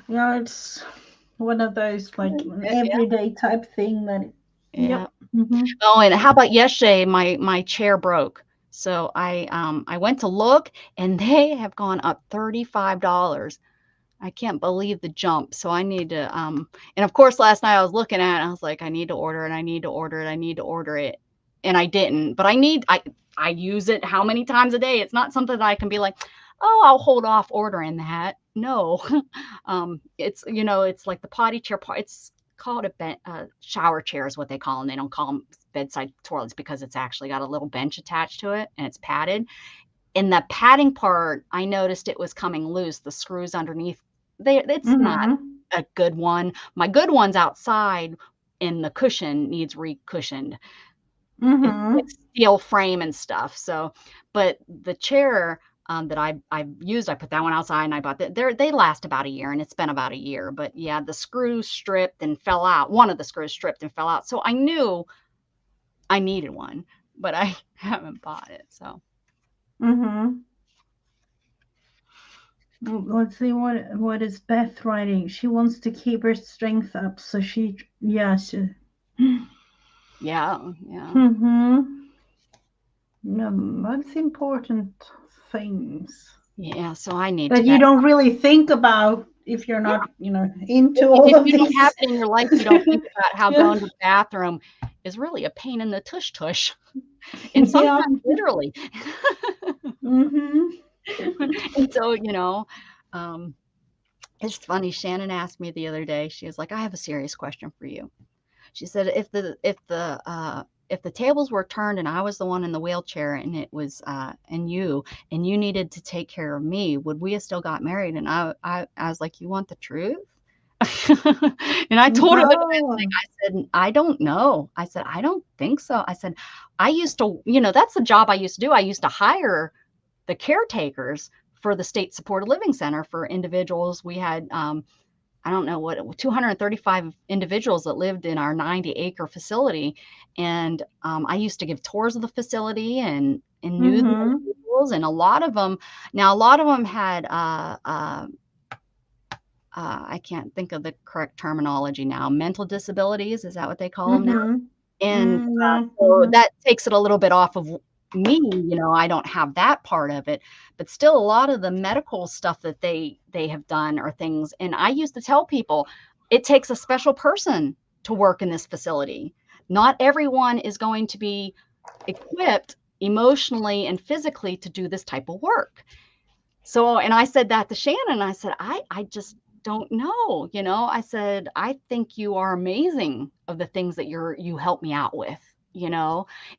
it's one of those like an everyday type thing that. Yeah. Yep. Mm-hmm. Oh, and how about yesterday? My chair broke. So I went to look and they have gone up $35. I can't believe the jump. So I need to and of course last night I was looking at it and I was like, I need to order it, I need to order it, I need to order it. And I didn't, but I use it how many times a day? It's not something that I can be like, oh, I'll hold off ordering that. No. It's it's like the potty chair part. It's called a shower chair is what they call them. They don't call them bedside toilets because it's actually got a little bench attached to it and it's padded. In the padding part, I noticed it was coming loose. The screws underneath, it's not a good one. My good one's outside and the cushion needs re-cushioned. It's steel frame and stuff. So, but the chair that I've used, I put that one outside and I bought that. They last about a year and it's been about a year. But yeah, the screw stripped and fell out. One of the screws stripped and fell out. So I knew I needed one, but I haven't bought it. So. Let's see what is Beth writing. She wants to keep her strength up, so Yeah. That's important things. Yeah, so I need that to. you don't really think about if you're not, into all of If you don't these. have it in your life, you don't think about how going to the bathroom is really a pain in the tush tush, and sometimes literally. And so, it's funny. Shannon asked me the other day. She was like, "I have a serious question for you." She said, if the tables were turned and I was the one in the wheelchair and it was and you needed to take care of me, would we have still got married?" And I was like, "You want the truth?" And I told her, I said, "I don't know." I said, "I don't think so." I said, "I used to, that's the job I used to do. I used to hire the caretakers for the state supported living center for individuals. We had I don't know what 235 individuals that lived in our 90-acre facility, and I used to give tours of the facility and knew the individuals, and a lot of them had I can't think of the correct terminology now. Mental disabilities, is that what they call them now? And so that takes it a little bit off of me, I don't have that part of it, but still a lot of the medical stuff that they have done are things. And I used to tell people it takes a special person to work in this facility. Not everyone is going to be equipped emotionally and physically to do this type of work. So, and I said that to Shannon, I said, I just don't know, I said, I think you are amazing of the things that you help me out with,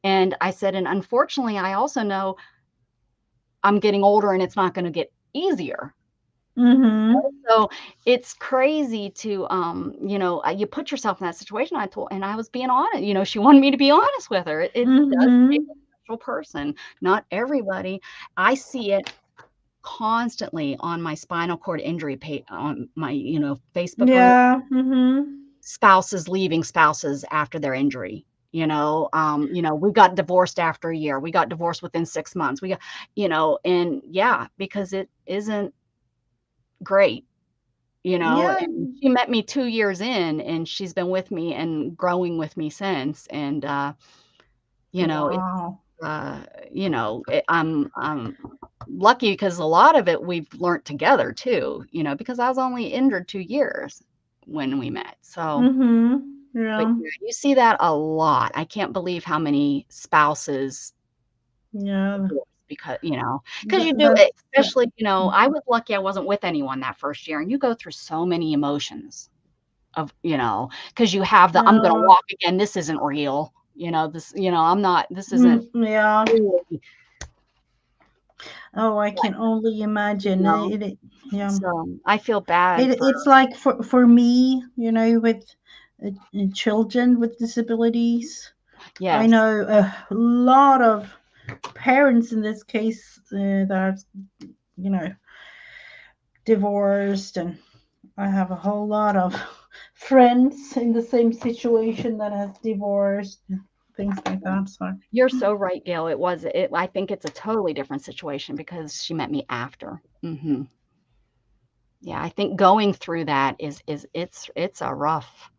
and I said, and unfortunately, I also know I'm getting older and it's not going to get easier. So it's crazy to, you put yourself in that situation. I was being honest, she wanted me to be honest with her. It does take a special person, not everybody. I see it constantly on my spinal cord injury page on my Facebook group. Spouses leaving spouses after their injury. We got divorced after a year, we got divorced within 6 months, we got and because it isn't great. And she met me 2 years in and she's been with me and growing with me since. And Wow. I'm lucky because a lot of it we've learned together too, because I was only injured 2 years, when we met. So, Mm-hmm. but Yeah. yeah, you see that a lot. I can't believe how many spouses Yeah. divorce because, because you do That's it, especially, I was lucky I wasn't with anyone that first year, and you go through so many emotions of, because you have the I'm gonna yeah. walk again. This isn't real. This, I'm not. This isn't Yeah. really. Oh, I can only You imagine know. yeah. So I feel bad for. It's like for me, with children with disabilities. I Yes. know a lot of parents in this case that are, you know, divorced, and I have a whole lot of friends in the same situation that has divorced, things like that. So, You're so right, Gail. I think it's a totally different situation because she met me after. Yeah, I think going through that it's a rough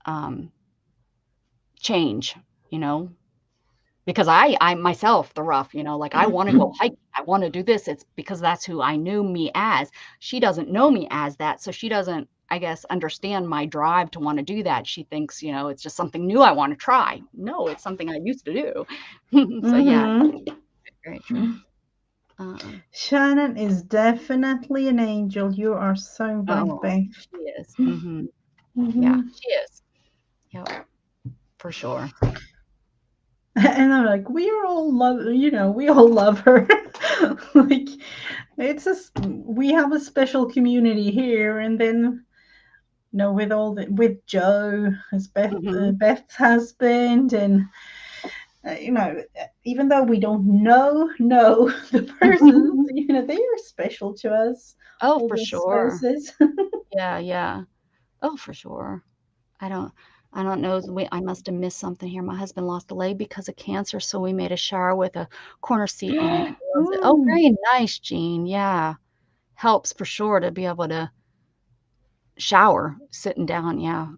um, change, you know, because I myself the rough, like I want to go hiking, I want to do this. It's because that's who I knew me as. She doesn't know me as that, so she doesn't, I guess, understand my drive to want to do that. She thinks, it's just something new I want to try. No, it's something I used to do. So yeah, mm-hmm. very true. Um, Shannon is definitely an angel. You are so right, oh, babe. she is. Yeah, Hmm. she is. Yep, for sure. And I'm like, we all love her. Like, we have a special community here, and then with with Joe, as Hmm. Beth's husband, and even though we don't know the persons, they are special to us, Oh, all for the sure. spouses. Yeah, yeah. Oh, for sure. I don't I don't know. I must have missed something here. My husband lost a leg because of cancer, so we made a shower with a corner seat in it. Oh, Mm. very nice, Jean. Yeah. Helps for sure to be able to shower sitting down. Yeah.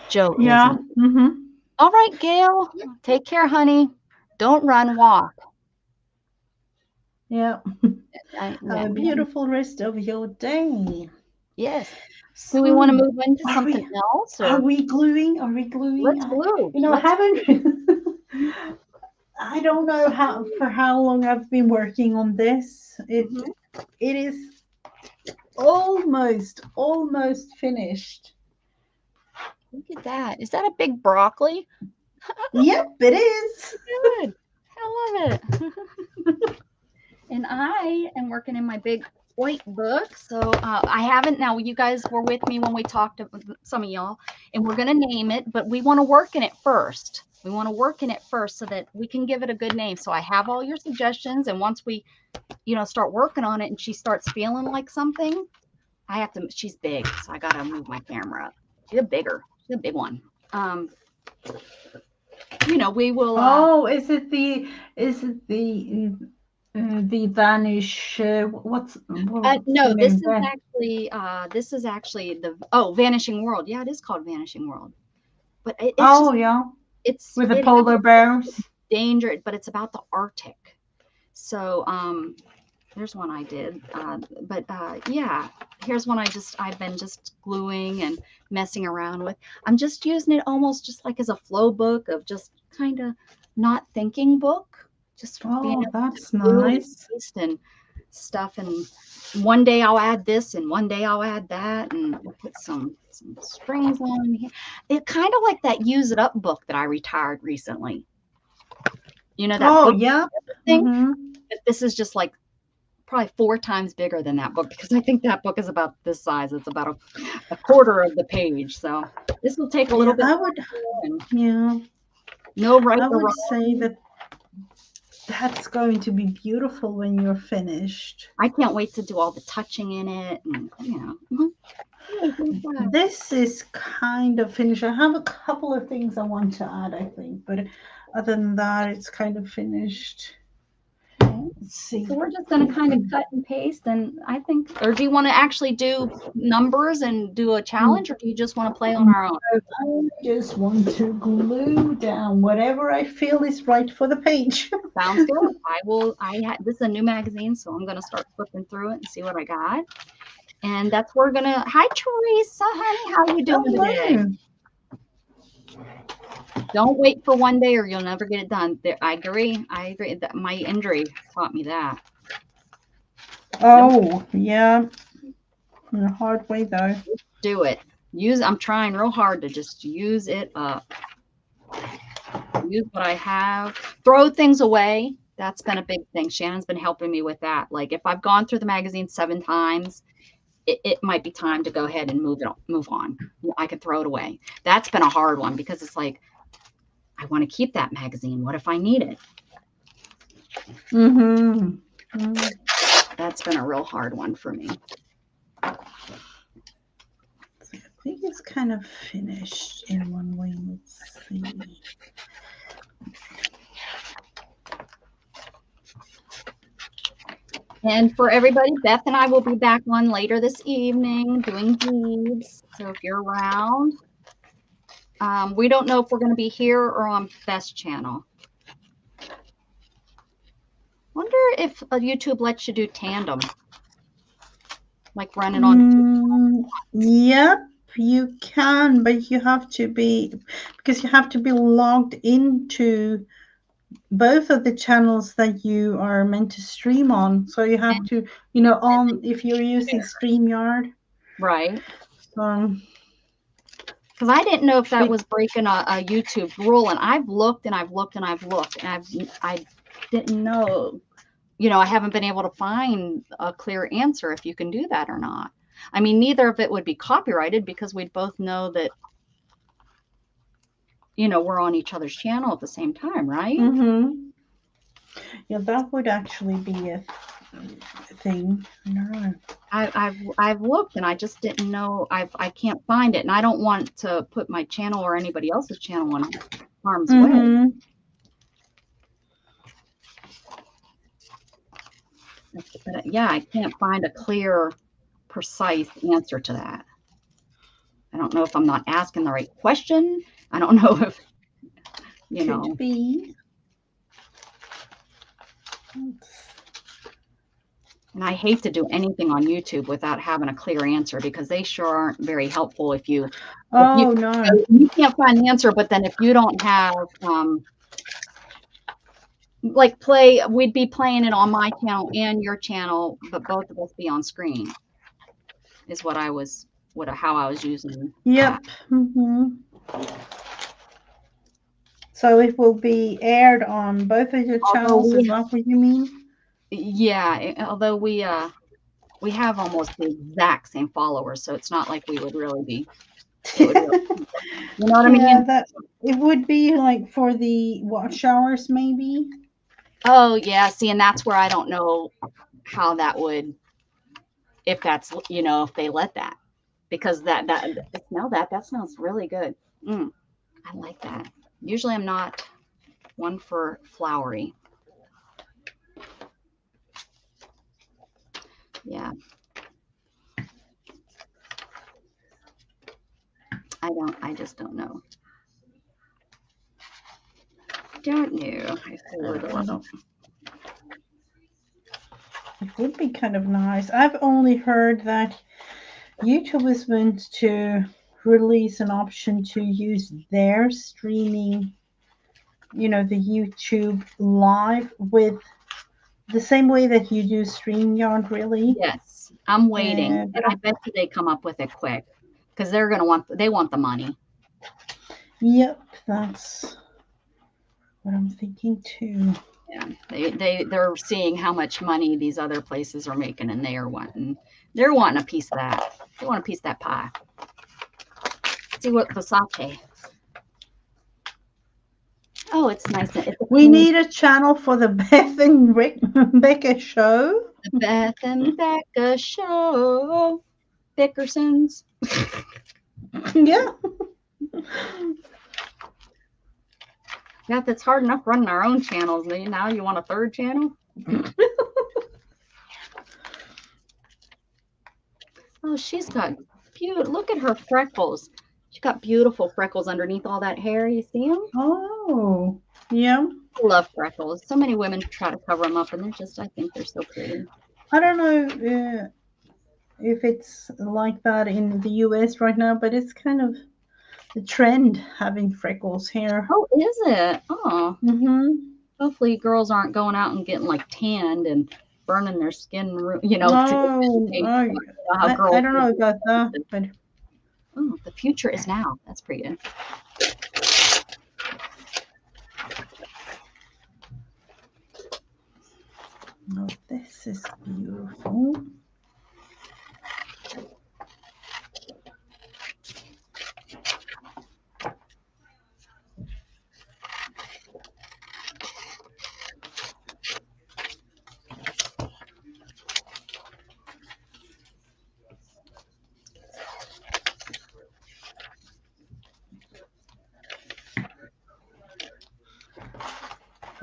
Joe Yeah. isn't. Mm-hmm. All right, Gail. Take care, honey. Don't run, walk. Yeah. Have Yeah, a yeah. beautiful rest of your day. Yes. Do we want to So, move into are something we else are or we gluing? Are we gluing? let's glue? I Let's haven't. I don't know how long I've been working on this. Mhm. It is almost finished. Look at that. Is that a big broccoli? Yep, it is. Good. I love it. And I am working in my big white book. So I haven't, now you guys were with me when we talked to some of y'all, and we're going to name it, but we want to work in it first. We want to work in it first so that we can give it a good name. So I have all your suggestions. And once we, start working on it and she starts feeling like something, she's big. So I got to move my camera up. She's a big one. Um, we will, Oh, is it the vanish? What's the no, name? this is actually Vanishing World. Yeah, it is called Vanishing World. But it's Oh just yeah, with the it polar bears. danger, but it's about the Arctic. So there's one I did. But yeah, here's one I've been just gluing and messing around with. I'm just using it almost just like as a flow book of just kind of not thinking book, just being Oh, able to that's glue and nice. paste and stuff. And one day I'll add this and one day I'll add that and we'll put some strings on here. It kind of like that Use It Up book that I retired recently. That Oh book yeah. thing. Mm-hmm. But this is just like probably 4 times bigger than that book because I think that book is about this size. It's about a quarter of the page. So this will take a little Yeah, bit longer and yeah, no right I or would say wrong. that that's going to be beautiful when you're finished. I can't wait to do all the touching in it and This is kind of finished. I have a couple of things I want to add, I think, but other than that, it's kind of finished. Okay. Let's see. So we're just going to kind of cut and paste, and I think, or do you want to actually do numbers and do a challenge, or do you just want to play on our own? I just want to glue down whatever I feel is right for the page. Sounds good. This is a new magazine, so I'm going to start flipping through it and see what I got. And that's where we're gonna. Hi, Teresa, honey, how you doing today? Don't wait for one day, or you'll never get it done. I agree. I agree. That my injury taught me that. Oh, yeah. In a hard way, though. Do it. I'm trying real hard to just use it up. Use what I have. Throw things away. That's been a big thing. Shannon's been helping me with that. Like if I've gone through the magazine 7 times, it might be time to go ahead and move on. I can throw it away. That's been a hard one because it's like, I want to keep that magazine. What if I need it? That's been a real hard one for me. I think it's kind of finished in one way. Let's see. And for everybody, Beth and I will be back on later this evening doing beads. So if you're around, we don't know if we're going to be here or on Beth's channel. Wonder if YouTube lets you do tandem, like run it on. Yep, you can, but you have to be logged into both of the channels that you are meant to stream on. So you have to, if you're using StreamYard. Right. So. Because I didn't know if that was breaking a YouTube rule, and I've looked and I've looked and I've looked, and I didn't know. I haven't been able to find a clear answer if you can do that or not. I mean, neither of it would be copyrighted because we'd both know that, we're on each other's channel at the same time, right? Yeah, that would actually be a thing. I don't know. I've looked and I just didn't know. I can't find it, and I don't want to put my channel or anybody else's channel in harm's way. But yeah, I can't find a clear, precise answer to that. I don't know if I'm not asking the right question. I don't know if, Could be. And I hate to do anything on YouTube without having a clear answer because they sure aren't very helpful if you. No. You can't find the answer, but then if you don't have, we'd be playing it on my channel and your channel, but both of us be on screen. Is how I was using. Yep. So it will be aired on both of your channels. Is that what you mean? Yeah. Although we have almost the exact same followers, so it's not like we would really be. You know what I mean? It would be like for the watch hours, maybe. Oh yeah. See, and that's where I don't know how that would. If that's if they let that, because that smell that smells really good. I like that. Usually I'm not one for flowery. Yeah. I just don't know. Don't know. It would be kind of nice. I've only heard that YouTube is meant to release an option to use their streaming, the YouTube live with the same way that you do StreamYard, really. Yes, I'm waiting. And I bet you they come up with it quick because they want the money. Yep, that's what I'm thinking too. Yeah, they're seeing how much money these other places are making, and they're wanting a piece of that. They want a piece of that pie. Let's see what Versace. Oh, it's nice. We need a channel for the Beth and Becca show. The Beth and Becca show. Dickersons. Yeah. Yeah, that's hard enough running our own channels. Now you want a third channel? Oh, she's got look at her freckles. She got beautiful freckles underneath all that hair. You see them? Oh, yeah. I love freckles. So many women try to cover them up, and I think they're so pretty. I don't know if it's like that in the US right now, but it's kind of the trend having freckles here. Oh, is it? Oh, Mm-hmm. hopefully girls aren't going out and getting like tanned and burning their skin, to Oh, how I girls don't are. know about that, but Oh, the future is now. That's pretty good. oh, this is beautiful.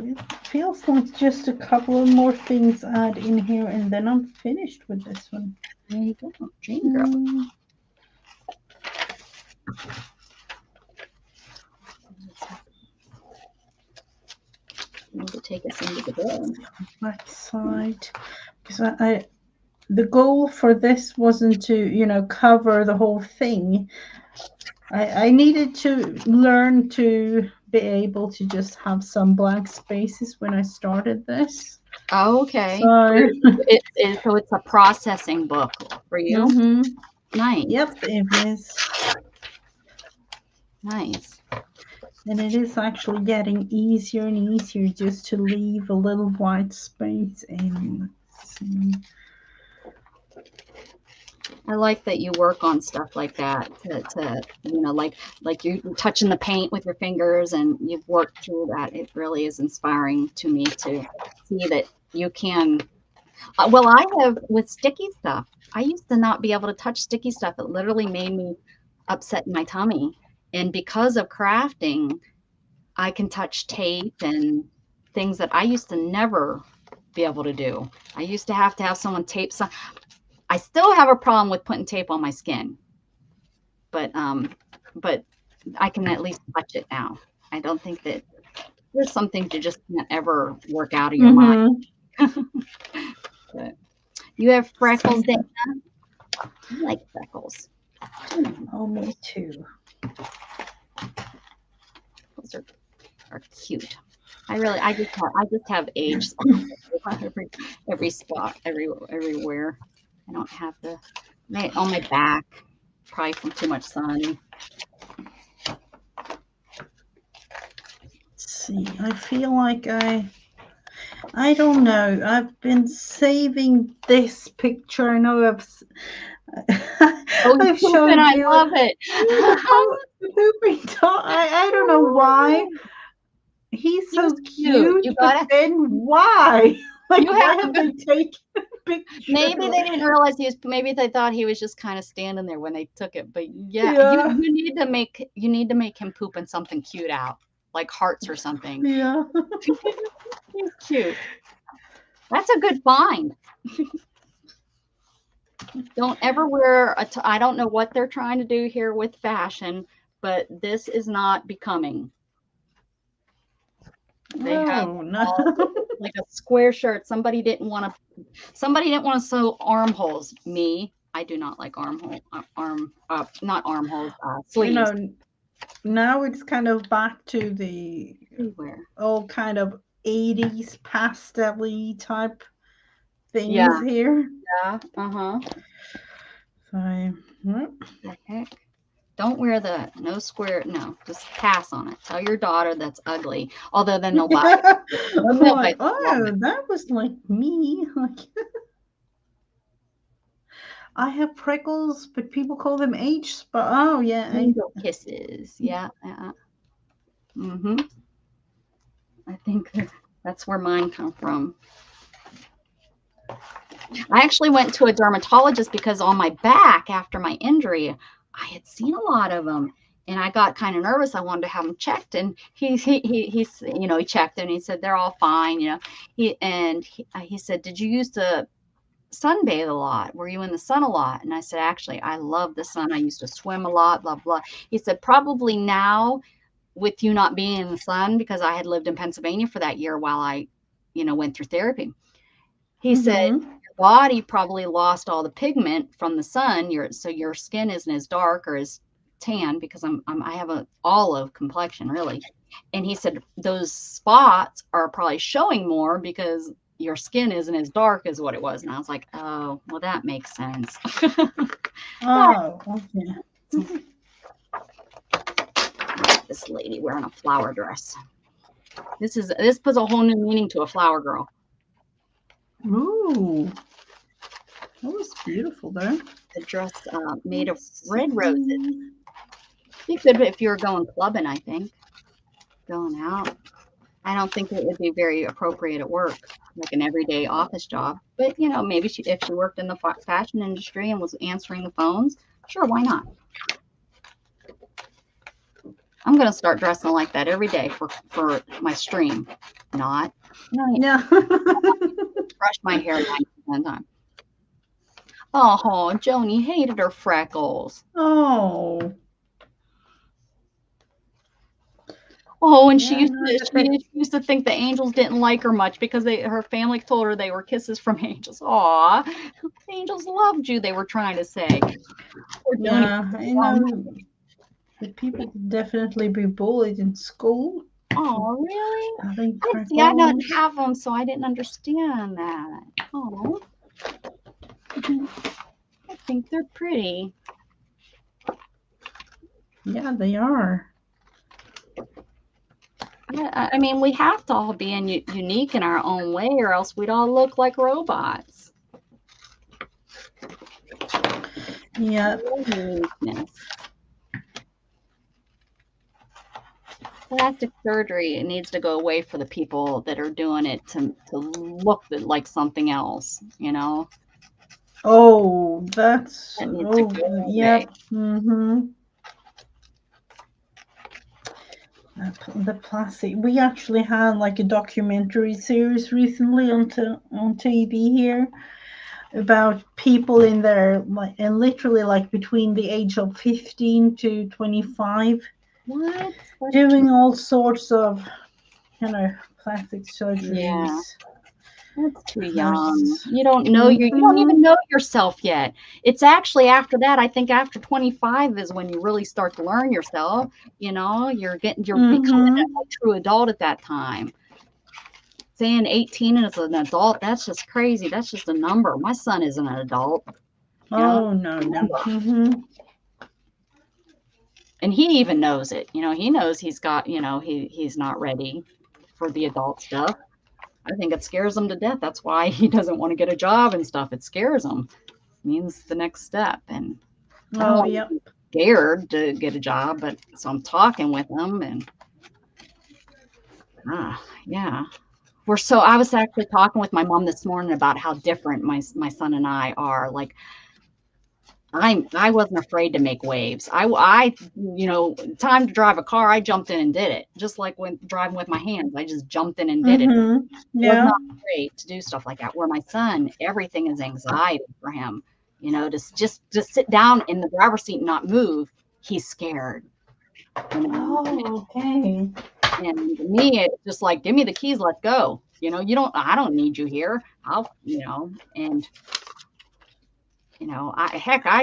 It feels like just a couple of more things add in here, and then I'm finished with this one. There you go, dream girl. Need to take us into the bed. Back side, because the goal for this wasn't to cover the whole thing. I needed to learn to be able to just have some blank spaces when I started this. Oh, okay. So So it's a processing book for you. mm-hmm. Nice. Yep, it is. Nice. And it is actually getting easier and easier just to leave a little white space in. Let's see. I like that you work on stuff like that to like you're touching the paint with your fingers and you've worked through that. It really is inspiring to me to see that you can. Well, I have with sticky stuff. I used to not be able to touch sticky stuff. It literally made me upset in my tummy. And because of crafting, I can touch tape and things that I used to never be able to do. I used to have someone tape some. I still have a problem with putting tape on my skin, but I can at least touch it now. I don't think that there's some things you just can't ever work out of your mind. But you have freckles, Dana? I like freckles. Oh, me too. Those are cute. I just have age every spot, everywhere. I don't have on my back, probably from too much sun. Let's see, I feel like I don't know. I've been saving this picture. I know I've shown I you. love it. I don't know why. He's so cute, but then why? Like, why have they taken a picture? Maybe they didn't realize maybe they thought he was just kind of standing there when they took it. But yeah. You need to make him pooping something cute out, like hearts or something. Yeah. He's cute. That's a good find. Don't ever wear I don't know what they're trying to do here with fashion, but this is not becoming. They have like a square shirt. Somebody didn't want to sew armholes. Me, I do not like not armholes, sleeves. Now it's kind of back to the old kind of 80s pastel-y type things here. Yeah. So, what the heck? Don't wear no square. No, just pass on it. Tell your daughter that's ugly. Although then they'll buy it. Like, oh, that was like me. I have freckles, but people call them age spots. Oh, yeah. Angel kisses. Yeah. I think that's where mine come from. I actually went to a dermatologist because on my back after my injury, I had seen a lot of them and I got kind of nervous. I wanted to have them checked, and he checked and he said they're all fine. He said, did you used to sunbathe a lot? Were you in the sun a lot? And I said, actually, I love the sun. I used to swim a lot, blah, blah. He said, probably now with you not being in the sun, because I had lived in Pennsylvania for that year while I, went through therapy. He said, your body probably lost all the pigment from the sun. So your skin isn't as dark or as tan, because I have an olive complexion, really. And he said those spots are probably showing more because your skin isn't as dark as what it was. And I was like, oh, well, that makes sense. Oh, okay. This lady wearing a flower dress. This puts a whole new meaning to a flower girl. Ooh, that was beautiful there. The dress made of red roses. Be good if you were going clubbing, I think. Going out. I don't think it would be very appropriate at work, like an everyday office job. But, you know, maybe if she worked in the fashion industry and was answering the phones, sure, why not? I'm going to start dressing like that every day for my stream. Not. Yeah. Brush my hair 90% of the time. Oh, Joni hated her freckles. Oh. Oh, and she used to think the angels didn't like her much because her family told her they were kisses from angels. Aw, angels loved you, they were trying to say. Yeah, I know. The people could definitely be bullied in school. Oh, really? Having See, I don't have them, so I didn't understand that. Oh, I think they're pretty. Yeah, they are. Yeah, I mean, we have to all be unique in our own way, or else we'd all look like robots. Yeah. Plastic surgery, it needs to go away for the people that are doing it to look like something else, you know? Oh, that's that needs to go away. Yep. Mm-hmm. The plastic. We actually had like a documentary series recently on TV here about people in their and literally like between the age of 15 to 25. What? Doing all sorts of, plastic surgeries. Yeah. That's too young. You don't know you don't even know yourself yet. It's actually after that, I think after 25 is when you really start to learn yourself. You know, you're becoming a true adult at that time. Saying 18 as an adult, that's just crazy. That's just a number. My son isn't an adult. Oh, no. Mm-hmm. And he even knows it. You know, he knows he's got, he's not ready for the adult stuff. I think it scares him to death. That's why he doesn't want to get a job and stuff. It scares him. It means the next step. And I don't want to be scared to get a job, but so I'm talking with him and yeah. I was actually talking with my mom this morning about how different my son and I are. Like I wasn't afraid to make waves. I time to drive a car, I jumped in and did it. Just like when driving with my hands, I just jumped in and did it. Yeah. I was not afraid to do stuff like that. Where my son, everything is anxiety for him. You know, just sit down in the driver's seat and not move. He's scared. Oh, okay. And me, it's just like, give me the keys, let's go. You know, I don't need you here. I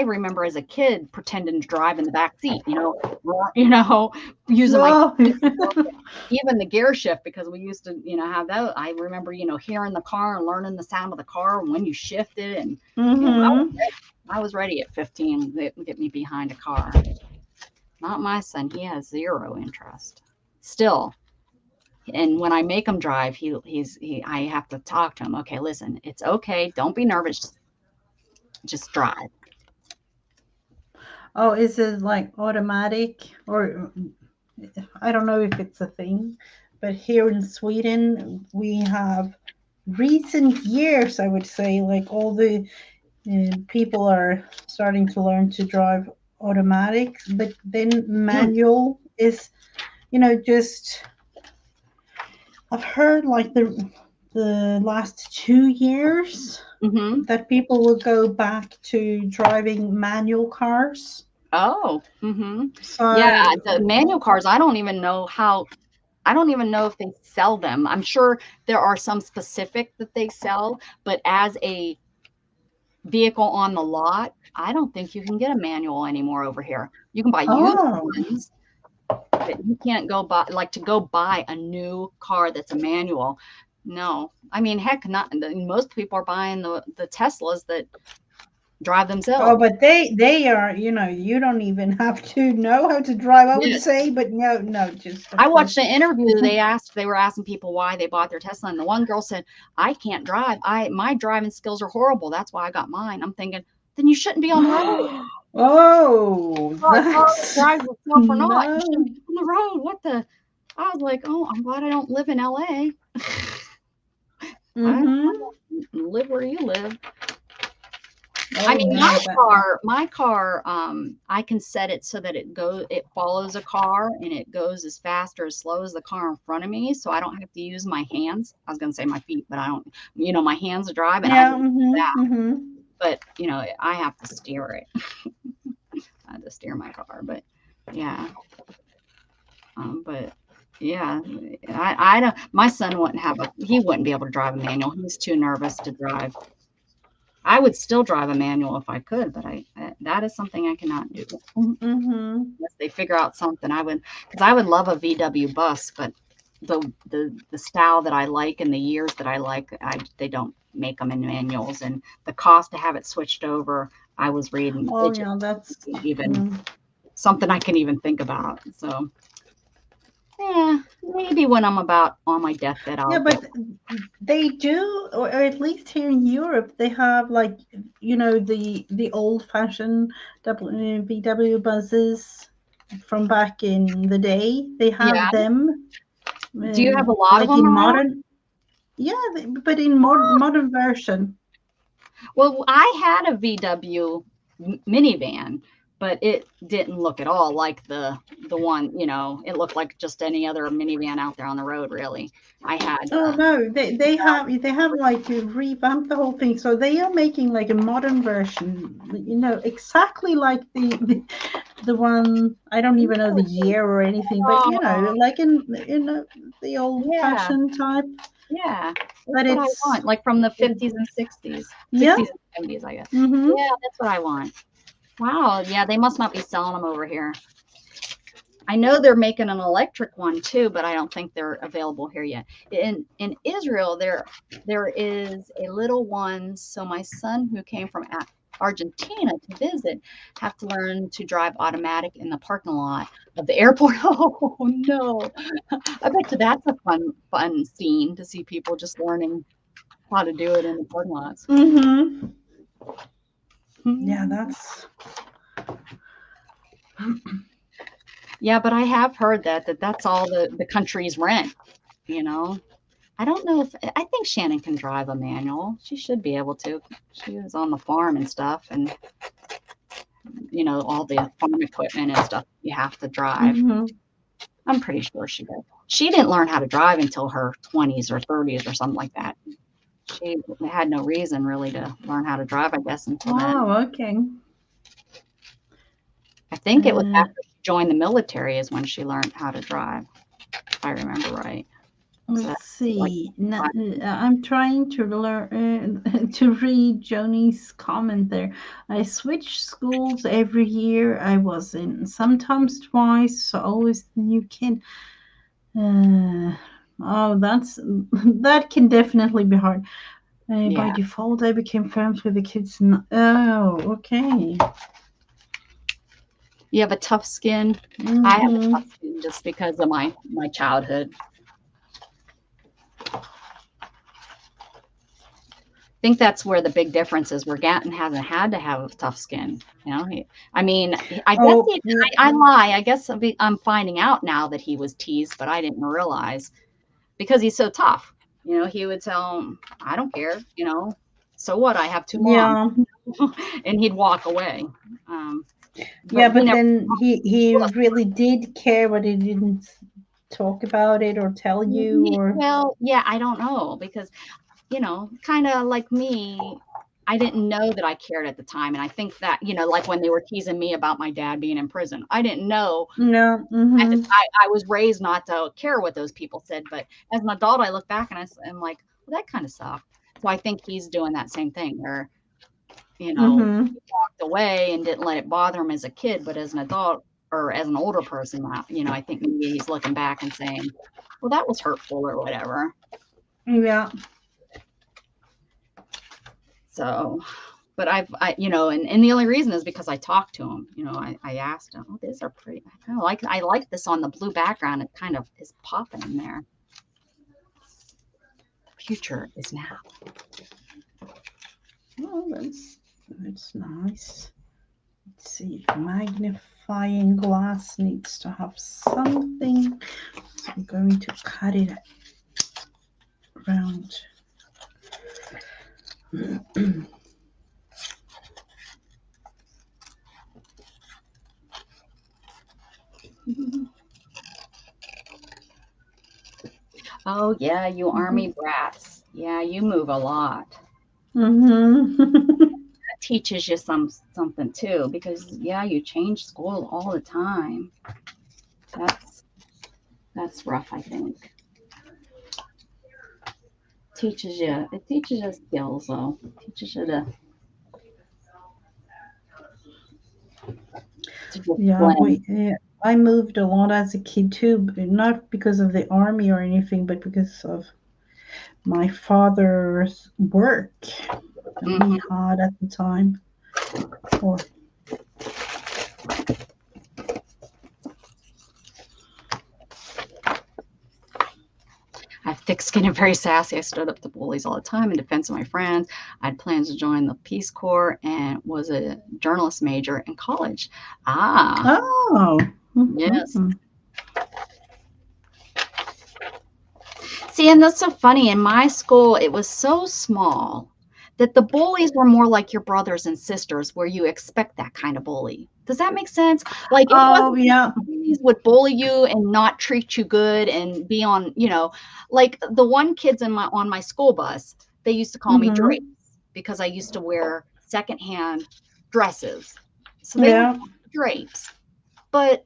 remember as a kid pretending to drive in the back seat, using my even the gear shift, because we used to, have that. I remember, hearing the car and learning the sound of the car when you shifted. And I was ready at 15 to get me behind a car. Not my son. He has zero interest still. And when I make him drive, I have to talk to him. Okay, listen, it's okay. Don't be nervous. Just drive. Oh, is it like automatic, or I don't know if it's a thing, but here in Sweden we have recent years, I would say, like all the people are starting to learn to drive automatic, but then manual is, just I've heard like the last 2 years that people will go back to driving manual cars. Oh, so, yeah, the manual cars, I don't even know if they sell them. I'm sure there are some specific that they sell, but as a vehicle on the lot, I don't think you can get a manual anymore over here. You can buy used Oh, ones, but you can't go buy, like, to go buy a new car that's a manual. No, I mean, heck, not most people are buying the Teslas that drive oh, themselves. but they are, you don't even have to know how to drive, I would Yeah. say, but no, no, just of I course. watched an interview. They were asking people why they bought their Tesla, and the one girl said, "I can't drive. My driving skills are horrible. That's why I got mine." I'm thinking, then you shouldn't be on the road. Oh, Car that that's drives itself or not, you no. shouldn't be on the road. What the? I was like, oh, I'm glad I don't live in LA. I Mm-hmm. live where you live. I Oh mean, no, my car, I can set it so that it follows a car and it goes as fast or as slow as the car in front of me. So I don't have to use my hands. I was going to say my feet, but I don't, my hands are driving. I yeah, don't do that, mm-hmm, mm-hmm. but I have to steer it. I have to steer my car, but yeah. But yeah, I don't, my son he wouldn't be able to drive a manual. He's too nervous to drive. I would still drive a manual if I could, but that is something I cannot do. Mm-hmm. Unless they figure out something, because I would love a VW bus, but the style that I like and the years that I like, they don't make them in manuals, and the cost to have it switched over, I was reading, Oh it just yeah, that's isn't even mm. something I can even think about. So yeah, maybe when I'm about on my deathbed, Yeah, I'll get. but they do, or at least here in Europe, they have like the old-fashioned VW buses from back in the day. They have Yeah. them, Do you have a lot of like them in around? modern, yeah, but in modern version. Well, I had a VW minivan, but it didn't look at all like the one, it looked like just any other minivan out there on the road, really. I had Oh no, they have like revamped the whole thing, so they are making like a modern version, exactly like the one. I don't even know the year or anything, but oh, like in the old yeah, fashioned type. yeah. That's But what I it's want, like from the 50s and 60s, yeah. 60s and 70s, I guess. Mm-hmm. Yeah, that's what I want. Wow, yeah, they must not be selling them over here. I know they're making an electric one too, but I don't think they're available here yet. In Israel, there is a little one. So my son, who came from Argentina to visit, have to learn to drive automatic in the parking lot of the airport. Oh no! I bet you that's a fun scene to see people just learning how to do it in the parking lots. Mm-hmm. Yeah, that's Yeah, but I have heard that's all the country's rent, you know. I don't know if I think Shannon can drive a manual. She should be able to. She was on the farm and stuff, and all the farm equipment and stuff you have to drive. mm-hmm. I'm pretty sure she did. She didn't learn how to drive until her 20s or 30s or something like that. She had no reason really to learn how to drive, I guess, until then. Oh, okay. I think it was Uh, after she joined the military is when she learned how to drive, if I remember right. So Let's like see. I'm trying to learn to read Joni's comment there. I switch schools every year I was in, sometimes twice, so always the new kid. Oh, that can definitely be hard. By yeah. default, I became friends with the kids. Oh, okay. You have a tough skin. I have a Mm-hmm. tough skin just because of my childhood. I think that's where the big difference is. Where Gatton hasn't had to have tough skin. I mean, I guess Oh, yeah. I lie. I guess I'm finding out now that he was teased, but I didn't realize because he's so tough. He would tell him, "I don't care." So what? I have two moms, Yeah. and he'd walk away. Yeah, But he but never. then he really did care, but he didn't talk about it or tell you or Well, yeah, I don't know because kind of like me, I didn't know that I cared at the time. And I think that, like when they were teasing me about my dad being in prison, I didn't know no. at the Mm-hmm. I was raised not to care what those people said. But as an adult, I look back and I'm like, well, that kind of sucked. So I think he's doing that same thing where you know, Mm-hmm. he walked away and didn't let it bother him as a kid, but as an adult or as an older person, you know, I think maybe he's looking back and saying, well, that was hurtful or whatever. Yeah. So, but you know, and the only reason is because I talked to him. You know, I asked him, oh, these are pretty. I like this on the blue background. It kind of is popping in there. Future is now. Oh, that's nice. Let's see. Magnifying glass needs to have something. So I'm going to cut it around. Oh yeah, you army brats. Yeah, you move a lot. Mm-hmm. That teaches you something too, because yeah, you change school all the time. That's that's rough, I think. It teaches you skills though. It teaches you to just Yeah, blend. I moved a lot as a kid too, but not because of the army or anything, but because of my father's work that he Hmm. had at the time. Or I have thick skin and very sassy. I stood up to bullies all the time in defense of my friends. I had plans to join the Peace Corps and was a journalist major in college. Ah, oh, yes. mhm. See, and that's so funny. In my school, it was so small that the bullies were more like your brothers and sisters, where you expect that kind of bully. Does that make sense? Like it Oh wasn't yeah. bullies would bully you and not treat you good and be on, you know, like the one kids in my on my school bus, they used to call me Drake Mm-hmm. because I used to wear secondhand dresses. So they would Yeah. call me drapes. But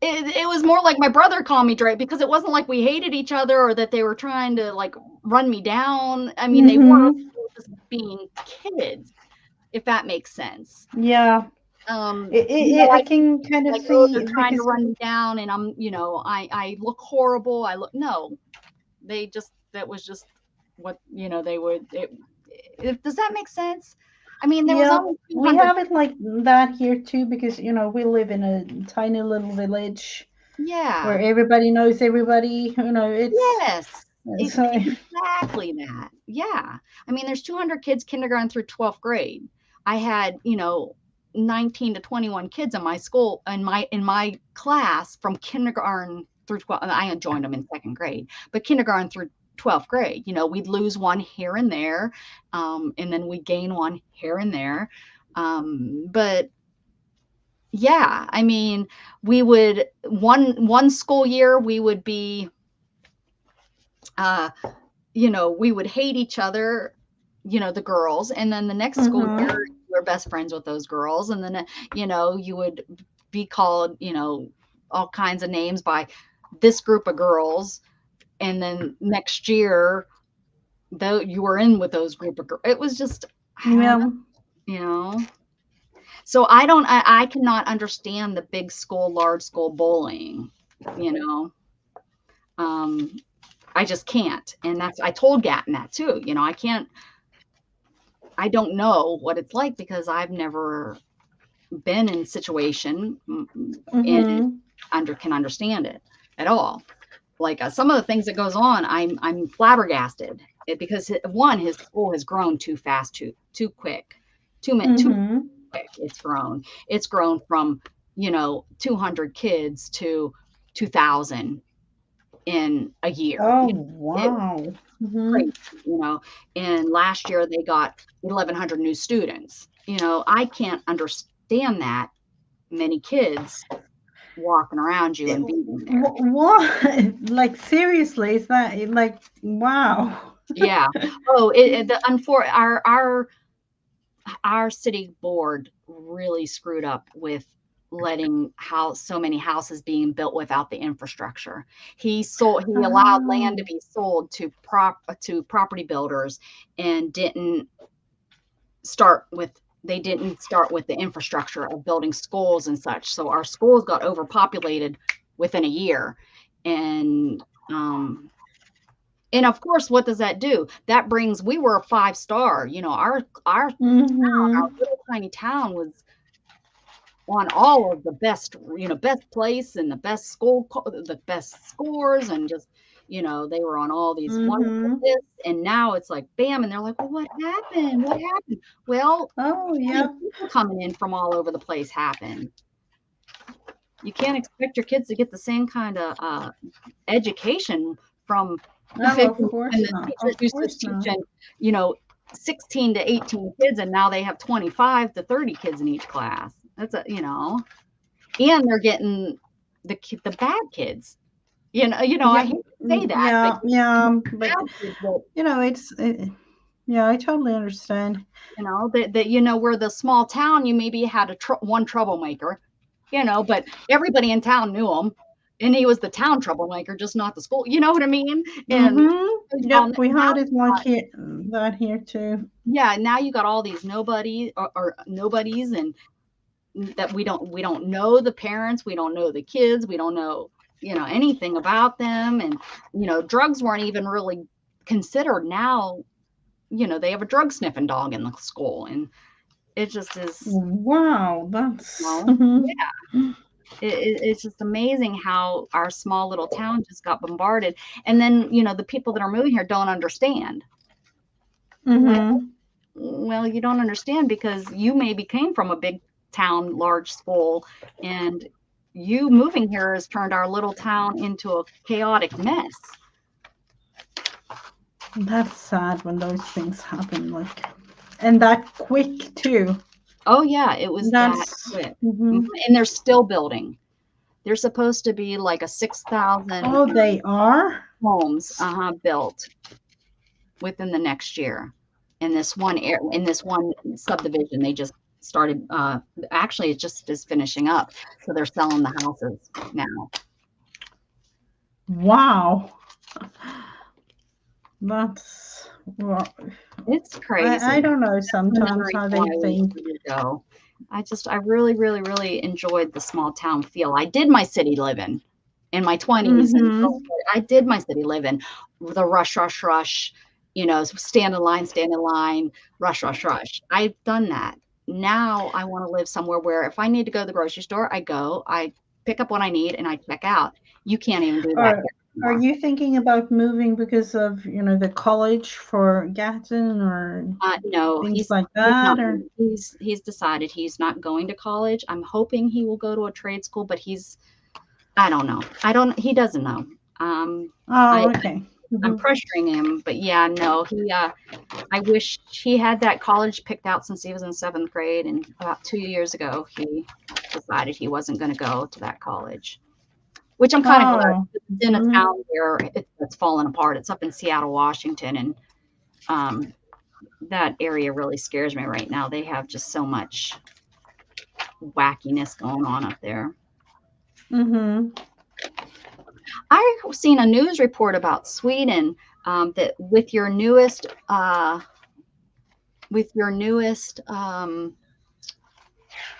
it was more like my brother called me Drake because it wasn't like we hated each other or that they were trying to like run me down. I mean, Mm-hmm. they were just being kids, if that makes sense. Yeah. You know, I can kind of like, oh, they're see trying to because run me down and I'm, you know, I look horrible. No, they just, that was just what, you know, they would, does that make sense? I mean, there was yeah, only we 200. have it like that here too because we live in a tiny little village where Yeah. everybody knows everybody. It's Yes, so exactly that. Yeah. I mean, there's 200 kids kindergarten through 12th grade. I had, you know, 19 to 21 kids in my school in my class from kindergarten through 12. I had joined them in second grade, but kindergarten through 12th grade. You know, we'd lose one here and there, and then we gain one here and there. But yeah, I mean, we would one school year we would be uh you know, we would hate each other, you know, the girls, and then the next school year, mm-hmm. you were best friends with those girls, and then, you know, you would be called, you know, all kinds of names by this group of girls, and then next year, though you were in with those group of girls, it was just, I don't Yeah. know, you know. So I cannot understand the big school, large school bullying, you know. Um, I just can't, and I told Gatton that too. You know, I don't know what it's like because I've never been in a situation and Mm-hmm. can understand it at all. Like some of the things that goes on, I'm flabbergasted because one, his school has grown too fast, too quick, too Mm-hmm. quick. It's grown from 200 kids to 2,000 in a year. Oh It wow. Mm-hmm. crazy, you know. And last year they got 1,100 new students. You know, I can't understand that many kids walking around you and being there. What? Like seriously, is that like wow? Yeah. Oh, the unfor our city board really screwed up with letting so many houses being built without the infrastructure. He allowed land to Oh. be sold to property builders and didn't they didn't start with the infrastructure of building schools and such. So our schools got overpopulated within a year. And of course, what does that do? That brings, we were a 5-star, our little tiny town was on all of the best, best place and the best school, the best scores, and just, they were on all these wonderful lists. And now it's like, bam, and they're like, well, what happened? What happened? Well, people coming in from all over the place happened. You can't expect your kids to get the same kind of education from of course not. The teachers used to teach, 16 to 18 kids, and now they have 25 to 30 kids in each class. That's and they're getting the bad kids. I hate to say that. But I totally understand. That we're the small town. You maybe had one troublemaker, but everybody in town knew him, and he was the town troublemaker, just not the school. You know what I mean? And we had it like that here too. Yeah, now you got all these nobodies, and that we don't know the parents, we don't know the kids, we don't know anything about them, and drugs weren't even really considered. Now they have a drug sniffing dog in the school, and it just is, wow, that's yeah. It's just amazing how our small little town just got bombarded. And then the people that are moving here don't understand. Well, you don't understand because you maybe came from a big town, large school, and you moving here has turned our little town into a chaotic mess. That's sad when those things happen, and that quick too. Oh yeah, it was that quick. And they're still building. They're supposed to be like a 6,000. Oh, they are homes built within the next year in this one subdivision. They just started, actually it just is finishing up, so they're selling the houses now. Wow, it's crazy. I don't know sometimes how they think. I really, really, really enjoyed the small town feel. I did my city living in my 20s, and I did my city living, the rush, stand in line, rush. I've done that. Now I want to live somewhere where if I need to go to the grocery store, I pick up what I need, and I check out. You can't even do that. Are you thinking about moving because of the college for Gatton or no, things like that? He's decided he's not going to college. I'm hoping he will go to a trade school, but I don't know. He doesn't know. Okay. I'm pressuring him, but yeah, no, I wish he had that college picked out since he was in 7th grade, and about 2 years ago, he decided he wasn't going to go to that college, which I'm kind of glad. It's in a town where it's fallen apart. It's up in Seattle, Washington, and that area really scares me right now. They have just so much wackiness going on up there. I've seen a news report about Sweden that with your newest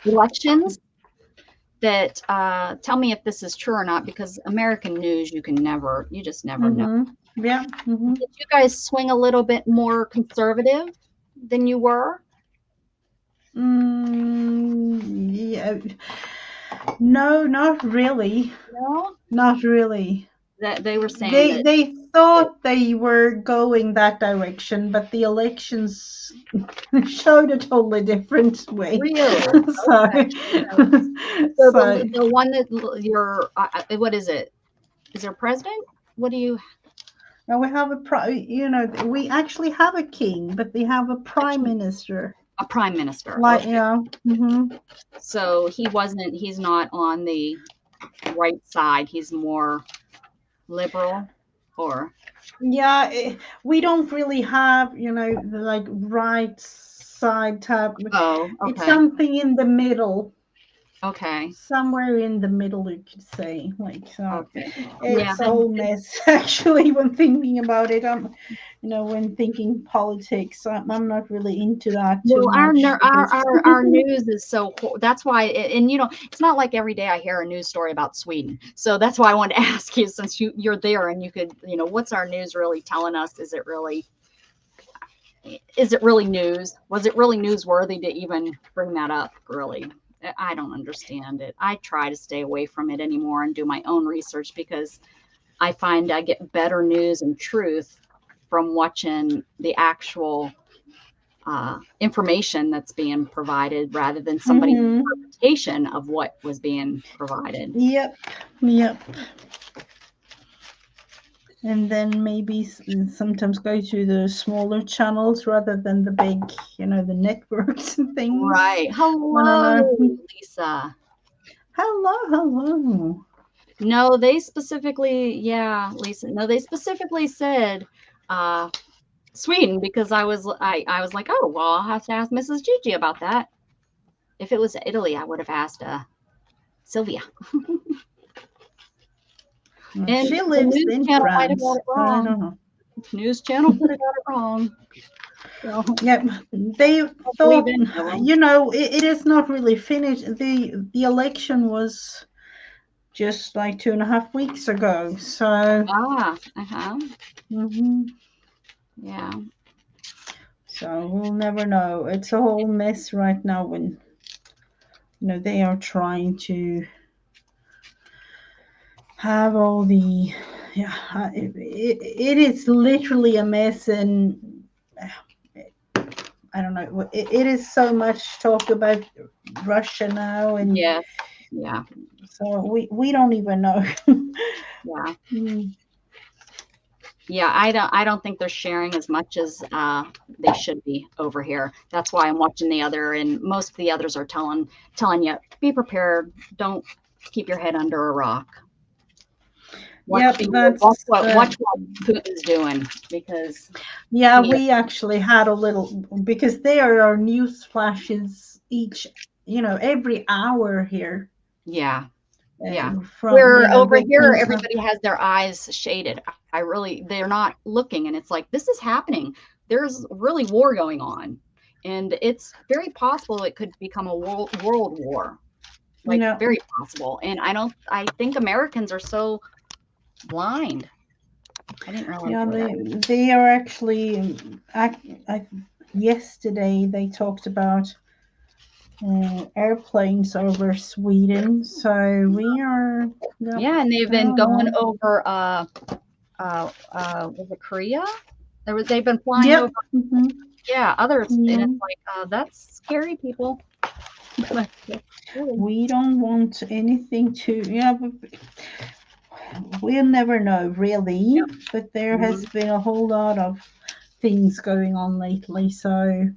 elections, that tell me if this is true or not, because American news, you just never know. Yeah. Did you guys swing a little bit more conservative than you were? Yeah. No, not really. No, not really. That they were saying they thought they were going that direction, but the elections showed a totally different way. Really? So, okay. So the one that what is it? Is there a president? What do you? No, we have we actually have a king, but they have a prime minister. A prime minister. Like, okay. Yeah. So he's not on the right side. He's more liberal, or? Yeah, we don't really have, right side type. Oh, okay. It's something in the middle. Okay. Somewhere in the middle, you could say. Like, so Okay. Yeah. it's a whole mess. Actually, when thinking about it, when thinking politics, I'm not really into that too Well, our much ner- because our news is so that's why and it's not like every day I hear a news story about Sweden. So that's why I wanted to ask you, since you're there and you could, what's our news really telling us? Is it really news? Was it really newsworthy to even bring that up, really? I don't understand it. I try to stay away from it anymore and do my own research, because I find I get better news and truth from watching the actual information that's being provided, rather than somebody's hmm interpretation of what was being provided. Yep, yep. And then maybe sometimes go to the smaller channels rather than the big, the networks and things. Right. I don't Hello, know. Lisa. Hello, hello. No, they specifically, yeah, Lisa. No, they specifically said uh, Sweden, because I was like, oh well, I'll have to ask Mrs. Gigi about that. If it was Italy, I would have asked Sylvia. And She the lives news in channel might have got France, it so I wrong. don't know. News channel could have got it wrong. So Yep, they don't believe thought, any of them. it is not really finished. The election was just like 2.5 weeks ago, so Uh-huh. mhm. Yeah. So we'll never know. It's a whole mess right now when they are trying to have all the it is literally a mess, and I don't know. It is so much talk about Russia now, and Yes. Yeah. so we don't even know. Yeah. Mm. Yeah, I don't think they're sharing as much as they should be over here. That's why I'm watching the other, and most of the others are telling you, be prepared. Don't keep your head under a rock. Yep, that's Watch what Putin's doing, because yeah. he We actually had a little, because there are news flashes every hour here. yeah. Yeah. From Where over with here, things. everybody has their eyes shaded. They're not looking, and it's like, this is happening. There's really war going on, and it's very possible it could become a world war, like Yeah, very possible. And I think Americans are so blind. I didn't realize yeah. they were that. They are actually. Yesterday they talked about airplanes over Sweden. So we are. Yep. Yeah, and they've I been don't going know. over was it Korea? They've been flying over, Yep. Hmm. yeah, others, and Yeah. it's like, that's scary, people. That's scary. We don't want anything to. Yeah, but we'll never know really. But there has Mhm. been a whole lot of things going on lately. So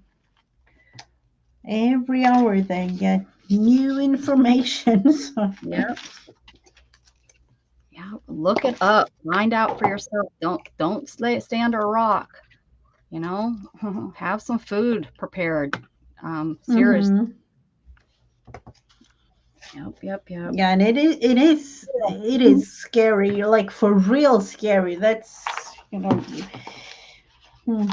every hour they get new information. So Yeah. Yeah, look it up. Find out for yourself. Don't stay under a rock. You know, have some food prepared. Seriously. hmm Yep, yep, yep. yeah, and it is scary, like for real scary. That's hmm,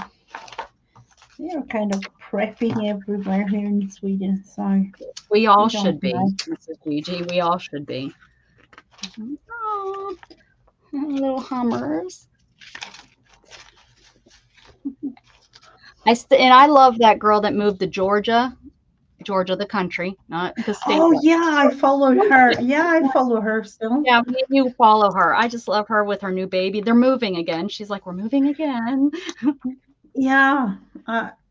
they're kind of prepping everywhere here in Sweden, so We all we don't should be, know. Mrs. Gigi. We all should be. Oh, little hummers. And I love that girl that moved to Georgia, Georgia, the country, not the state. Oh yeah, I followed her. Yeah, I follow her still. Yeah, me and you follow her. I just love her with her new baby. They're moving again. She's like, we're moving again. Yeah,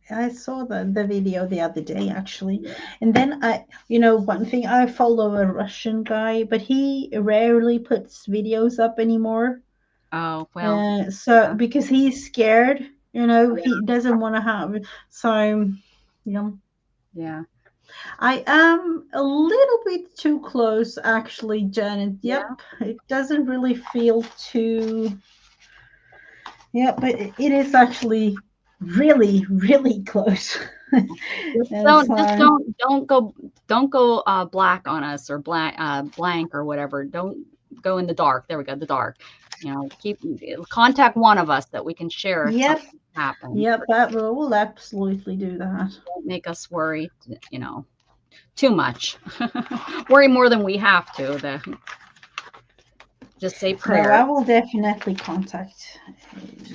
I saw the video the other day actually, and then one thing, I follow a Russian guy, but he rarely puts videos up anymore. Oh, well, So yeah, because he's scared, yeah, he doesn't want to have. So, you know, yeah, I am a little bit too close, actually, Janet. yeah. Yep, it doesn't really feel too. Yeah, but it is actually really, really close. It's Don't go black on us, or blank or whatever. Don't go in the dark. There we go, the dark. You know, contact one of us that we can share if Yep. something happens. Yep, that will absolutely do that. Don't make us worry, you know, too much. Worry more than we have to. Just say prayer. No, I will definitely contact,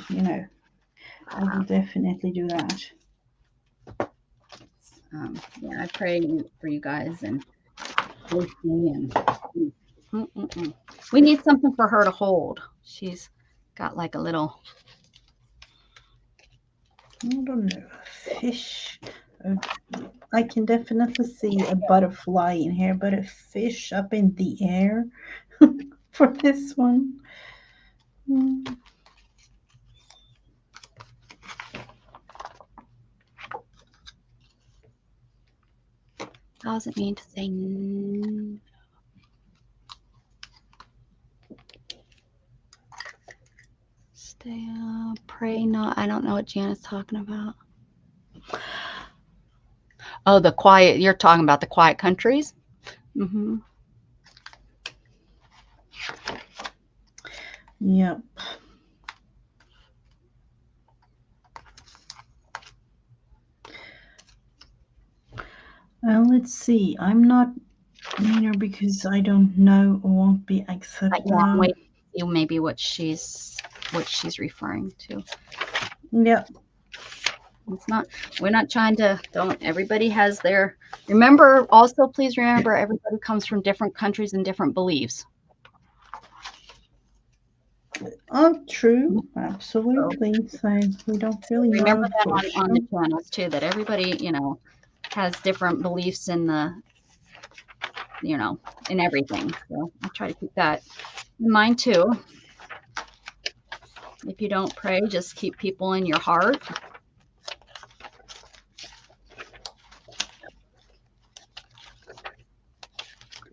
you know, I will definitely do that. Yeah, I pray for you guys and we need something for her to hold. She's got like a little, I don't know, fish. I can definitely see a butterfly in here, but a fish up in the air for this one. how does it mean to say no? Stay up, pray not. I don't know what Janet's talking about. Oh, the quiet, you're talking about the quiet countries? Mm-hmm. Yep. Let's see. I'm not meaner because I don't know or won't be accepted. Yeah, wait, maybe what she's referring to. Yep. It's not, we're not trying to, everybody has their, remember, also please remember, everybody comes from different countries and different beliefs. Oh, true. Absolutely. So we don't really remember know that on the channels too, that everybody, you know, has different beliefs in the, you know, in everything. So I try to keep that in mind too. If you don't pray, just keep people in your heart.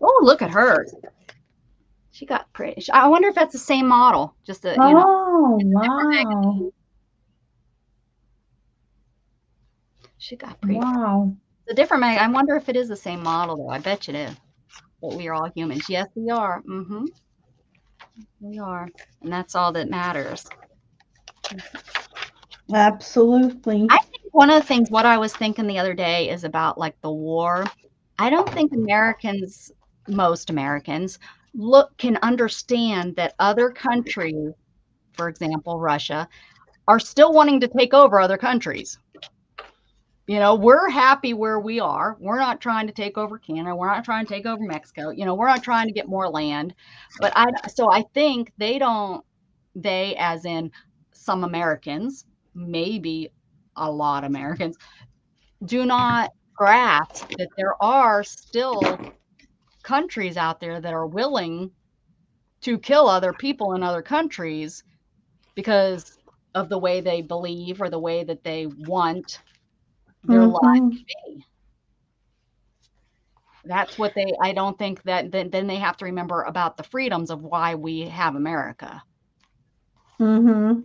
Oh, look at her. She got pretty. I wonder if that's the same model. Just a, you know. Oh, wow. She got pretty. Wow. The different mag. I wonder if it is the same model though. I bet you it is. But we are all humans. Yes, we are. Mm-hmm. We are. And that's all that matters. Absolutely. I think one of the things, what I was thinking the other day is about like the war. I don't think Americans, most Americans, can understand that other countries, for example, Russia, are still wanting to take over other countries. You know, we're happy where we are. We're not trying to take over Canada. We're not trying to take over Mexico. You know, we're not trying to get more land. But I think they, as in some Americans, maybe a lot of Americans, do not grasp that there are still countries out there that are willing to kill other people in other countries because of the way they believe or the way that they want their life to be. That's what I don't think that then they have to remember about the freedoms of why we have America. Mm-hmm.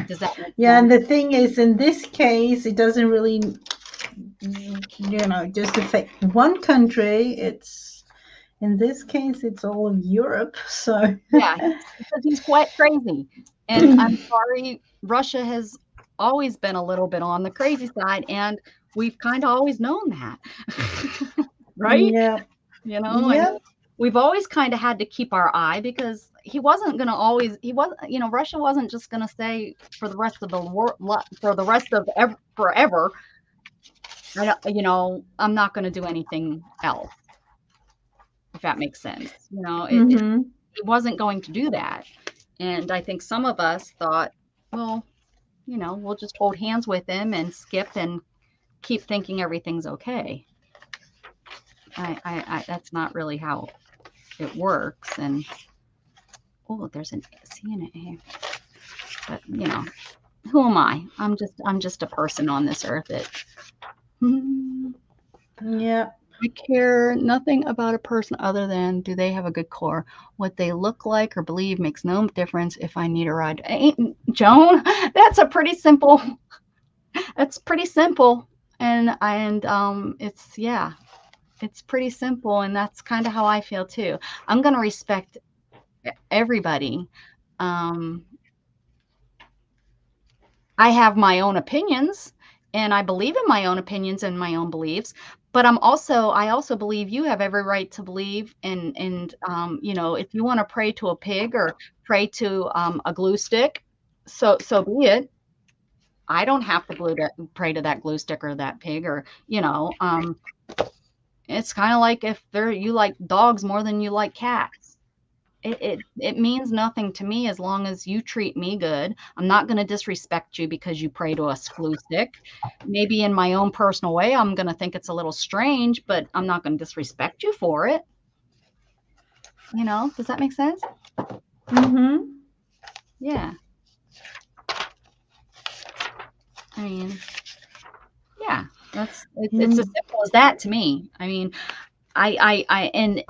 Does that make sense? Yeah, and the thing is, in this case, it doesn't really, you know, just affect one country. In this case, it's all of Europe. So yeah, because he's quite crazy. And I'm sorry, Russia has always been a little bit on the crazy side, and we've kind of always known that. Right? Yeah. You know, yeah. and we've always kind of had to keep our eye because he wasn't going to always, you know, Russia wasn't just going to say for the rest of the world, for the rest of forever, you know, I'm not going to do anything else. If that makes sense. You know, it wasn't going to do that. And I think some of us thought, well, you know, we'll just hold hands with him and skip and keep thinking everything's okay. That's not really how it works. And oh, there's an C and an A. But you know, who am I? I'm just a person on this earth. Yeah. I care nothing about a person other than do they have a good core. What they look like or believe makes no difference if I need a ride. Joan, that's pretty simple. That's pretty simple. It's, yeah, it's pretty simple, and that's kind of how I feel too. I'm going to respect everybody. Um, I have my own opinions, and I believe in my own opinions and my own beliefs, but I also believe you have every right to believe, you know, if you want to pray to a pig or pray to a glue stick, so be it. I don't have to pray to that glue stick or that pig, or you know, it's kind of like if you like dogs more than you like cats. It means nothing to me as long as you treat me good. I'm not going to disrespect you because you pray to a glue stick. Maybe in my own personal way, I'm going to think it's a little strange, but I'm not going to disrespect you for it. You know, does that make sense? Mm-hmm. Yeah. I mean, yeah, it's as Mm. simple as that to me. I mean, and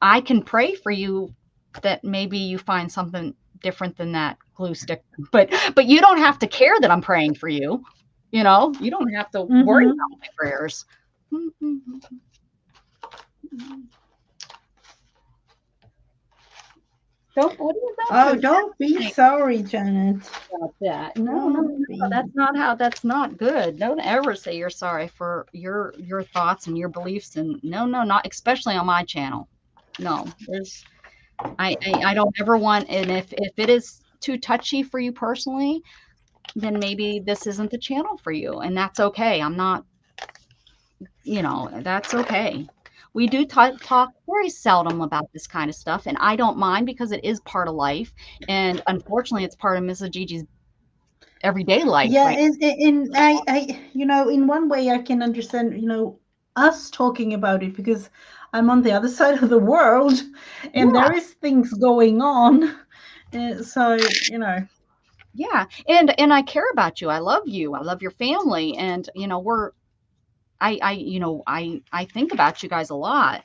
I can pray for you that maybe you find something different than that glue stick, but you don't have to care that I'm praying for you. You know, you don't have to worry Mm-hmm. about my prayers. Oh, Don't don't be think sorry, Janet. about that. No, no, Don't no, be. that's not good. Don't ever say you're sorry for your thoughts and your beliefs, and no, no, not especially on my channel. No, I don't ever want, and if it is too touchy for you personally, then maybe this isn't the channel for you, and that's okay. I'm not, you know, that's okay. We do talk very seldom about this kind of stuff, and I don't mind because it is part of life, and unfortunately, it's part of Mrs. Gigi's everyday life, Yeah, right? you know, in one way I can understand, you know, us talking about it because I'm on the other side of the world and Yeah, there is things going on. So, you know. yeah, and I care about you. I love you. I love your family, and you know, you know, I think about you guys a lot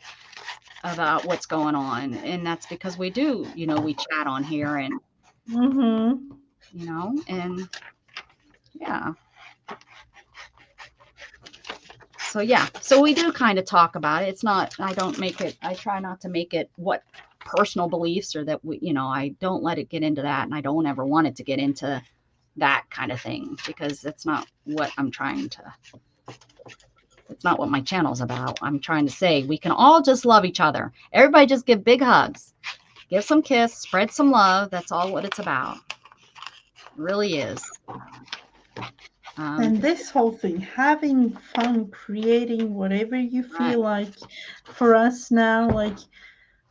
about what's going on, and that's because we do, you know, we chat on here, and Mm-hmm. you know, and yeah. So yeah, so we do kind of talk about it. It's not, I don't make it, I try not to make it what personal beliefs, or that we, you know, I don't let it get into that, and I don't ever want it to get into that kind of thing, because that's not what I'm trying to, it's not what my channel's about. I'm trying to say we can all just love each other. Everybody just give big hugs, give some kiss, spread some love. That's all what it's about. It really is. And 'Cause this whole thing, having fun, creating whatever you right. feel like, for us now, like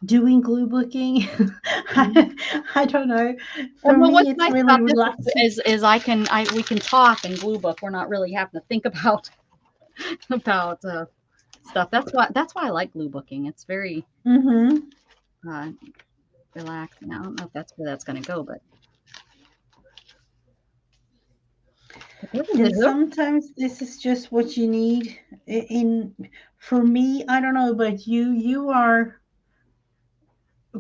doing glue booking, Mhm. I don't know. And For well, me, what's it's nice really about this relaxing. is I we can talk and glue book. We're not really having to think about about stuff. That's why I like glue booking. It's very Mm-hmm. uh, relaxing. I don't know if that's where that's going to go, but And sometimes this is just what you need. In For me, I don't know about you. You are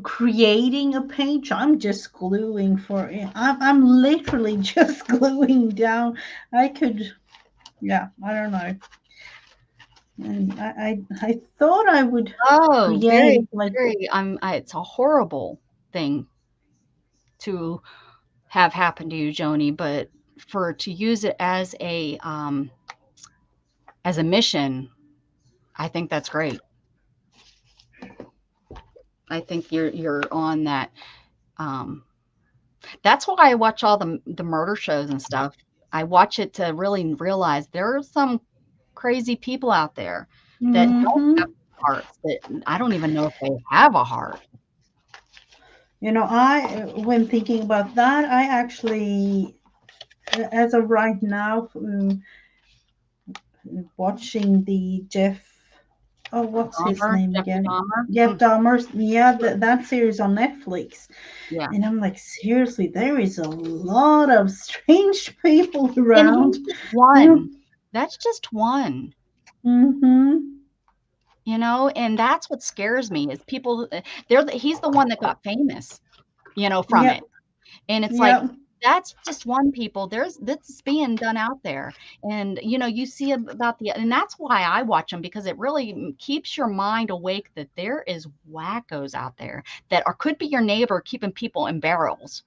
creating a page. I'm just gluing for it. I'm literally just gluing down. I could, yeah, I don't know. And I thought I would oh, create like, very. It's a horrible thing to have happen to you, Joni, but for to use it as a mission, I think that's great. I think you're on that. Um, that's why I watch all the murder shows and stuff. I watch it to really realize there are some crazy people out there that don't have mm-hmm. hearts, that I don't even know if they have a heart. You know, I when thinking about that, I actually, as of right now, watching the Jeff. Oh, what's his Dahmer, name Jeffrey again? Dahmer. Jeff Dahmer's. Yeah, that series on Netflix. Yeah. And I'm like, seriously, there is a lot of strange people And around. he's just one. That's just one. Mm-hmm. You know, and that's what scares me is people, he's the one that got famous, you know, from it. Yep. And it's like, Yep. that's just one people. That's being done out there. And, you see about and that's why I watch them, because it really keeps your mind awake that there is wackos out there that could be your neighbor keeping people in barrels.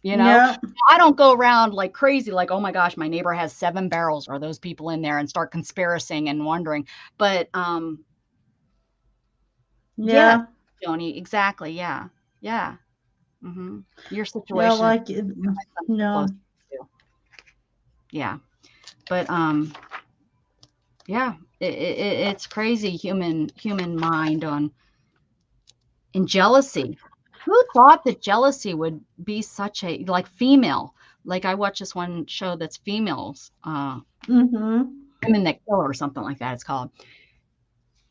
Yeah. I don't go around like crazy, like, oh my gosh, my neighbor has 7 barrels. Are those people in there, and start conspiring and wondering. But yeah, Yeah. Joni, exactly. Yeah. Yeah. Your Yeah, situation is like something no. close to. Yeah. But yeah, it's crazy, human mind on and jealousy. Who thought that jealousy would be such a like female? Like I watch this one show that's females, Mm-hmm. women that kill, or something like that. It's called.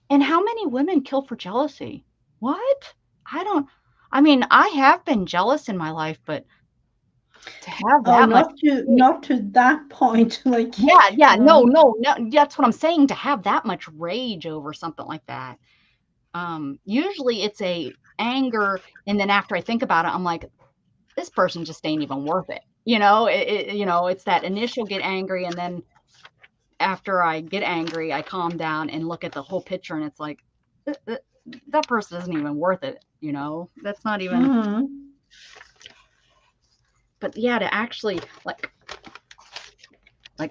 And how many women kill for jealousy? What? I don't. I mean, I have been jealous in my life, but to have Oh, that much. not to that point. Like, Yeah, yeah, no, no. no, no. That's what I'm saying. To have that much rage over something like that. Usually it's a anger, and then after I think about it, I'm like, this person just ain't even worth it. It's that initial get angry, and then after I get angry, I calm down and look at the whole picture, and it's like, that person isn't even worth it. That's not even. Mm-hmm. But yeah, to actually like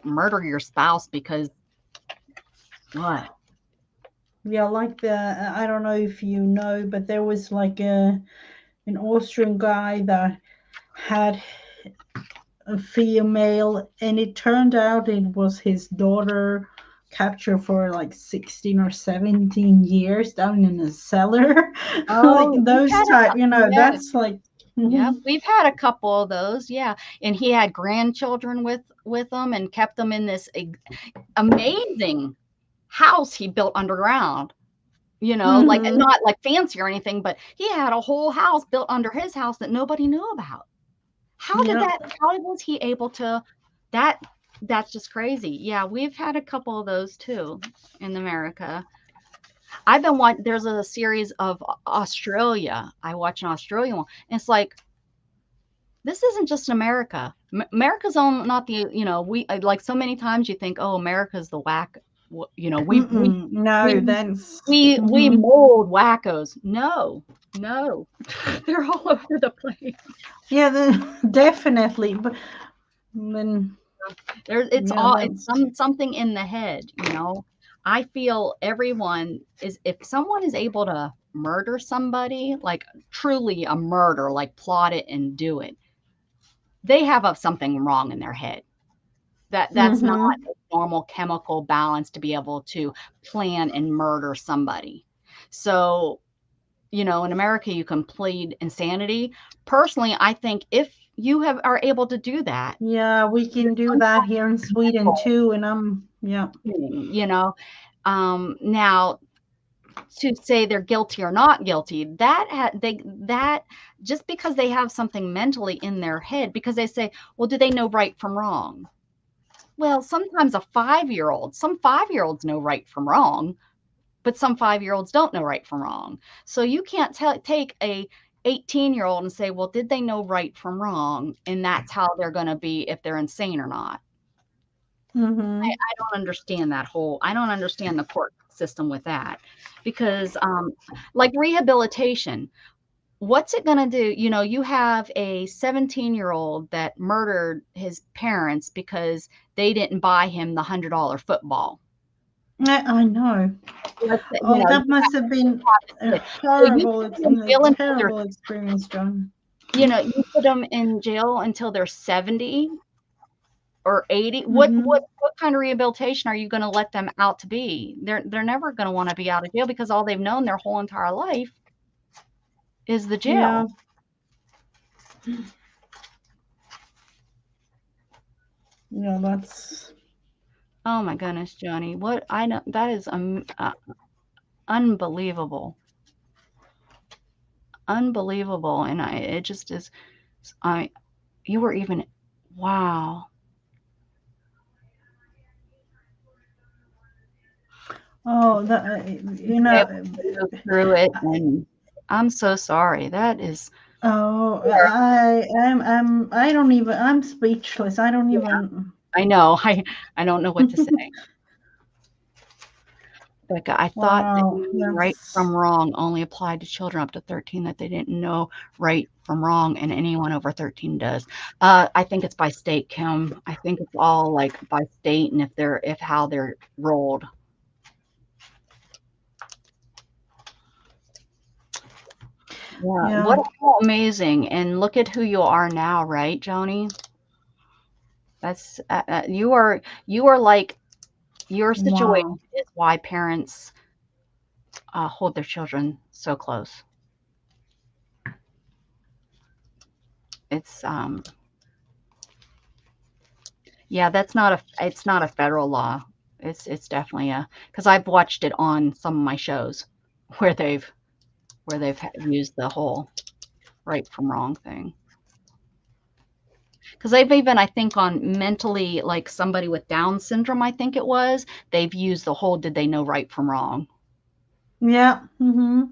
murder your spouse because what? Yeah, like I don't know if you know, but there was like an Austrian guy that had a female, and it turned out it was his daughter, captured for like 16 or 17 years down in a cellar. Like Oh, we've those had type, yeah, that's like, yeah, mhm. we've had a couple of those, yeah. And he had grandchildren with them, and kept them in this amazing house he built underground. Like Mhm. not like fancy or anything, but he had a whole house built under his house that nobody knew about. Yeah. How was he able to that that's just crazy. Yeah, we've had a couple of those too in America. I've been watching, there's a series of Australia. I watch an Australian one. And it's like, this isn't just America. America's on not the, we like so many times you think, oh, America's the whack, Mm-mm. No, we that's we mold wackos. No, no, they're all over the place. yeah, definitely. But then yeah, It's that's something in the head. I feel everyone is, if someone is able to murder somebody, like truly a murder, like plot it and do it, they have something wrong in their head. That's not mm-hmm. a normal chemical balance to be able to plan and murder somebody. So, in America, you can plead insanity. Personally, I think if you are able to do that, Yeah, we there's can do some that type here in of Sweden mental too, and yeah. thing. Now, to say they're guilty or not guilty, that just because they have something mentally in their head, because they say, well, do they know right from wrong? Well, sometimes some 5-year-olds know right from wrong, but some 5-year-olds don't know right from wrong. So you can't take a 18-year-old and say, well, did they know right from wrong? And that's how they're going to be, if they're insane or not. Mm-hmm. I don't understand I don't understand the court system with that, because like rehabilitation, what's it going to do? You have a 17-year-old that murdered his parents because they didn't buy him the $100 football. I know. Let's say, Oh, you that must have been have a a kid. So you horrible, put them in a jail until they're, terrible experience, John. you put them in jail until they're 70 or 80. What Mm-hmm. what what kind of rehabilitation are you going to let them out to be? They're never going to want to be out of jail, because all they've known their whole entire life is the Yeah. jail. Yeah, that's Oh my goodness, Johnny. What I know, that is unbelievable. Unbelievable. And it just is. I you were even wow. oh that To be able to go through it, and I'm so sorry. That is Oh, Or, I don't even, I'm speechless. I don't yeah, even, I know. I don't know what to say. Becca, I thought that wow, knowing right yes. from wrong only applied to children up to 13, that they didn't know right from wrong, and anyone over 13 does. I think it's by state, Kim. I think it's all like by state and if how they're rolled. Yeah, Yeah, what how amazing. And look at who you are now, right, Joni? That's you are like your situation wow. is why parents hold their children so close. It's yeah, that's not a it's not a federal law. It's definitely a because I've watched it on some of my shows where they've used the whole right from wrong thing. Because they've even, I think, on mentally, like somebody with Down syndrome, I think it was, they've used the whole did they know right from wrong. Yeah, mm-hmm.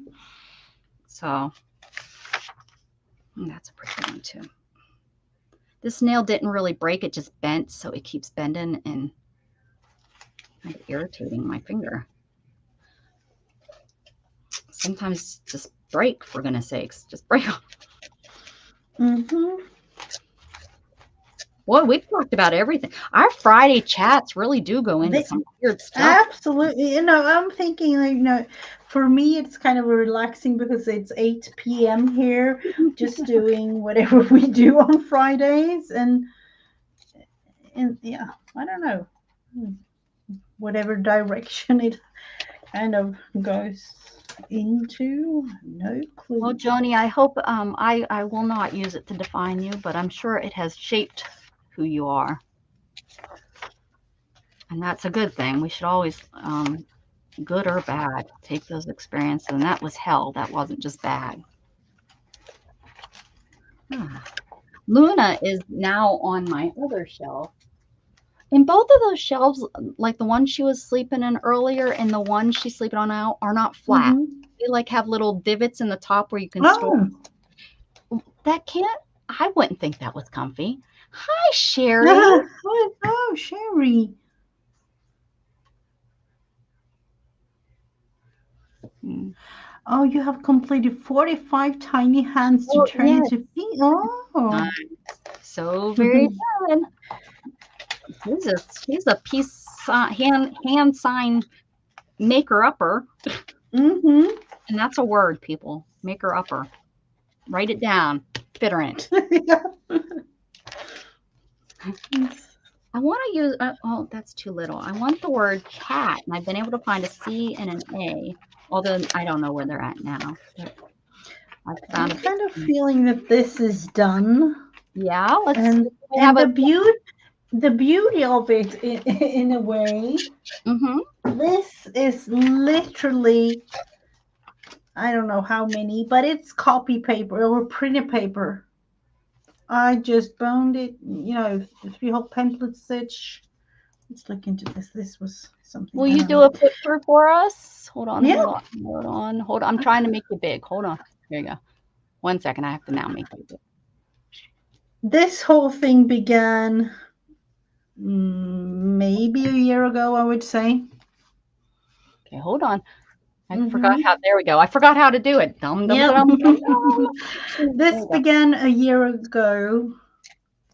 So that's a pretty one too. This nail didn't really break, it just bent, so it keeps bending and kind of irritating my finger. Sometimes just break, for goodness sakes, just break. Mm-hmm. Boy, we've talked about everything. Our Friday chats really do go into They some weird stuff. absolutely, I'm thinking like, for me it's kind of relaxing because it's 8 p.m. here, just doing whatever we do on Fridays, and yeah, I don't know, whatever direction it kind of goes into, no Well, clue. Joni, I hope I will not use it to define you, but I'm sure it has shaped who you are, and that's a good thing. We should always, good or bad, take those experiences. And that was hell. That wasn't just bad. Ah. Luna is now on my other shelf. And both of those shelves, like the one she was sleeping in earlier and the one she's sleeping on now, are not flat. Mm-hmm. They like have little divots in the top where you can store. Oh. That can't, I wouldn't think that was comfy. Hi, Sherry. Oh, Sherry. Hmm. Oh, you have completed 45 tiny hands to Oh, turn yes. into feet. Oh. So very good. She's a piece hand sign maker upper, Mm-hmm. and that's a word, people. Maker upper. Write it down. Fit her in. I want to use. Oh, that's too little. I want the word cat, and I've been able to find a C and an A. Although I don't know where they're at now. But I found I'm a big. kind of feeling that this is done. Yeah, let's And we have a. the beauty of it in a way, Mm-hmm. this is literally, I don't know how many, but it's copy paper or printed paper. I just bound it, the three-hole pamphlet stitch. Let's look into this. This was something Will that you I do a flip through for us? Hold on, yeah. hold on, hold on, hold on. I'm trying to make you big. Hold on. Here you go. 1 second. I have to now make you big. This whole thing began maybe a year ago, I would say. Okay, hold on. I forgot Mm-hmm. how. There we go. I forgot how to do it. Dum dum Yep. dum dum dum. There This we go. began a year ago,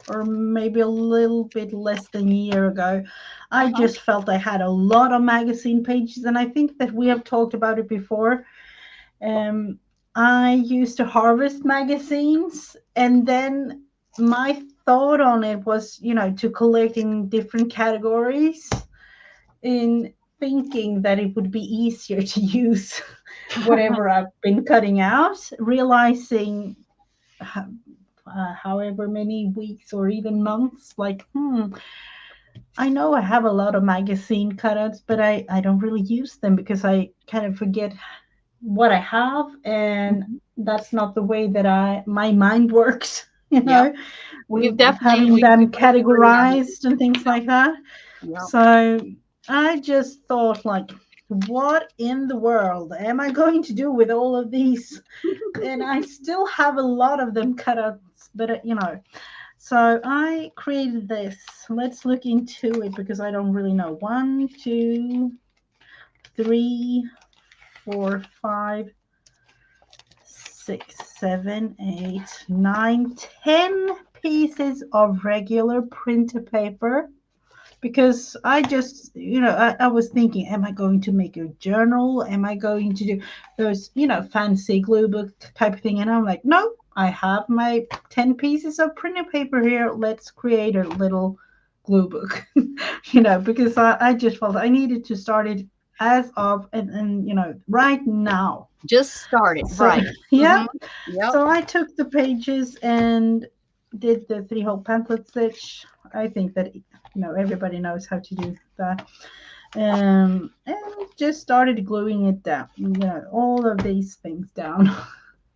or maybe a little bit less than a year ago. I Uh-huh. just felt I had a lot of magazine pages, and I think that we have talked about it before. Um, I used to harvest magazines, and then my thought on it was, to collect in different categories, in thinking that it would be easier to use whatever I've been cutting out, realizing however many weeks or even months, like, I know I have a lot of magazine cutouts, but I don't really use them because I kind of forget what I have, and Mhm. that's not the way that my mind works, Yep. We've definitely having we them both agree on categorized and things like that. that. Yep. So I just thought, like, what in the world am I going to do with all of these? And I still have a lot of them cut out, but so I created this. Let's look into it because I don't really know. 1, 2, 3, 4, 5, 6, 7, 8, 9, 10 pieces of regular printer paper. Because I just, I was thinking, am I going to make a journal? Am I going to do those, fancy glue book type of thing? And I'm like, no, I have my 10 pieces of printer paper here. Let's create a little glue book, because I just felt I needed to start it as of, and right now. Just started, So, right. yeah. Yep. So I took the pages and did the 3-hole pamphlet stitch. I think that everybody knows how to do that, and just started gluing it down. All of these things down,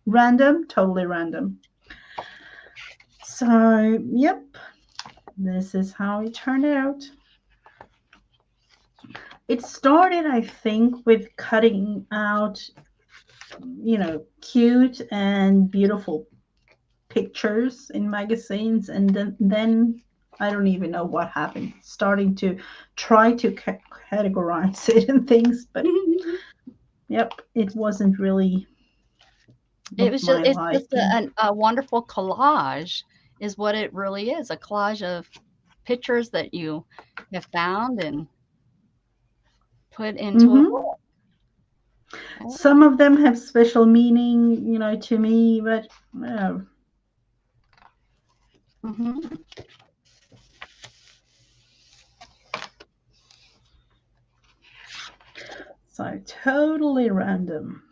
random, totally random. So, yep, this is how it turned out. It started, I think, with cutting out, cute and beautiful pictures in magazines, and then I don't even know what happened. Starting to try to categorize it and things, but yep, it wasn't really. It's just a wonderful collage, is what it really is. A collage of pictures that you have found and put into a book. Some of them have special meaning, to me, but. So totally random.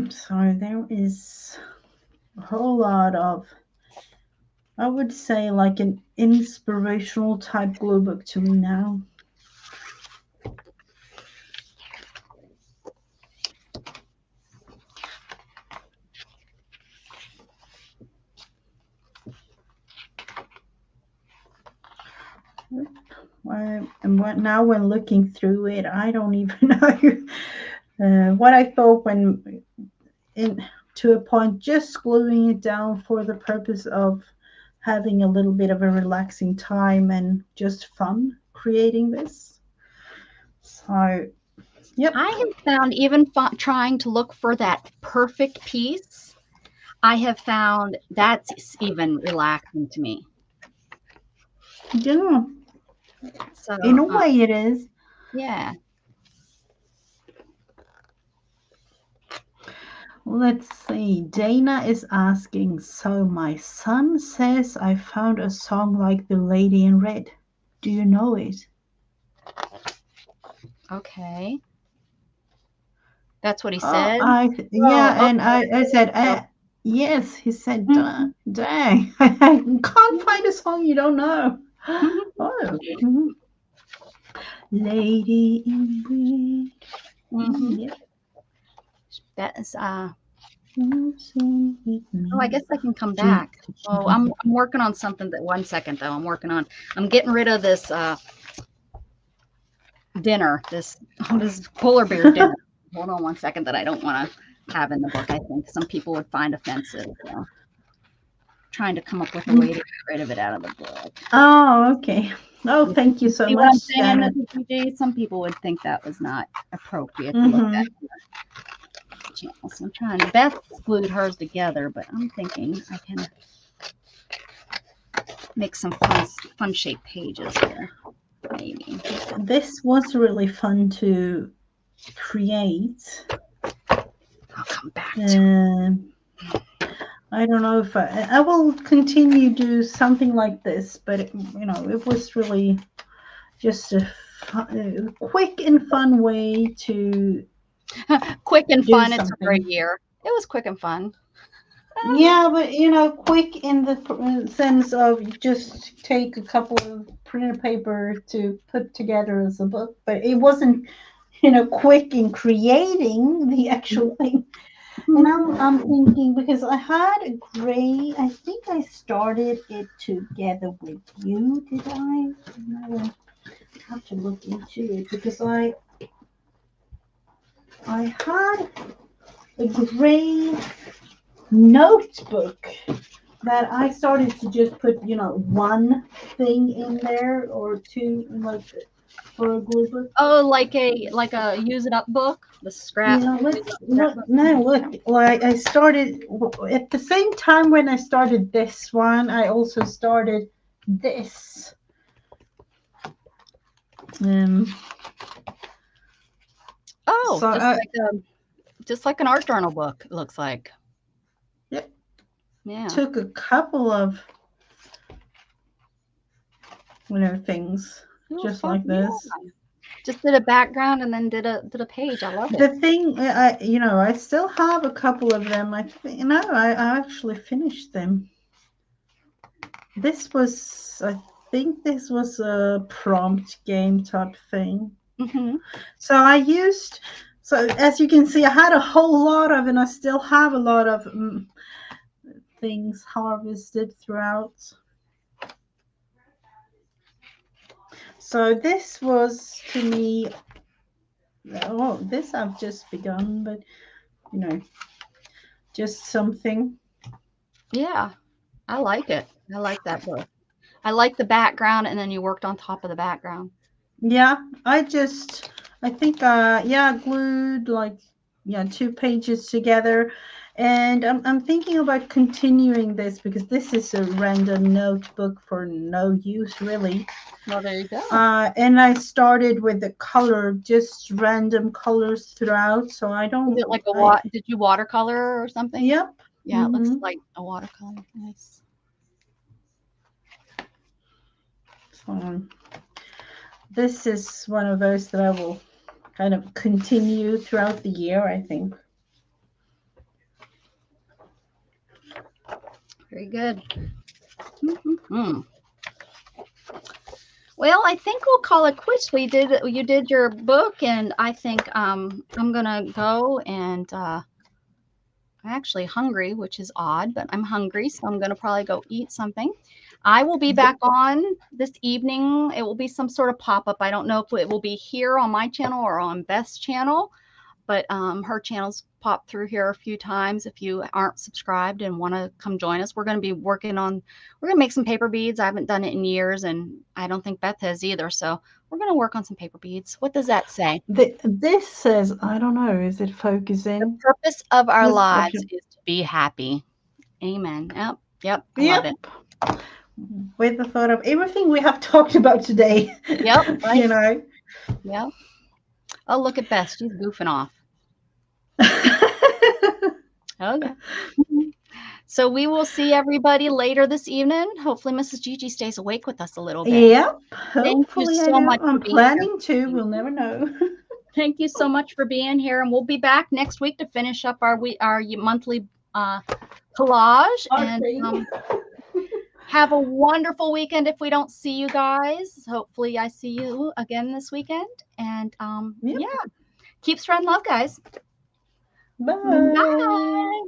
So there is a whole lot of, I would say, like an inspirational type glue book to me now. And now when looking through it, I don't even know what I thought when to a point, just gluing it down for the purpose of having a little bit of a relaxing time and just fun creating this. So, yep. I have found, even trying to look for that perfect piece, I have found that's even relaxing to me. Yeah. So, in a way it is. Yeah. Let's see. Dana is asking, so my son says I found a song like The Lady in Red. Do you know it? Okay. That's what he said? And I said, yes. He said, dang, I can't find a song you don't know. Oh. Lady in Red. Yep. That is, oh, I guess I can come back. Oh, I'm working on something. That 1 second though. I'm getting rid of this dinner, this polar bear dinner. Hold on 1 second, that I don't want to have in the book. I think some people would find offensive. So trying to come up with a way to get rid of it out of the book. Oh, okay. Oh, thank you so much. Some people would think that was not appropriate to look at. Channel. So I'm trying. Beth glued hers together, but I'm thinking I can make some fun shaped pages here. Maybe. This was really fun to create. I'll come back to I don't know if I will continue to do something like this, but it was really just a quick and fun way to quick and fun. It's for a year. It was quick and fun. Yeah, but you know, quick in the sense of you just take a couple of printer paper to put together as a book, but it wasn't, you know, quick in creating the actual thing. And I'm thinking because I had a gray, I think I started it together with you, did I? No, I have to look into it because I had a gray notebook that I started to just put, you know, one thing in there or two, like for a glue book. Oh, like a use it up book, the scrap. Yeah, Use let's up look. scrapbook. No, look. Like I started at the same time when I started this one. I also started this. Um. Oh, So I just like an art journal book. It looks like. yep, Yeah. took a couple of things Oh, just fun. like this. Yeah. Just did a background and then did a page. I love it. The thing, I still have a couple of them. I actually finished them. This was, I think, this was a prompt game type thing. Hmm. So so as you can see, I had a whole lot of, and I still have a lot of things harvested throughout. So this was to me, oh, this I've just begun, but just something. Yeah, I like it. I like that book. I like the background, and then you worked on top of the background. Yeah, I think, yeah, glued like, yeah, 2 pages together. And I'm thinking about continuing this because this is a random notebook for no use, really. Well, there you go. And I started with the color, just random colors throughout. So I Is don't, it like I, did you watercolor or something? yep. Yeah, it looks Mm-hmm. like a watercolor. Nice. So this is one of those that I will kind of continue throughout the year, I think. Very good. Hmm. Well, I think we'll call it quits. You did your book, and I think I'm gonna go and I'm actually hungry, which is odd, but I'm hungry, so I'm gonna probably go eat something. I will be Yep. back on this evening. It will be some sort of pop up. I don't know if it will be here on my channel or on Beth's channel, but her channel's popped through here a few times. If you aren't subscribed and want to come join us, we're going to be we're going to make some paper beads. I haven't done it in years, and I don't think Beth has either. So we're going to work on some paper beads. What does that say? This says, I don't know, is it The focusing? purpose of our What lives is to be happy. Amen. Yep. Yep. I love yep. it. With the thought of everything we have talked about today, Yep. Right. you know. Yep. Oh, look at Beth. She's goofing off. Okay. So we will see everybody later this evening. Hopefully, Mrs. Gigi stays awake with us a little bit. Yep. Thank you Hopefully I so do. much for I'm being planning to. here. We'll never know. Thank you so much for being here, and we'll be back next week to finish up our monthly collage. And have a wonderful weekend. If we don't see you guys, hopefully I see you again this weekend. And Yep. yeah, keep spreading love, guys. Bye. Bye.